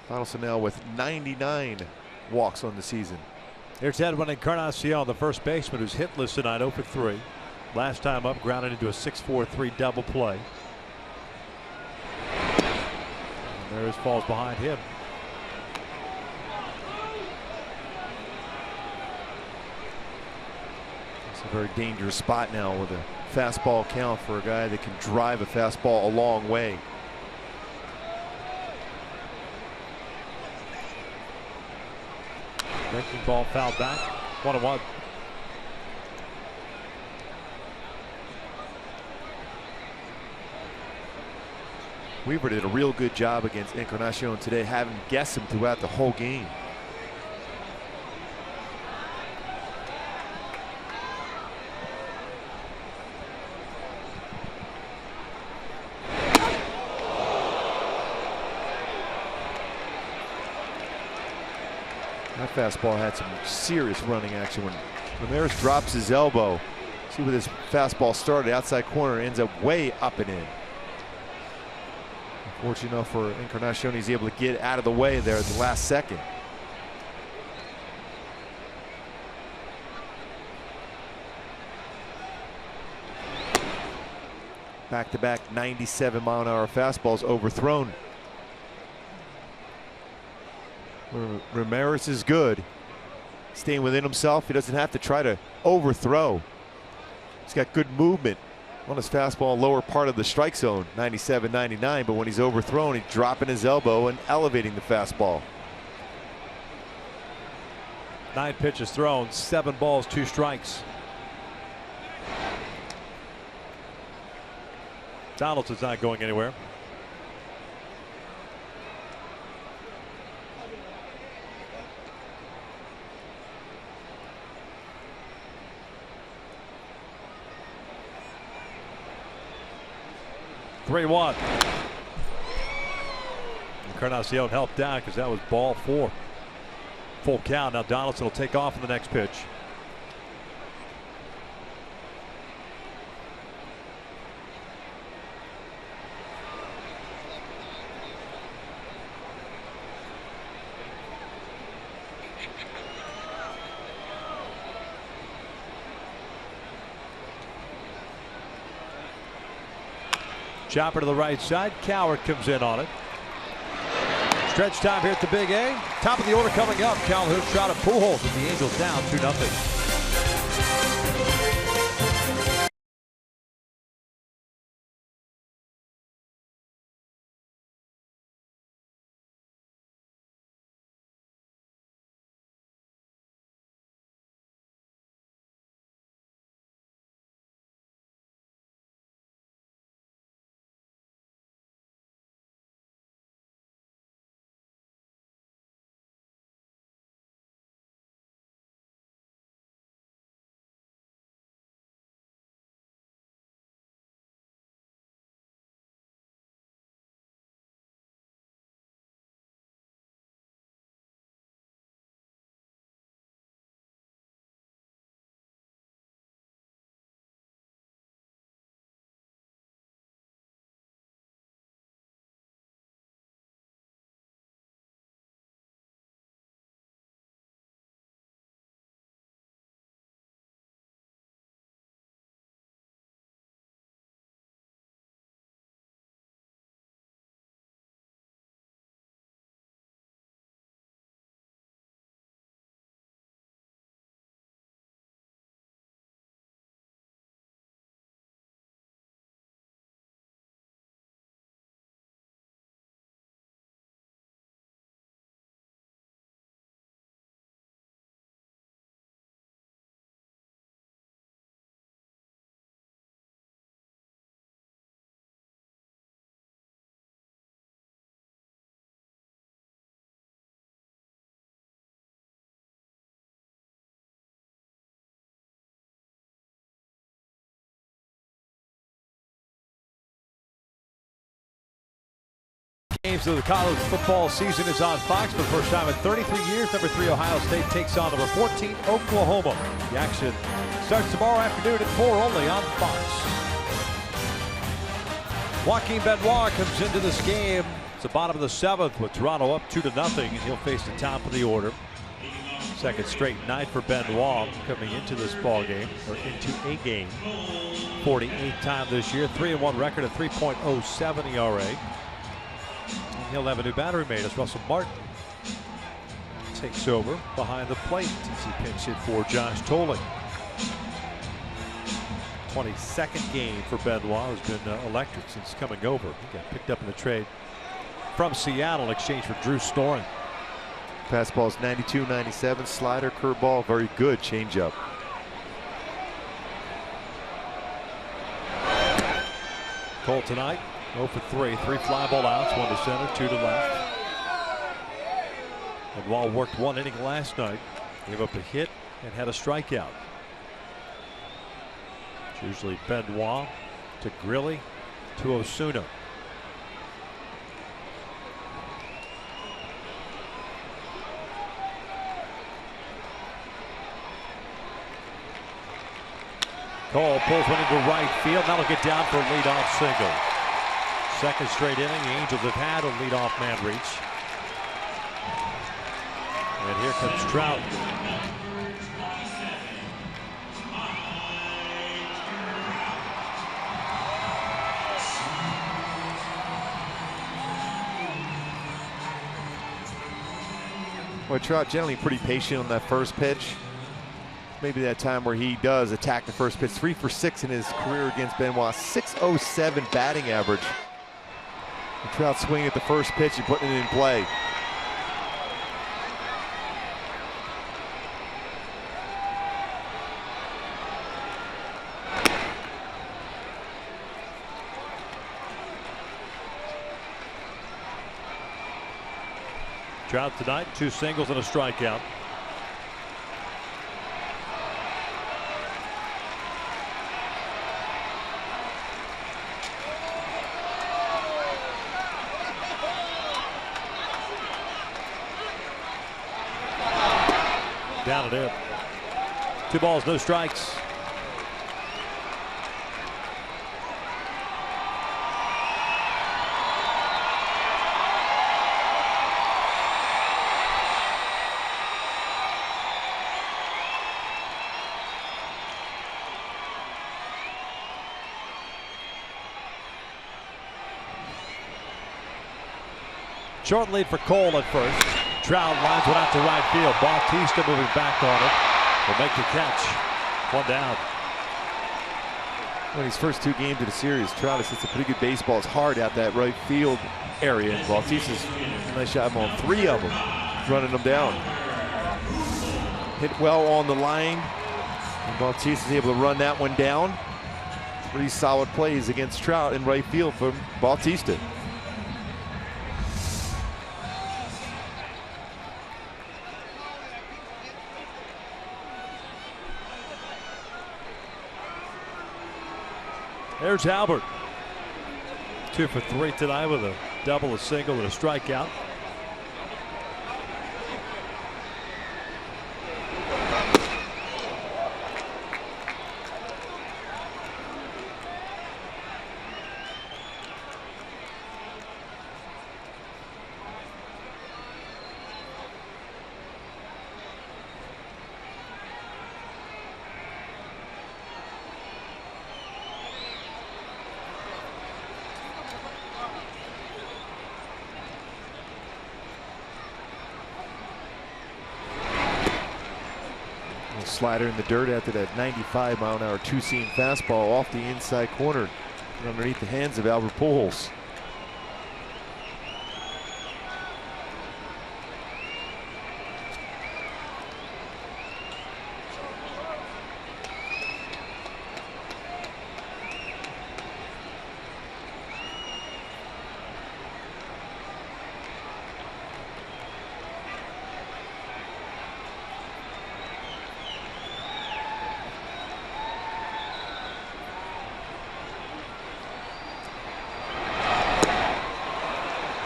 Donaldson now with 99 walks on the season. Here's Edwin Encarnacion, the first baseman, who's hitless tonight, 0 for 3. Last time up, grounded into a 6-4-3 double play. And Ramirez falls behind him. It's a very dangerous spot now with a fastball count for a guy that can drive a fastball a long way. Breaking ball fouled back. 1-1. Weaver did a real good job against Encarnacion today, having guessed him throughout the whole game. That fastball had some serious running action when Ramirez drops his elbow. See where this fastball started, outside corner, ends up way up and in. Fortunate enough for Encarnacion, he's able to get out of the way there at the last second. Back-to-back 97-mile-an-hour fastballs overthrown. Ramirez is good, staying within himself. He doesn't have to try to overthrow. He's got good movement on his fastball, lower part of the strike zone, 97-99, but when he's overthrown, he's dropping his elbow and elevating the fastball. 9 pitches thrown, 7 balls, 2 strikes. Donaldson's not going anywhere. Three-1. Encarnacion helped down because that was ball 4. Full count. Now Donaldson will take off in the next pitch. Chopper to the right side. Coward comes in on it. Stretch time here at the Big A. Top of the order coming up. Calhoun, Trout, and Pujols with the Angels down 2-0. Games of the college football season is on Fox for the first time in 33 years. Number 3 Ohio State takes on number 14 Oklahoma. The action starts tomorrow afternoon at 4 only on Fox. Joaquin Benoit comes into this game. It's the bottom of the 7th with Toronto up 2-0, and he'll face the top of the order. Second straight night for Benoit coming into this ball game, or into a game. 48th time this year, 3-1 record, a 3.07 ERA. He'll have a new battery mate as Russell Martin takes over behind the plate as he pinch hit for Josh Toling. 22nd game for Benoit, who's been electric since coming over. He got picked up in the trade from Seattle in exchange for Drew Storen. Fastball's 92, 97, slider, curveball, very good changeup. Cole tonight 0 for 3, 3 fly ball outs, 1 to center, 2 to left. Benoit worked 1 inning last night, gave up a hit and had a strikeout. It's usually Benoit to Grilli to Osuna. Cole pulls one into right field. That'll get down for a leadoff single. Second straight inning, the Angels have had a leadoff man reach. And here comes Trout. Well, Trout generally pretty patient on that first pitch. Maybe that time where he does attack the first pitch. 3 for 6 in his career against Benoit. 607 batting average. And Trout swinging at the first pitch and putting it in play. Trout tonight, 2 singles and a strikeout. Down and in. 2 balls, no strikes. Short lead for Cole at first. Trout lines one out to right field. Bautista moving back on it. Will make the catch. One down. When his first 2 games of the series, Trout has hit a pretty good baseball. It's hard out that right field area. And Bautista's nice shot on 3 of them, running them down. Hit well on the line. And Bautista's able to run that one down. 3 solid plays against Trout in right field from Bautista. There's Albert. 2 for 3 tonight with a double, a single, and a strikeout. Slider in the dirt after that 95-mile-an-hour two-seam fastball off the inside corner and underneath the hands of Albert Pujols.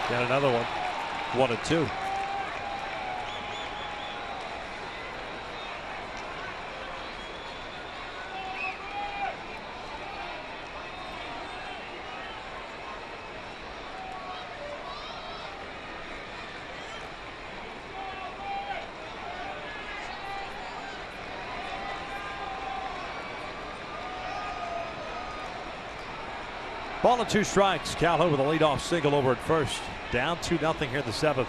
Got another one. 1-2. Ball and 2 strikes. Calhoun with a leadoff single over at first. Down 2-0 here in the 7th.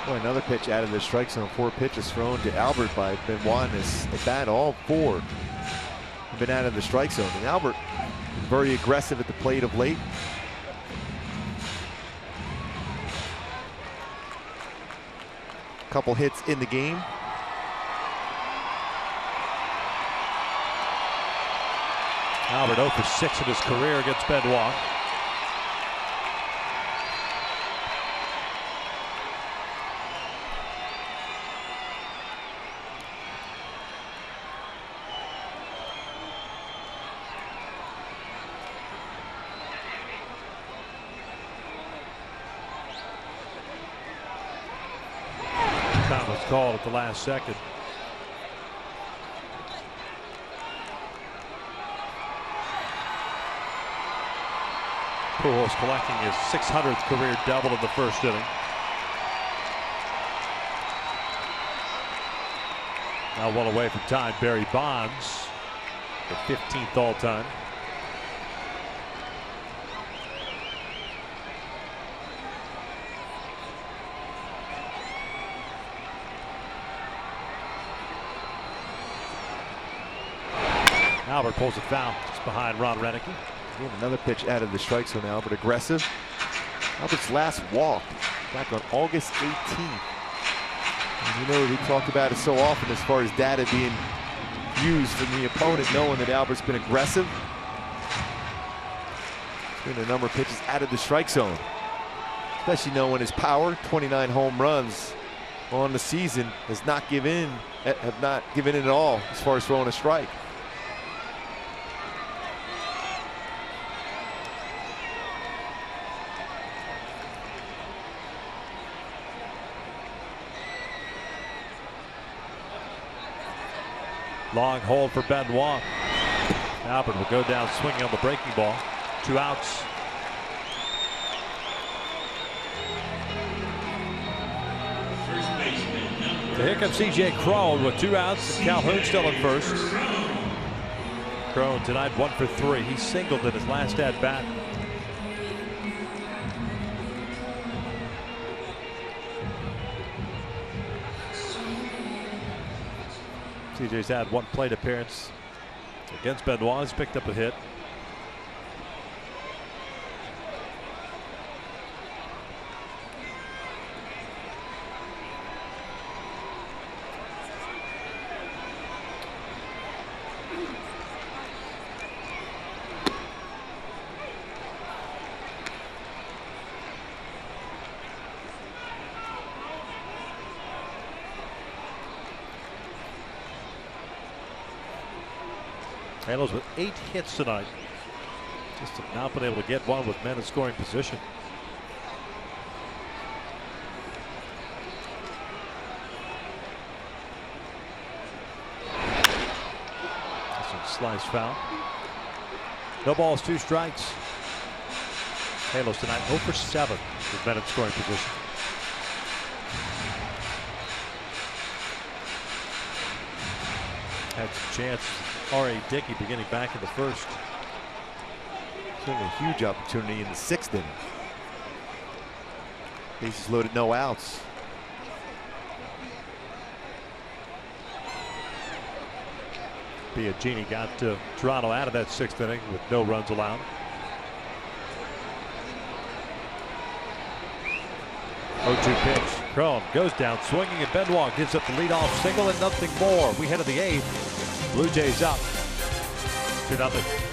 Boy, another pitch out of the strike zone. 4 pitches thrown to Albert by Benoit. At bat, all 4 have been out of the strike zone. And Albert very aggressive at the plate of late. Couple hits in the game. Albert 0 for 6 in his career against Benoit. Time was called at the last second. Pujols collecting his 600th career double in the first inning. Now 1 away from tying Barry Bonds, the 15th all-time. Albert pulls it foul. It's behind Ron Renicky. Again, another pitch out of the strike zone. Albert aggressive. Albert's last walk back on August 18th. And you know, we talked about it so often as far as data being used from the opponent, knowing that Albert's been aggressive. It's been a number of pitches out of the strike zone, especially knowing his power. 29 home runs on the season have not given in at all as far as throwing a strike. Long hold for Benoit. Albert will go down swinging on the breaking ball. 2 outs. So here comes C.J. Cron with 2 outs. Calhoun still at first. Cron tonight 1 for 3. He singled in his last at bat. CJ's had one plate appearance against Benoit. He's picked up a hit. Halos with 8 hits tonight. Just have not been able to get one with men in scoring position. That's a slice foul. No balls, 2 strikes. Halos tonight 0 for 7 with men in scoring position. Had some chance. R.A. Dickey beginning back in the first. Certainly a huge opportunity in the 6th inning. Bases loaded, no outs. Biagini got Toronto out of that 6th inning with no runs allowed. Oh, 2 pitch. Cron goes down swinging, and Benoit gives up the leadoff single and nothing more. We head to the 8th. Blue Jays up 2-0.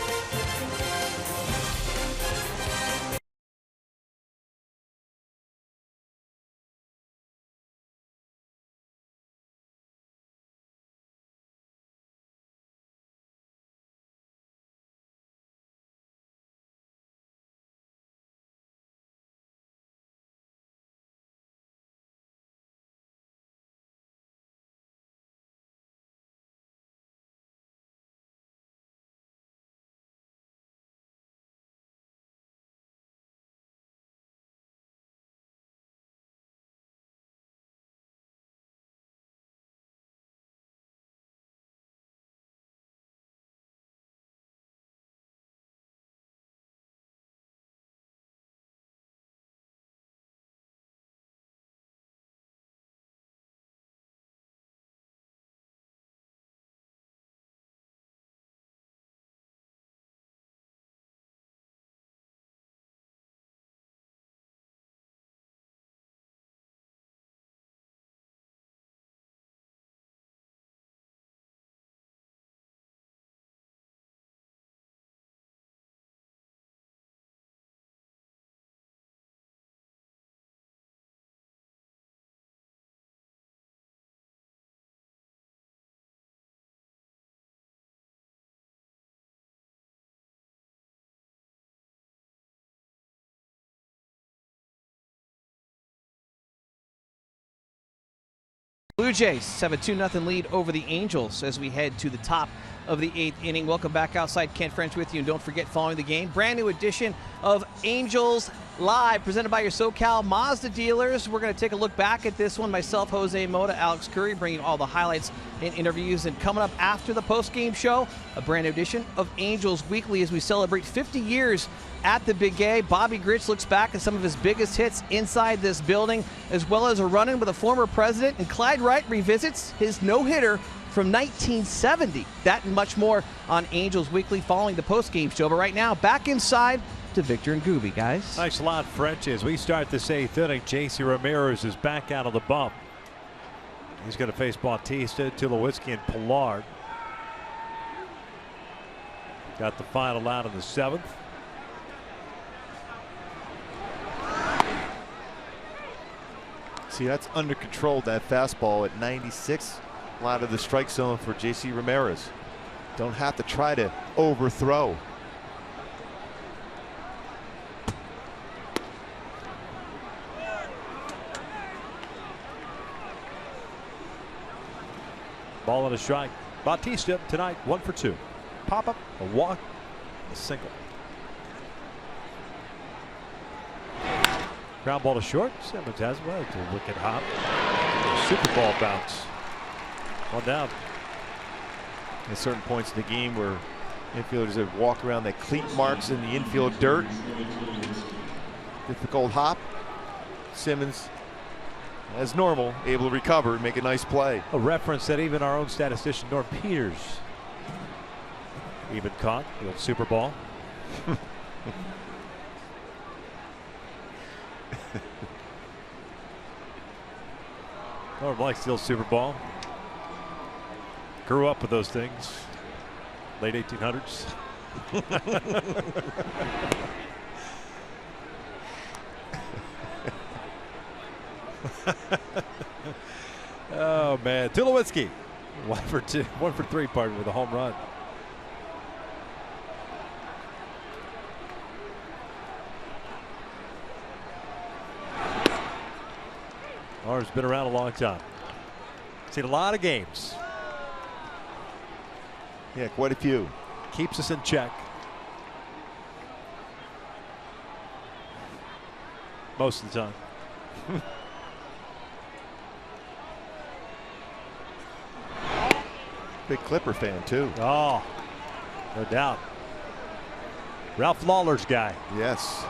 Blue Jays have a 2-0 lead over the Angels as we head to the top of the 8th inning. Welcome back outside. Kent French with you, and don't forget, following the game, brand new edition of Angels Live, presented by your SoCal Mazda dealers. We're going to take a look back at this one. Myself, Jose Mota, Alex Curry, bringing all the highlights and interviews. And coming up after the post-game show, a brand new edition of Angels Weekly as we celebrate 50 years at the Big A. Bobby Grich looks back at some of his biggest hits inside this building, as well as a run-in with a former president. And Clyde Wright revisits his no-hitter from 1970. That and much more on Angels Weekly following the post-game show. But right now, back inside to Victor and Gooby, guys. Thanks a lot, French. As we start this 8th inning, JC Ramirez is back out of the bump. He's going to face Bautista, Tulowitzki, and Pollard. Got the final out in the 7th. See, that's under control, that fastball at 96. A lot of the strike zone for JC Ramirez. Don't have to try to overthrow. Ball and a strike. Bautista tonight 1 for 2. Pop up, a walk, a single. Ground ball to short. Simmons has well to a wicked hop. Super ball bounce. One down. At certain points in the game where infielders have walked around the cleat marks in the infield dirt. Difficult hop. Simmons as normal, able to recover and make a nice play. A reference that even our own statistician Norm Peters even caught, the old Super Ball. Norm likes the old Super Ball. Grew up with those things. Late 1800s. Oh man, Tulowitzki, 1 for 3, pardon, with a home run. Norm's been around a long time. Seen a lot of games. Yeah, quite a few. Keeps us in check. Most of the time. Big Clipper fan too. Oh, no doubt. Ralph Lawler's guy. Yes.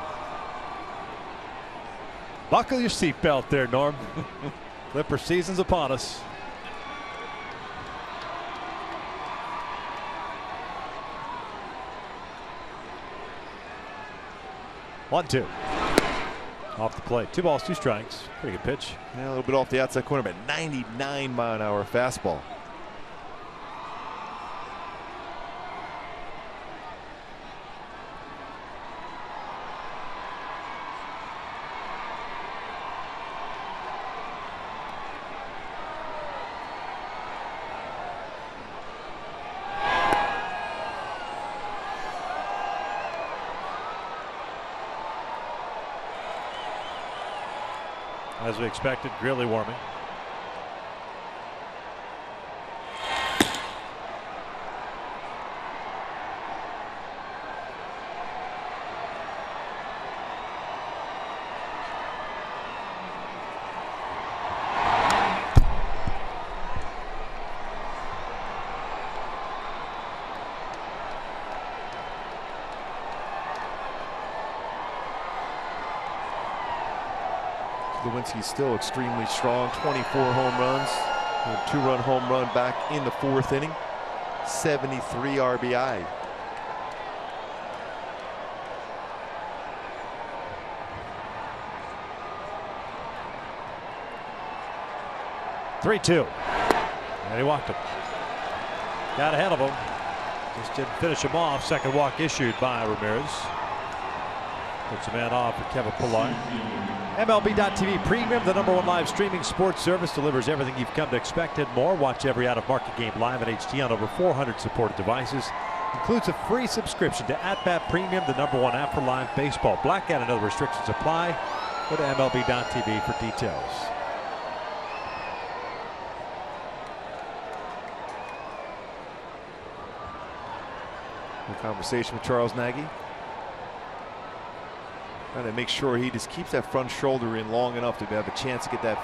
Buckle your seatbelt there, Norm. Clipper season's upon us. One, two. Off the plate. 2 balls, 2 strikes. Pretty good pitch. Yeah, a little bit off the outside corner, but 99-mile-an-hour fastball. As we expected, really warming. Lewinsky's still extremely strong. 24 home runs. A 2-run home run back in the 4th inning. 73 RBI. Three-two. And he walked him. Got ahead of him. Just didn't finish him off. Second walk issued by Ramirez. Puts a man off for Kevin Pillar. MLB.TV Premium, the #1 live streaming sports service, delivers everything you've come to expect and more. Watch every out-of-market game live in HD on over 400 supported devices. Includes a free subscription to At-Bat Premium, the #1 app for live baseball. Blackout and other restrictions apply. Go to MLB.TV for details. A conversation with Charles Nagy. Trying to make sure he just keeps that front shoulder in long enough to have a chance to get that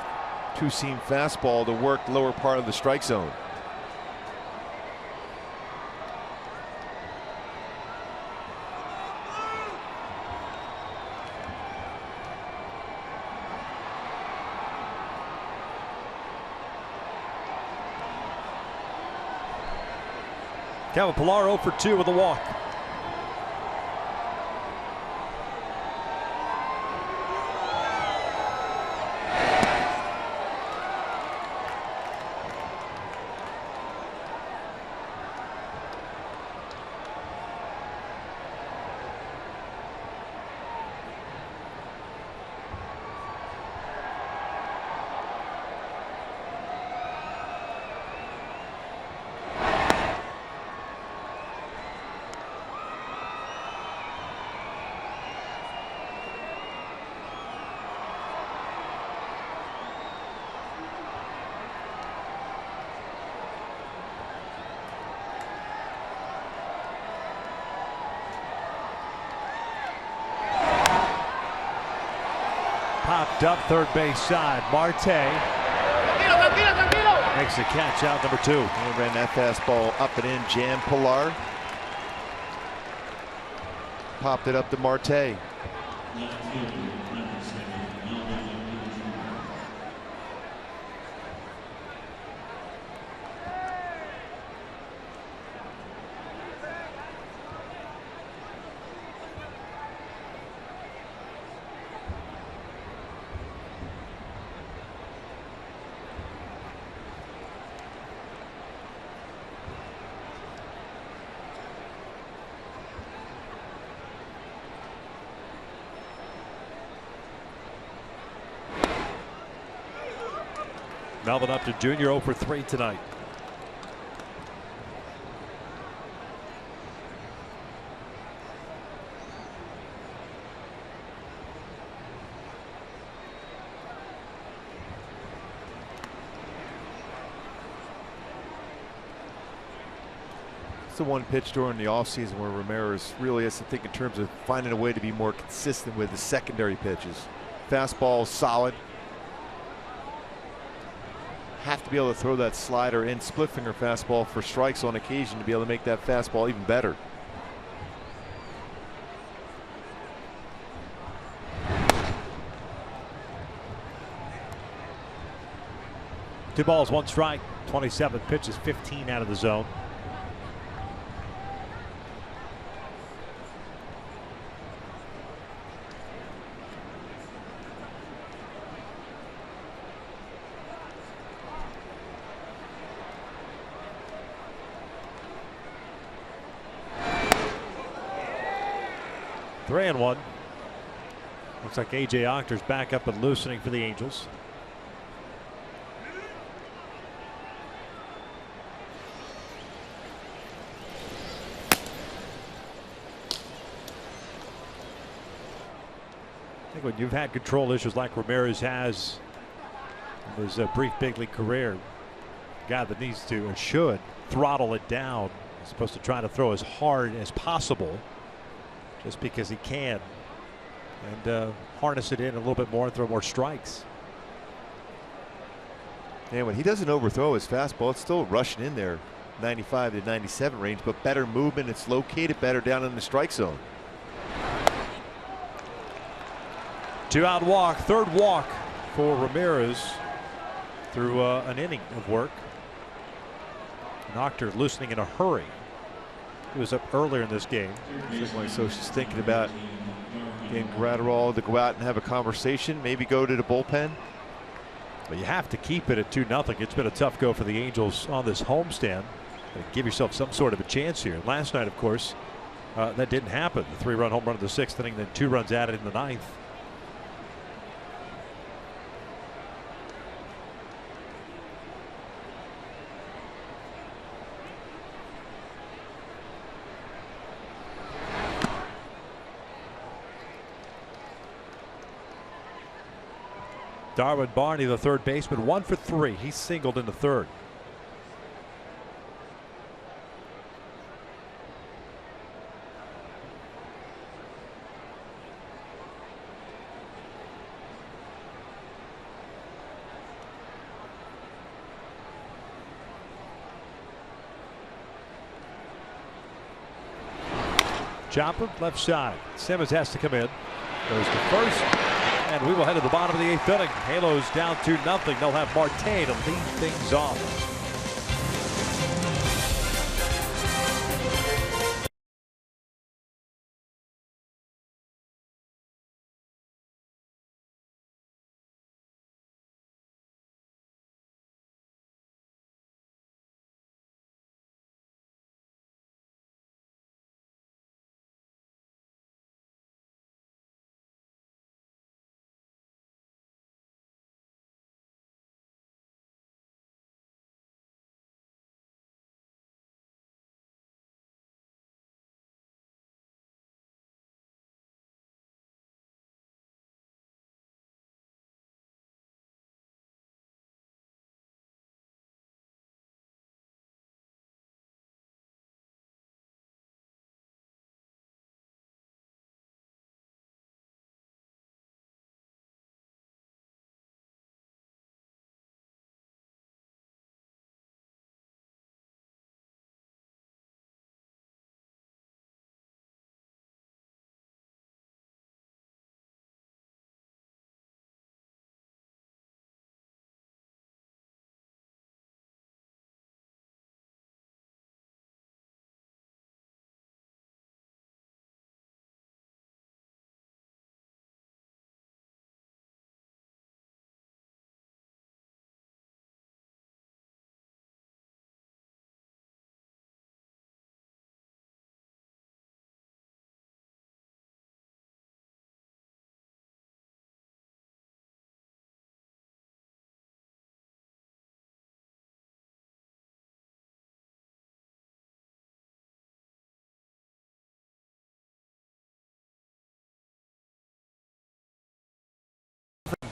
2-seam fastball to work lower part of the strike zone. Kevin Pillar 0 for 2 with a walk. Popped up third base side. Marte makes the catch out, number 2. And ran that fastball up and in. Jammed Pillar. Popped it up to Marte. Melvin Upton Jr. 0 for 3 tonight. It's the one pitch during the offseason where Ramirez really has to think in terms of finding a way to be more consistent with the secondary pitches. Fastball solid. Have to be able to throw that slider and split finger fastball for strikes on occasion to be able to make that fastball even better. Two balls, one strike, 27 pitches, 15 out of the zone. Three and one. Looks like A.J. Ochter's back up and loosening for the Angels. I think when you've had control issues like Ramirez has in his brief big league career, a guy that needs to or should throttle it down. He's supposed to try to throw as hard as possible just because he can, and harness it in a little bit more and throw more strikes. And when he doesn't overthrow his fastball, it's still rushing in there, 95 to 97 range, but better movement. It's located better down in the strike zone. 2-out walk, third walk for Ramirez through an inning of work. Octer loosening in a hurry. He was up earlier in this game. Certainly, so she's thinking about getting Gratterall to go out and have a conversation, maybe go to the bullpen. But you have to keep it at 2-0. It's been a tough go for the Angels on this homestand. Give yourself some sort of a chance here. And last night, of course, that didn't happen. The 3-run home run in the 6th inning, then 2 runs added in the 9th. Darwin Barney, the third baseman, 1 for 3. He singled in the 3rd. Chopper left side. Simmons has to come in. Goes to first. And we will head to the bottom of the 8th inning. Halos down 2-0. They'll have Marte to lead things off.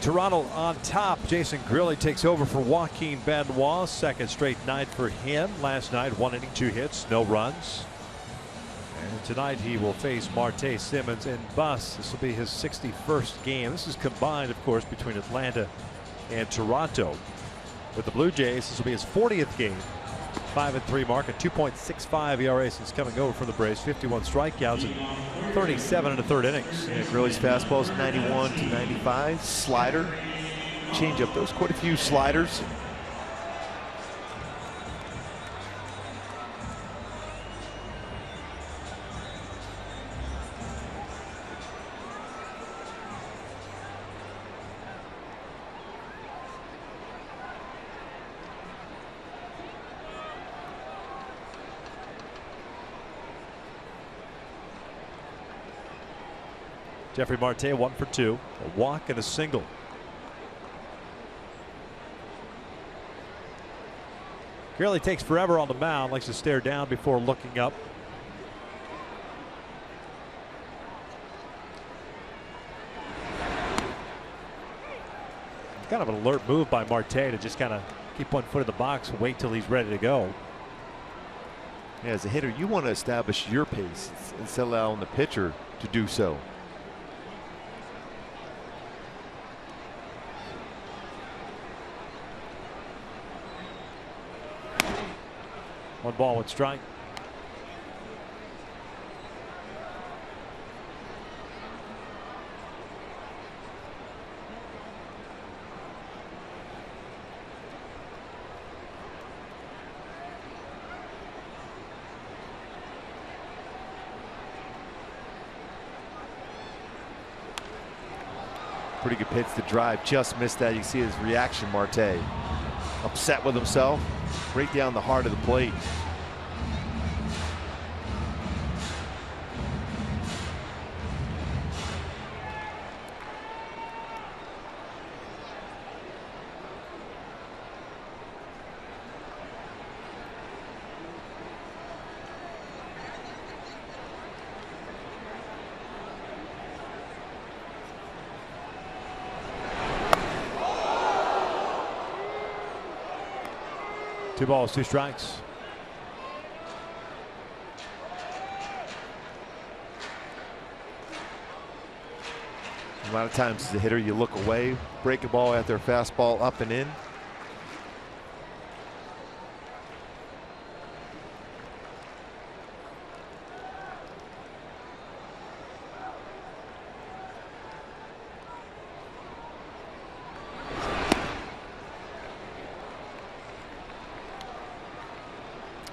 Toronto on top. Jason Grilli takes over for Joaquin Benoit. Second straight night for him. Last night, 1 inning, 2 hits, no runs. And tonight he will face Marte, Simmons, and Buss. This will be his 61st game. This is combined, of course, between Atlanta and Toronto. With the Blue Jays, this will be his 40th game. 5-3 mark, a 2.65 ERA since coming over from the Braves. 51 strikeouts and 37 in the 3rd innings. Yeah, Grilli's fastball is 91 to 95. Slider, changeup. Those quite a few sliders. Jeffrey Marte 1 for 2, a walk and a single. Grilli takes forever on the mound, likes to stare down before looking up. Kind of an alert move by Marte to just kind of keep one foot in the box and wait till he's ready to go. Yeah, as a hitter, you want to establish your pace and settle out on the pitcher to do so. One ball, 1 strike. Pretty good pitch to drive, just missed that. You can see his reaction, Marte. Upset with himself, right down the heart of the plate. Two balls, 2 strikes. A lot of times as a hitter, you look away, break a ball after a fastball up and in.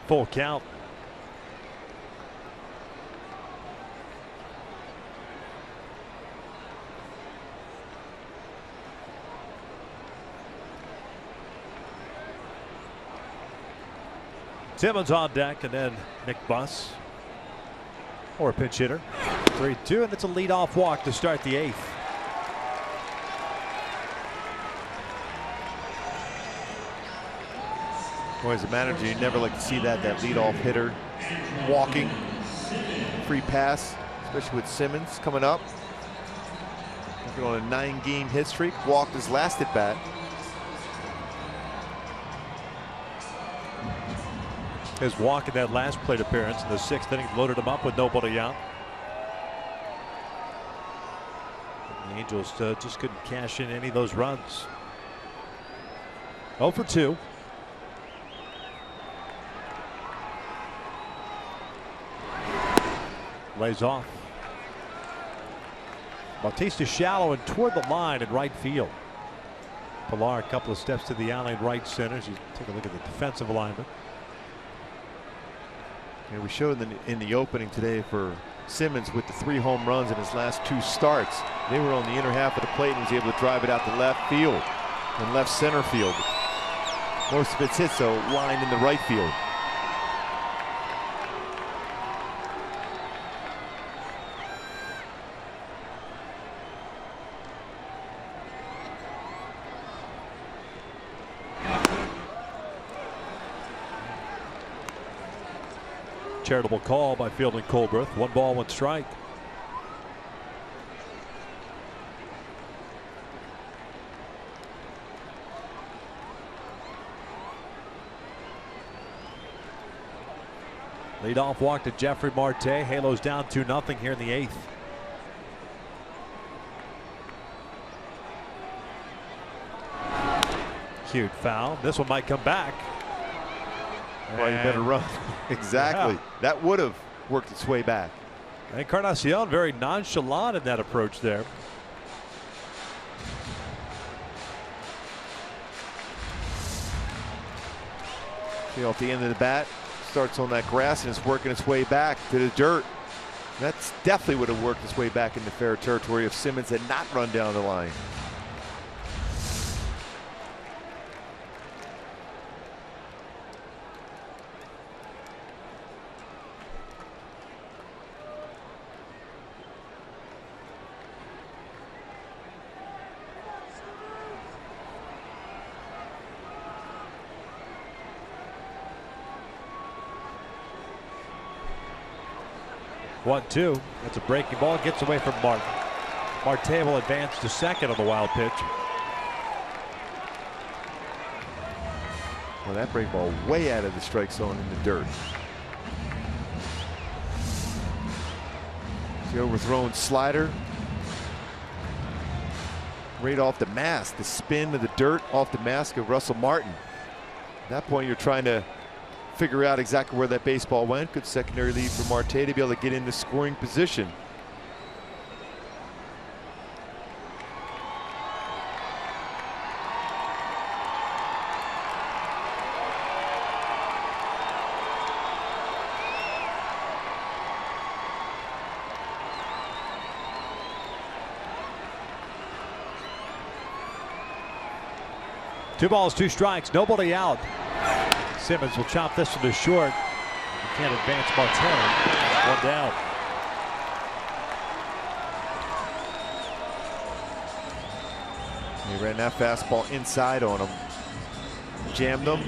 Full count. Simmons on deck, and then Nick Buss, or a pinch hitter. 3-2, and it's a leadoff walk to start the 8th. Boy, as a manager, you never like to see that leadoff hitter walking, free pass, especially with Simmons coming up. He's on a 9-game hit streak, walked his last at bat. His walk in that last plate appearance in the 6th inning loaded him up with nobody out. The Angels just couldn't cash in any of those runs. 0 for 2. Lays off. Bautista shallow and toward the line in right field. Pilar a couple of steps to the alley in right center as you take a look at the defensive alignment. Yeah, we showed in the opening today for Simmons with the 3 home runs in his last 2 starts. They were on the inner half of the plate and was able to drive it out to left field and left center field. Most of its hits, though, lined in the right field. Charitable call by Fielding Colbreth. 1 ball, 1 strike. Leadoff walk to Jeffrey Marte. Halos down 2-0 here in the 8th. Cute foul. This one might come back. Well, you better run. Exactly. Yeah. That would have worked its way back. Encarnacion very nonchalant in that approach there. See, off the end of the bat, starts on that grass and it's working its way back to the dirt. That's definitely would have worked its way back into fair territory if Simmons had not run down the line. One, two. That's a breaking ball. Gets away from Martin. Marte will advance to second on the wild pitch. Well, that break ball way out of the strike zone in the dirt. The overthrown slider. Right off the mask. The spin of the dirt off the mask of Russell Martin. At that point, you're trying to figure out exactly where that baseball went. Good secondary lead for Marte to be able to get into scoring position. Two balls, two strikes, nobody out. Simmons will chop this one to short. He can't advance Marte. One down. He ran that fastball inside on him. Jammed him.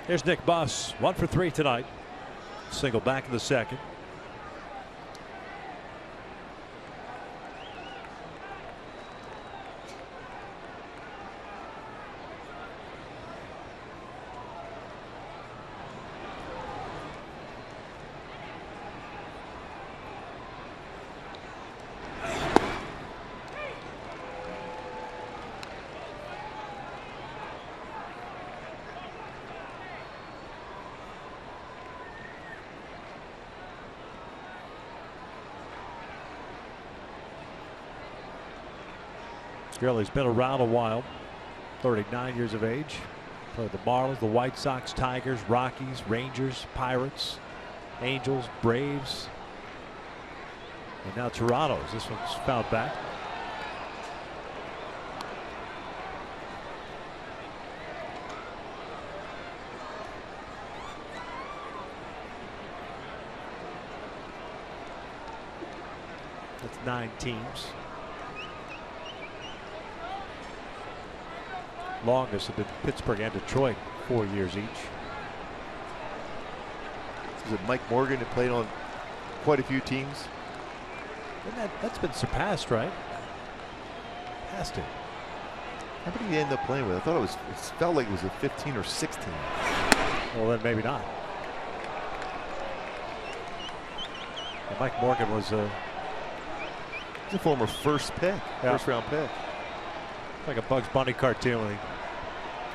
Here's Nick Buss, 1 for 3 tonight. Single back in the second. He's been around a while, 39 years of age. Played the Marlins, the White Sox, Tigers, Rockies, Rangers, Pirates, Angels, Braves, and now Toronto's. This one's fouled back. That's 9 teams. Longest have been Pittsburgh and Detroit, 4 years each. Was it Mike Morgan that played on quite a few teams? And that's been surpassed, right? Has to. How many did he end up playing with? I thought it felt like it was a 15 or 16. Well, then maybe not. And Mike Morgan was a former first round pick. Like a Bugs Bunny cartoon when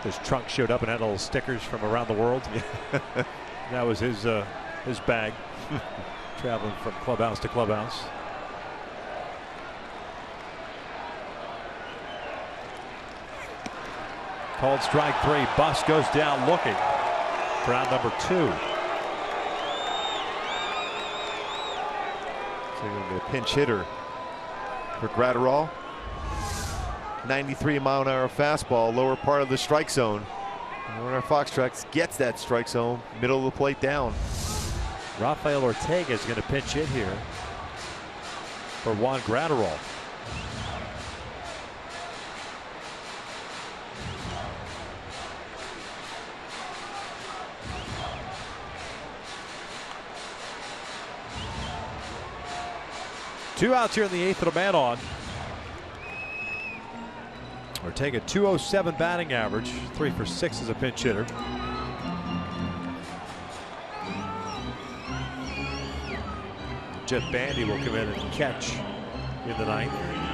his trunk showed up and had little stickers from around the world. That was his bag. Traveling from clubhouse to clubhouse. Called strike 3. Buss goes down looking for out number 2. So you're going to be a pinch hitter for Gratterall. 93-mile-an-hour fastball, lower part of the strike zone. And Warner Foxtrot gets that strike zone, middle of the plate down. Rafael Ortega is going to pinch hit here for Juan Gratterall. 2 outs here in the 8th and a man on. Or take a 207 batting average. 3 for 6 as a pinch hitter. Jeff Bandy will come in and catch in the 9th.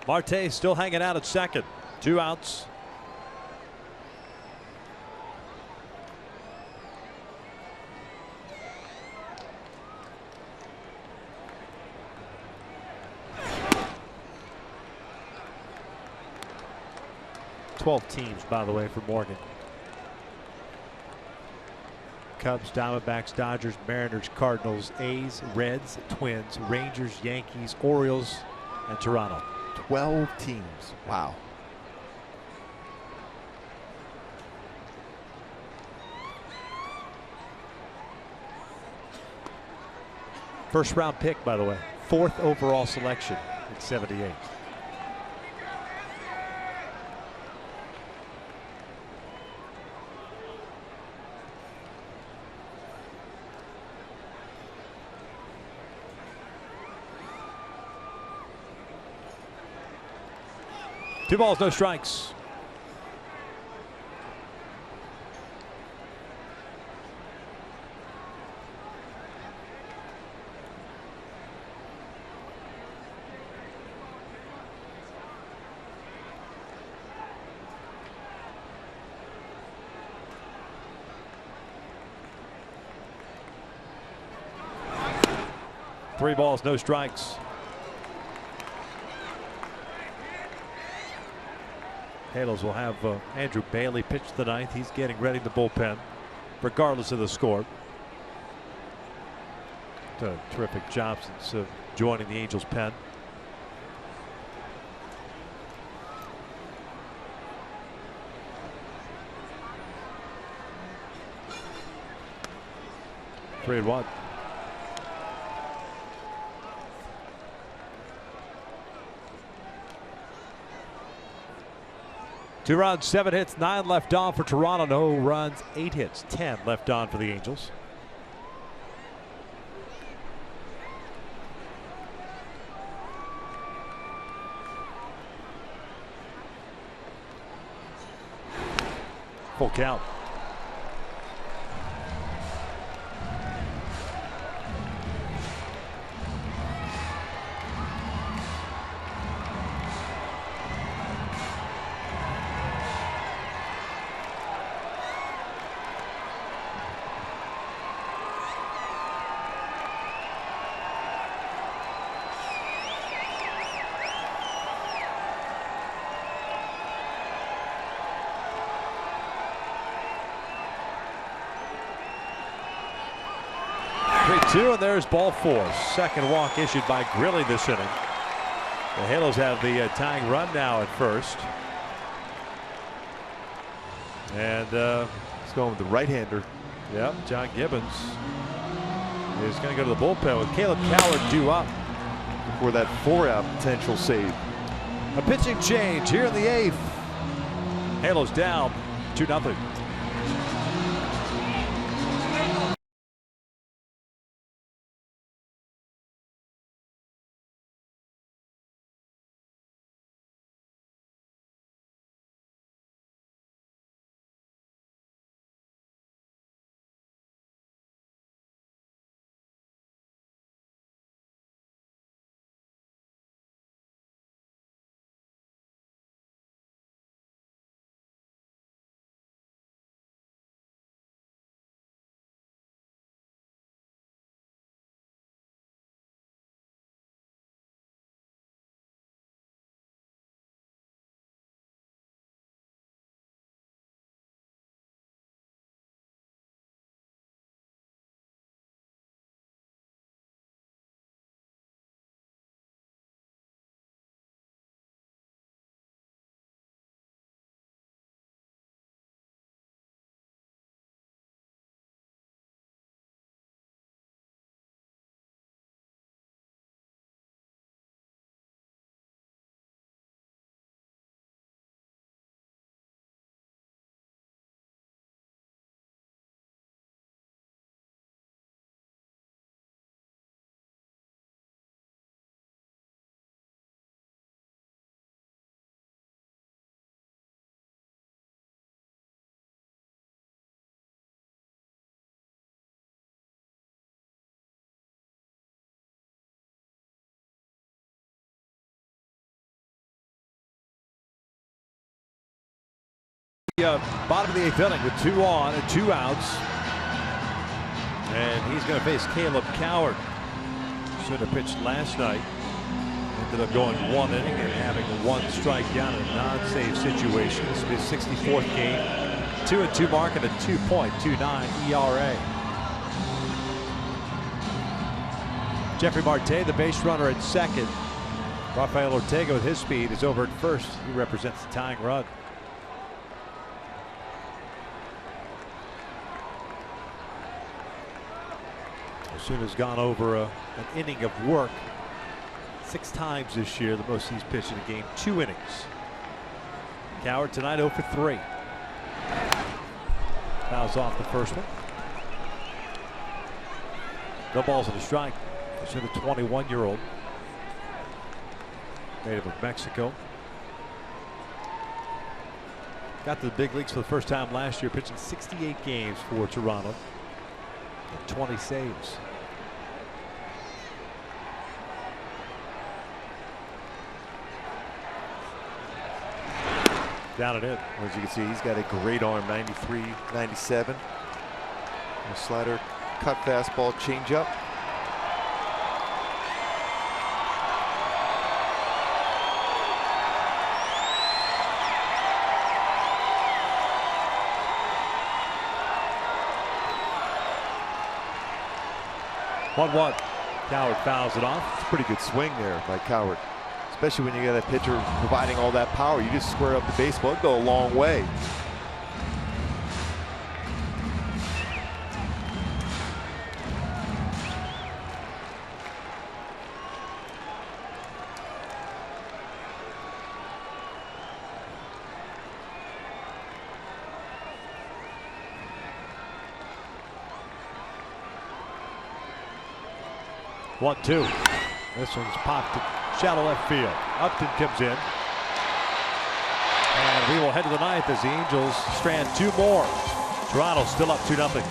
Marte still hanging out at second. 2 outs. Twelve teams, by the way, for Morgan. Cubs, Diamondbacks, Dodgers, Mariners, Cardinals, A's, Reds, Twins, Rangers, Yankees, Orioles, and Toronto. 12 teams. Wow. First round pick, by the way. 4th overall selection at 78. Two balls, no strikes. Three balls, no strikes. Halos will have Andrew Bailey pitch the 9th. He's getting ready to bullpen, regardless of the score. Done a terrific job since joining the Angels pen. Three and one. Two runs, 7 hits, 9 left on for Toronto. No runs, 8 hits, 10 left on for the Angels. Full count. Two, and there's ball 4. Second walk issued by Grilly this inning. The Halos have the tying run now at first. And he's going with the right-hander. Yep, John Gibbons is going to go to the bullpen with Caleb Coward due up for that 4-out potential save. A pitching change here in the 8th. Halos down 2-0. Bottom of the 8th inning with 2 on and 2 outs. And he's going to face Caleb Coward. Should have pitched last night. Ended up going 1 inning and having 1 strikeout in a non-save situation. This will be his 64th game. 2-2 mark and a 2.29 ERA. Jeffrey Marte, the base runner at second. Rafael Ortega with his speed is over at first. He represents the tying run. Soon has gone over an inning of work 6 times this year, the most he's pitched in a game, 2 innings. Coward tonight 0 for 3. Fouls off the first one. No balls and a strike. This is a 21-year-old native of Mexico. Got to the big leagues for the first time last year, pitching 68 games for Toronto and 20 saves. Down and in. As you can see, he's got a great arm, 93, 97. A slider, cut fastball, changeup. One. Coward fouls it off. It's a pretty good swing there by Coward. Especially when you got a pitcher providing all that power. You just square up the baseball, it'd go a long way. One, 2. This one's popped to shallow left field. Upton comes in. And we will head to the 9th as the Angels strand 2 more. Toronto still up 2-0.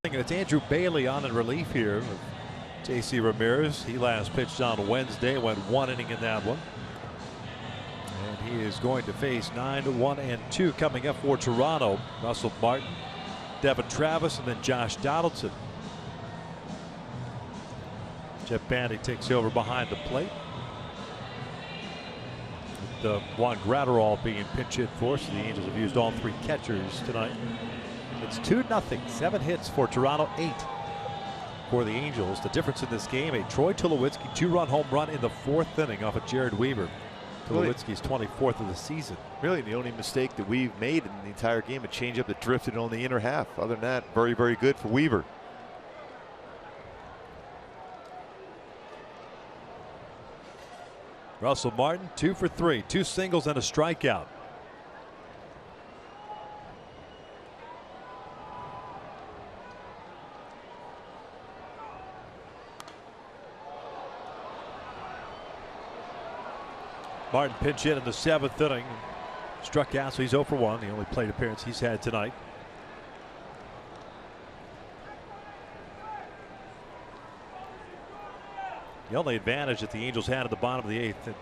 And it's Andrew Bailey on in relief here with J.C. Ramirez. He last pitched on Wednesday, went 1 inning in that one. And he is going to face 9-1-2 coming up for Toronto. Russell Martin, Devin Travis, and then Josh Donaldson. Jeff Bandy takes over behind the plate. With Juan Gratterall being pinch hit for, so the Angels have used all 3 catchers tonight. It's 2-0, 7 hits for Toronto, 8 for the Angels. The difference in this game, a Troy Tulowitzki 2-run home run in the 4th inning off of Jared Weaver. Tulowitzki's 24th of the season. Really the only mistake that we've made in the entire game, a changeup that drifted on the inner half. Other than that, very, very good for Weaver. Russell Martin 2 for 3, 2 singles and a strikeout. Martin pinch hit in the 7th inning. Struck out, so he's 0 for 1. The only plate appearance he's had tonight. The only advantage that the Angels had at the bottom of the 8th, it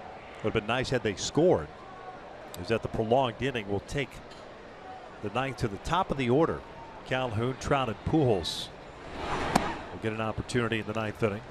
would have been nice had they scored, is that the prolonged inning will take the 9th to the top of the order. Calhoun, Trout, and Pujols will get an opportunity in the 9th inning.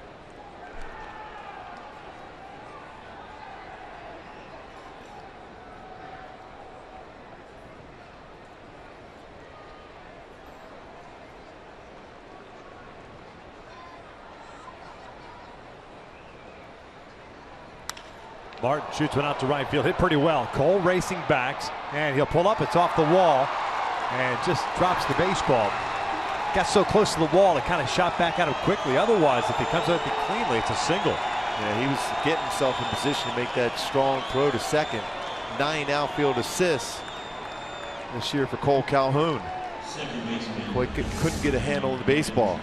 Martin shoots one out to right field, hit pretty well. Cole racing backs, and he'll pull up. It's off the wall and just drops the baseball. Got so close to the wall, it kind of shot back at him quickly. Otherwise, if he comes out cleanly, it's a single. Yeah, he was getting himself in position to make that strong throw to second. 9 outfield assists this year for Cole Calhoun. Boy, couldn't get a handle on the baseball.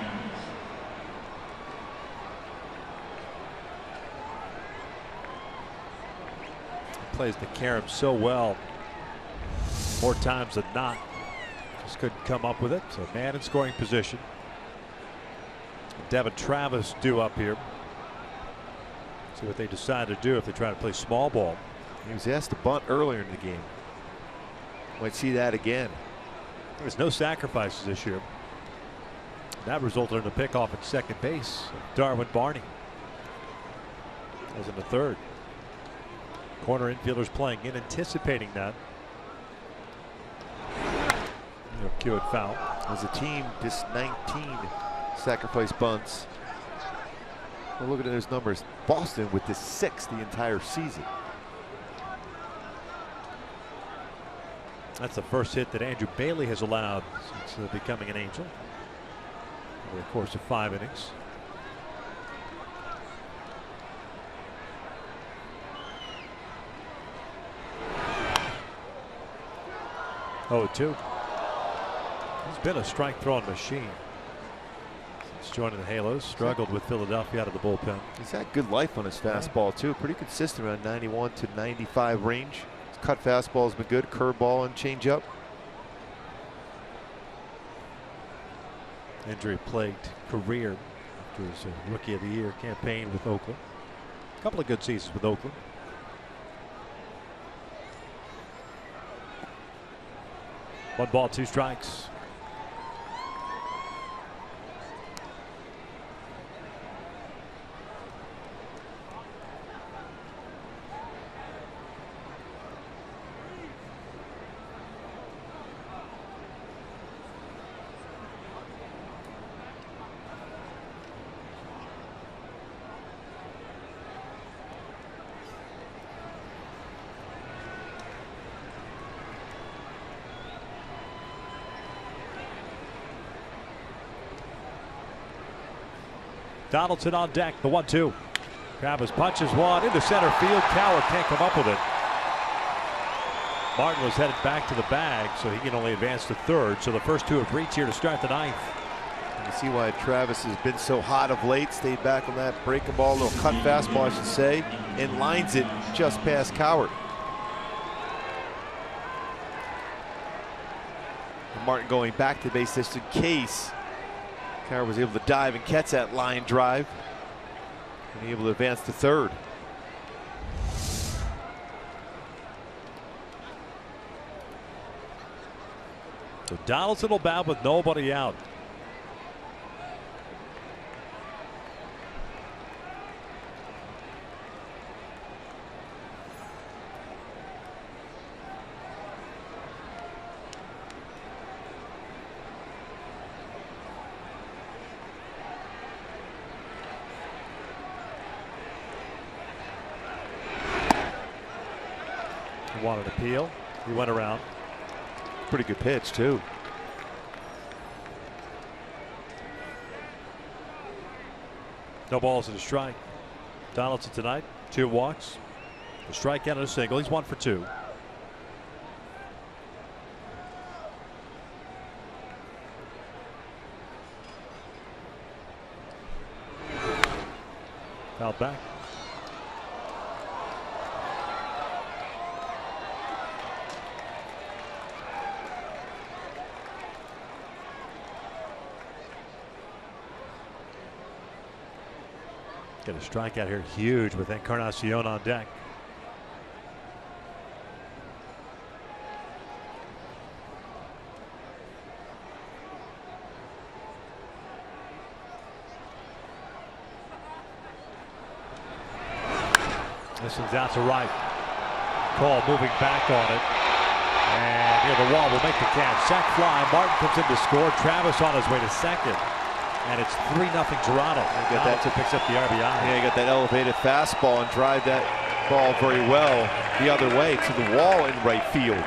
Plays the carom so well, more times than not. Just couldn't come up with it. So man in scoring position. Devin Travis due up here. See what they decide to do if they try to play small ball. He was asked to bunt earlier in the game. Might see that again. There's no sacrifices this year. That resulted in a pickoff at second base. Darwin Barney was in the 3rd. Corner infielders playing in, anticipating that. Cue it foul. As a team, just 19 sacrifice bunts. Well, look at those numbers. Boston with the 6th the entire season. That's the first hit that Andrew Bailey has allowed since becoming an Angel over the course of 5 innings. Oh, 2. He's been a strike throwing machine since joining the Halos. Struggled with Philadelphia out of the bullpen. He's had good life on his fastball too. Pretty consistent around 91 to 95 range. His cut fastball has been good. Curveball and changeup. Injury plagued career after his Rookie of the Year campaign with Oakland. A couple of good seasons with Oakland. 1 ball, 2 strikes. Donaldson on deck, the 1-2. Travis punches one into center field. Coward can't come up with it. Martin was headed back to the bag, so he can only advance to 3rd. So the first 2 have reached here to start the 9th. You can see why Travis has been so hot of late. Stayed back on that breaking ball, little cut fastball, I should say, and lines it just past Coward. And Martin going back to the base just in case Coward was able to dive and catch that line drive and able to advance to 3rd. So Donaldson will bat with nobody out. Wanted to peel. He went around. Pretty good pitch too. No balls and a strike. Donaldson tonight, 2 walks, a strikeout and a single. He's 1 for 2. Fouled back. Get a strikeout here, huge, with Encarnacion on deck. This one's out to right. Cole moving back on it. And near the wall will make the catch. Sac fly. Martin comes in to score. Travis on his way to second. And it's 3-0 Toronto. Donaldson picks up the RBI. Yeah, you got that elevated fastball and drive that ball very well the other way to the wall in right field.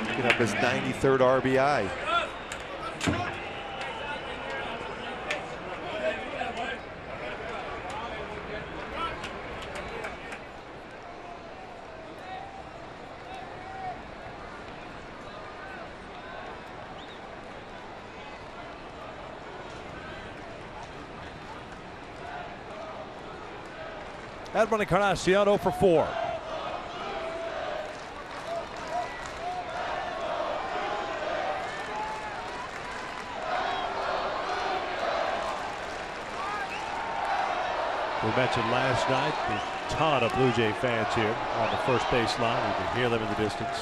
Picking up his 93rd RBI. Edwin Encarnacion 0 for 4. We mentioned last night the ton of Blue Jay fans here on the first base line. You can hear them in the distance.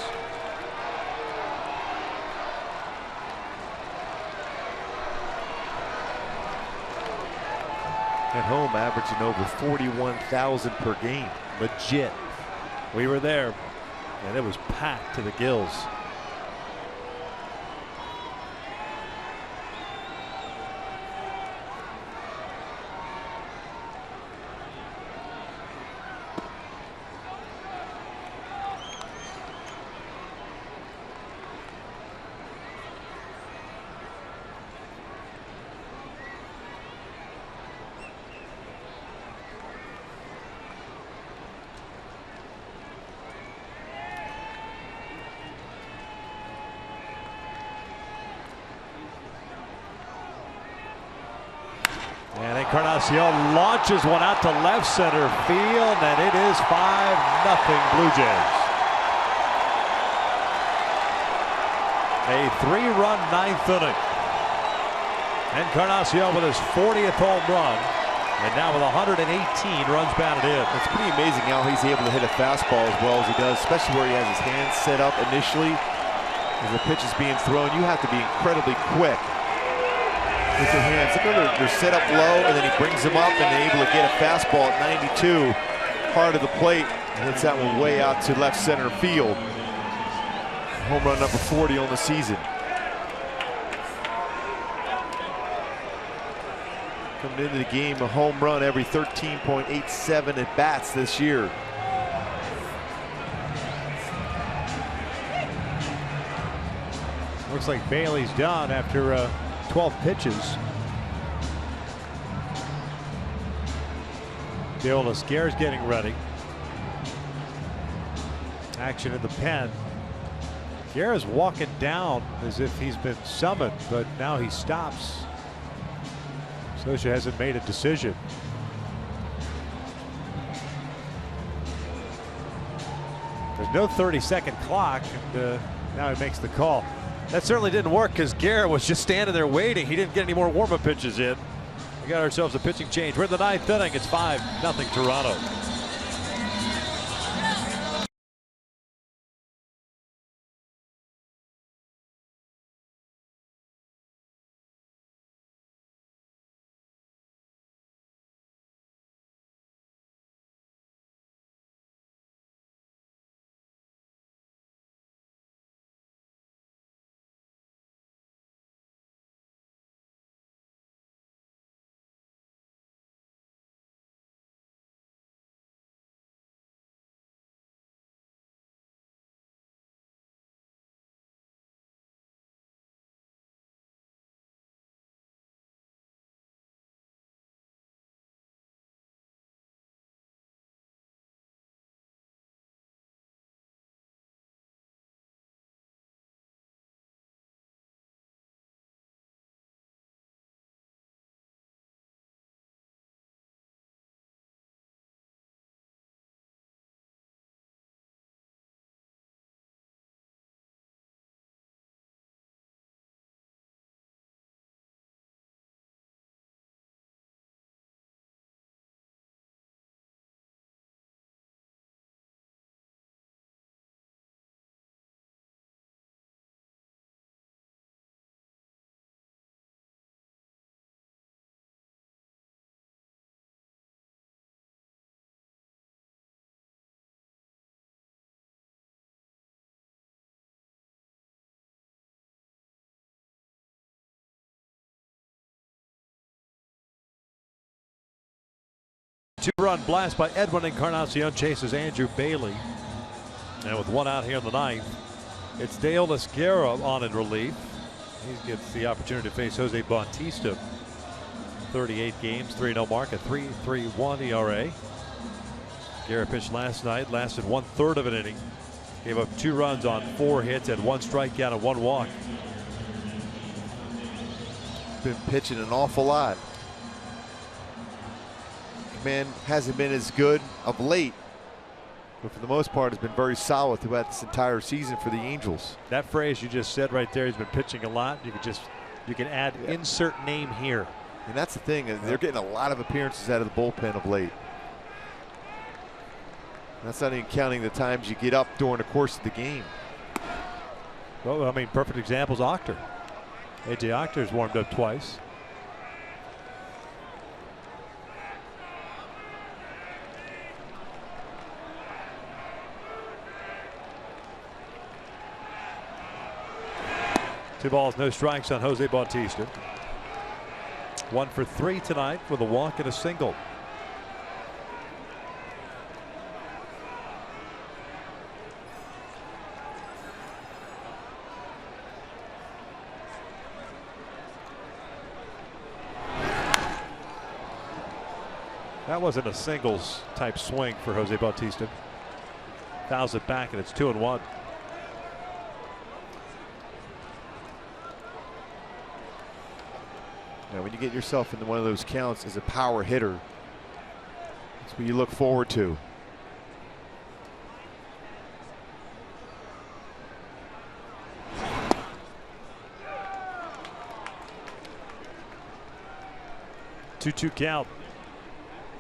At home, averaging over 41,000 per game. Legit. We were there, and it was packed to the gills. And Encarnacion launches one out to left center field, and it is 5-0 Blue Jays. A 3-run ninth inning. Encarnacion with his 40th home run, and now with 118 runs batted in. It's pretty amazing how he's able to hit a fastball as well as he does, especially where he has his hands set up initially. As the pitch is being thrown, you have to be incredibly quick with your hands. Look at they're set up low, and then he brings them up, and they're able to get a fastball at 92, hard of the plate, and hits that one way out to left center field. Home run number 40 on the season. Coming into the game, a home run every 13.87 at bats this year. Looks like Bailey's done after 12 pitches. Bill Lascare's getting ready. Action in the pen. Guerra's walking down as if he's been summoned, but now he stops. Scioscia hasn't made a decision. There's no 30-second clock, and now he makes the call. That certainly didn't work because Guerra was just standing there waiting. He didn't get any more warm-up pitches in. We got ourselves a pitching change. We're in the ninth inning. It's 5-0 Toronto. Two-run blast by Edwin Encarnacion chases Andrew Bailey. And with one out here in the ninth, it's Dale Esguerra on in relief. He gets the opportunity to face Jose Bautista. 38 games, 3-0 mark, a 3.31 ERA. Esguerra pitched last night, lasted 1/3 of an inning. Gave up 2 runs on 4 hits, had 1 strikeout and 1 walk. Been pitching an awful lot. Command hasn't been as good of late, but for the most part has been very solid throughout this entire season for the Angels. That phrase you just said right there, he's been pitching a lot. You can add insert name here. And that's the thing, they're getting a lot of appearances out of the bullpen of late. That's not even counting the times you get up during the course of the game. Well, I mean, perfect example is Octor. A.J. Octor's warmed up twice. Two balls, no strikes on Jose Bautista. 1 for 3 tonight with a walk and a single. That wasn't a singles type swing for Jose Bautista. Fouls it back and it's 2-1. Now, when you get yourself into one of those counts as a power hitter, that's what you look forward to. Two count.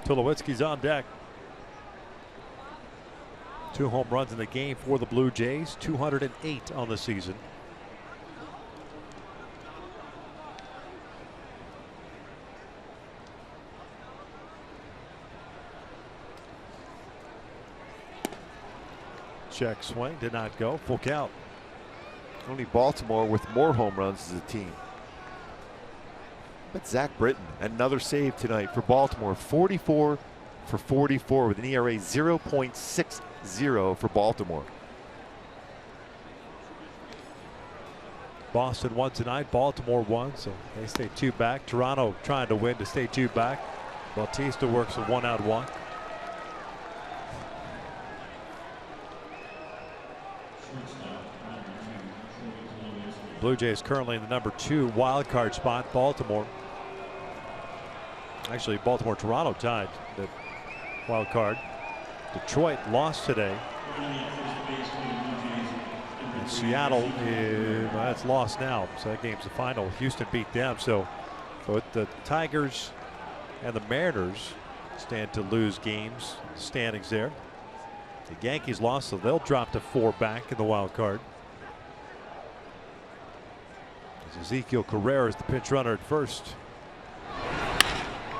Tulowitzki's on deck. 2 home runs in the game for the Blue Jays, 208 on the season. Check swing, did not go. Full count. Only Baltimore with more home runs as a team. But Zach Britton, another save tonight for Baltimore. 44 for 44 with an ERA 0.60 for Baltimore. Boston won tonight, Baltimore won, so they stay 2 back. Toronto trying to win to stay 2 back. Bautista works a 1-out walk. Blue Jays currently in the number 2 wild card spot. Baltimore. Actually, Baltimore-Toronto tied the wild card. Detroit lost today. And Seattle that's lost now, so that game's the final. Houston beat them, so both the Tigers and the Mariners stand to lose games. Standings there. The Yankees lost, so they'll drop to 4 back in the wild card. Ezekiel Carrera is the pinch runner at first.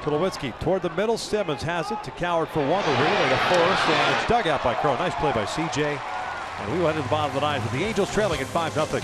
Tulowitzki toward the middle. Simmons has it to Coward for 1 to relay to first, and it's dug out by Crow. Nice play by CJ. And we went to the bottom of the 9th with the Angels trailing at 5-0.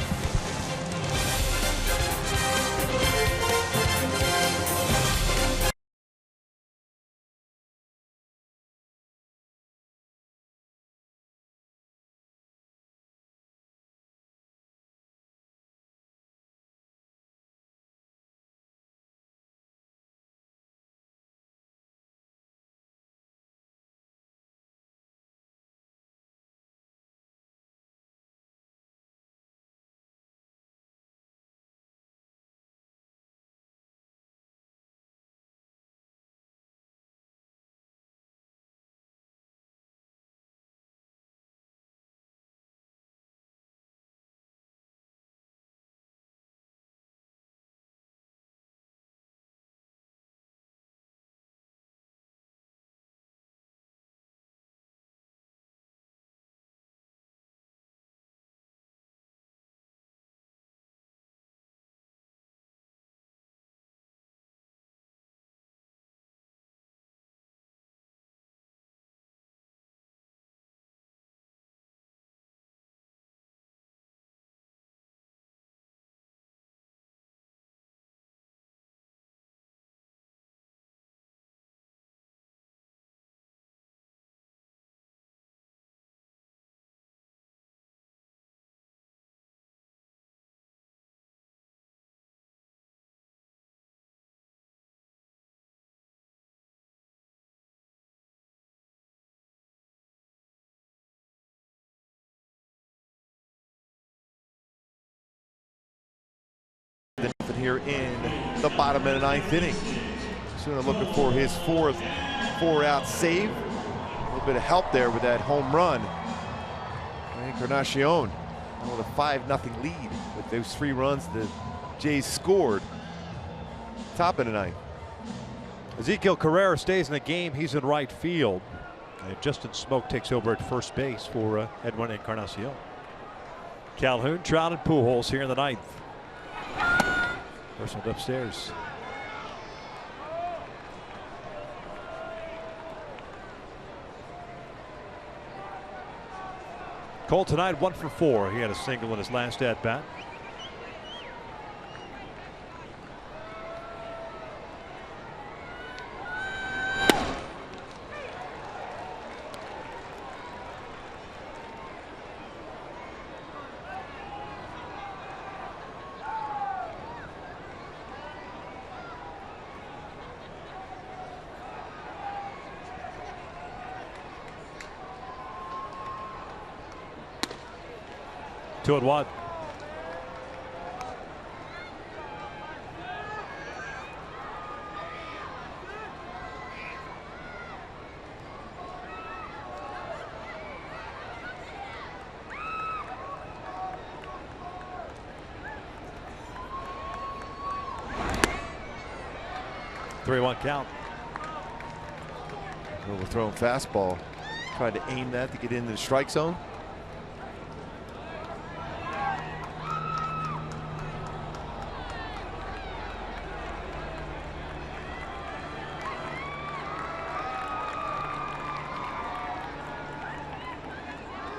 here in the bottom of the 9th inning. Soon looking for his 4th 4-out save. A little bit of help there with that home run. Encarnacion with a 5-0 lead with those 3 runs the Jays scored. Top of the 9th. Ezekiel Carrera stays in the game. He's in right field. And Justin Smoke takes over at first base for Edwin Encarnacion. Calhoun, Trout, and Pujols here in the 9th. First one upstairs. Cole tonight 1 for 4. He had a single in his last at bat. Two and one. Three-one count. Overthrown fastball. Tried to aim that to get into the strike zone.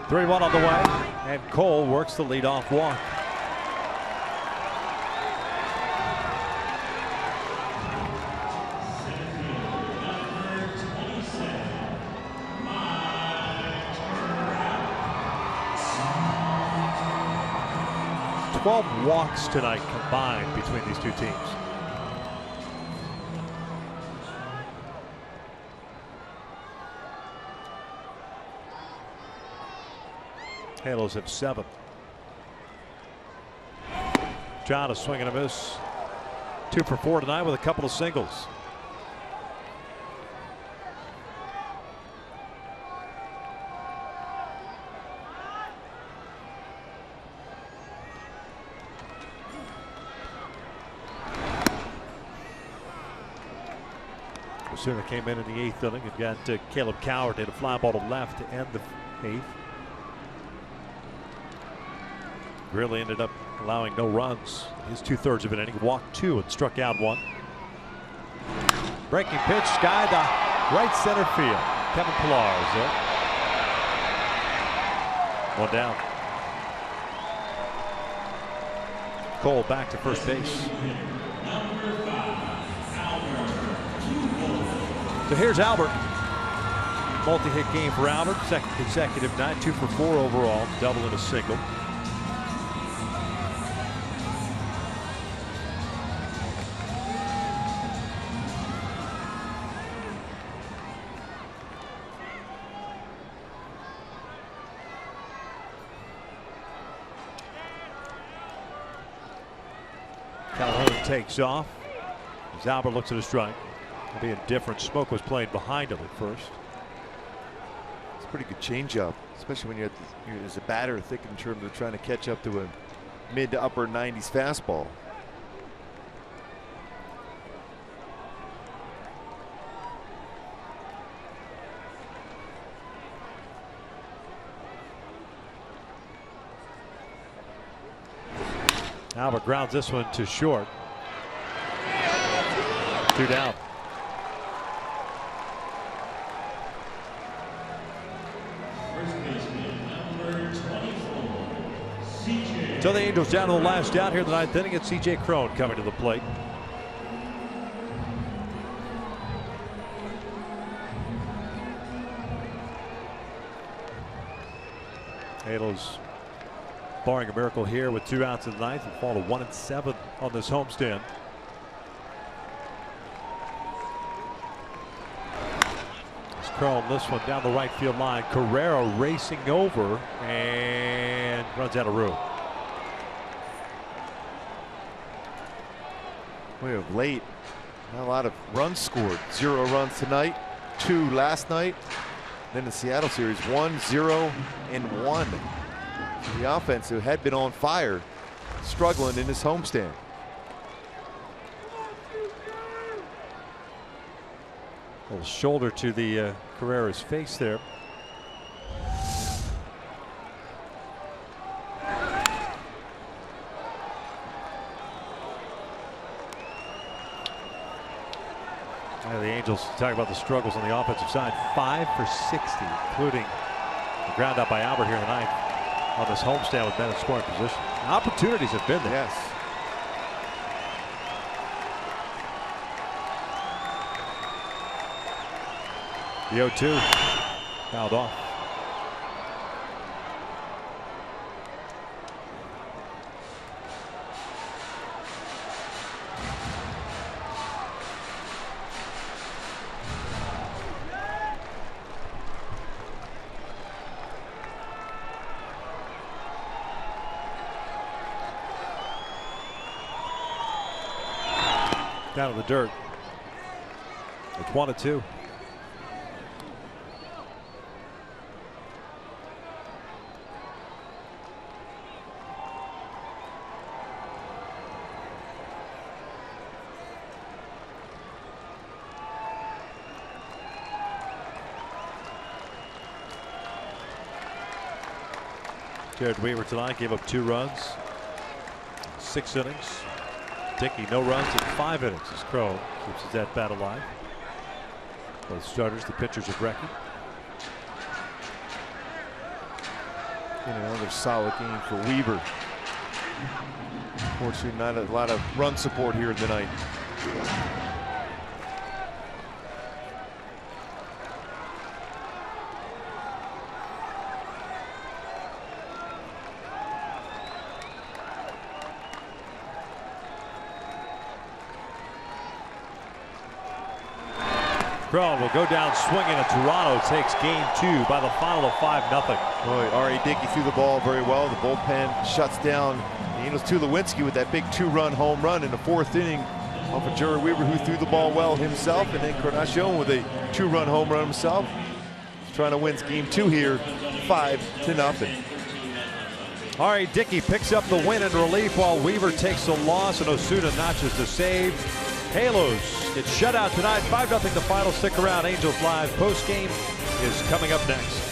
Three-one on the way, and Cole works the leadoff walk. Walks tonight combined between these two teams. Halos have 7. John, a swing and a miss. 2 for 4 tonight with a couple of singles. Osuna came in the 8th inning and got Caleb Coward hit a fly ball to left to end the 8th. Really ended up allowing no runs. His 2/3 of an inning, walked 2 and struck out 1. Breaking pitch, sky to right center field. Kevin Pillar is there. 1 down. Cole back to first base. So here's Albert. Multi-hit game for Albert. 2nd consecutive night. 2 for 4 overall. Double and a single. Calhoun takes off as Albert looks at a strike. It'll be indifferent. Smoke was playing behind him at first. It's a pretty good changeup, especially when you're as a batter thinking in terms of trying to catch up to a mid to upper 90s fastball. Albert grounds this one to short. 2 down. So the Angels down to the last out here in the 9th inning. It's C.J. Cron coming to the plate. Halos barring a miracle here with 2 outs in the 9th and fall to 1-7 on this homestand. As Cron this one down the right field line. Carrera racing over and runs out of room. Way of late, not a lot of runs scored. 0 runs tonight, 2 last night. Then the Seattle series, 1, 0, and 1. The offense, who had been on fire, struggling in this homestand. A little shoulder to the Carrera's face there. The Angels talk about the struggles on the offensive side. 5 for 60, including the ground out by Albert here in the ninth on this homestand with men in scoring position. Opportunities have been there. Yes. The 0-2 fouled off. Down in the dirt. It's 1-2. Jared Weaver tonight gave up 2 runs, 6 innings. Dickey, no runs in 5 innings as Crow keeps his at-bat alive. Both starters, the pitchers of record. And another solid game for Weaver. Unfortunately, not a lot of run support here tonight. Cron will go down swinging, and Toronto takes game 2 by the final of 5-0. Boy, R.A. Dickey threw the ball very well. The bullpen shuts down the Angels. Tulowitzki with that big 2-run home run in the 4th inning off of Jared Weaver, who threw the ball well himself, and then Carnacion with a 2-run home run himself. He's trying to win game 2 here, 5-0. R.A. Dickey picks up the win in relief while Weaver takes the loss, and Osuna notches the save. Halos get shut out tonight. 5-0 the final. Stick around. Angels Live post game is coming up next.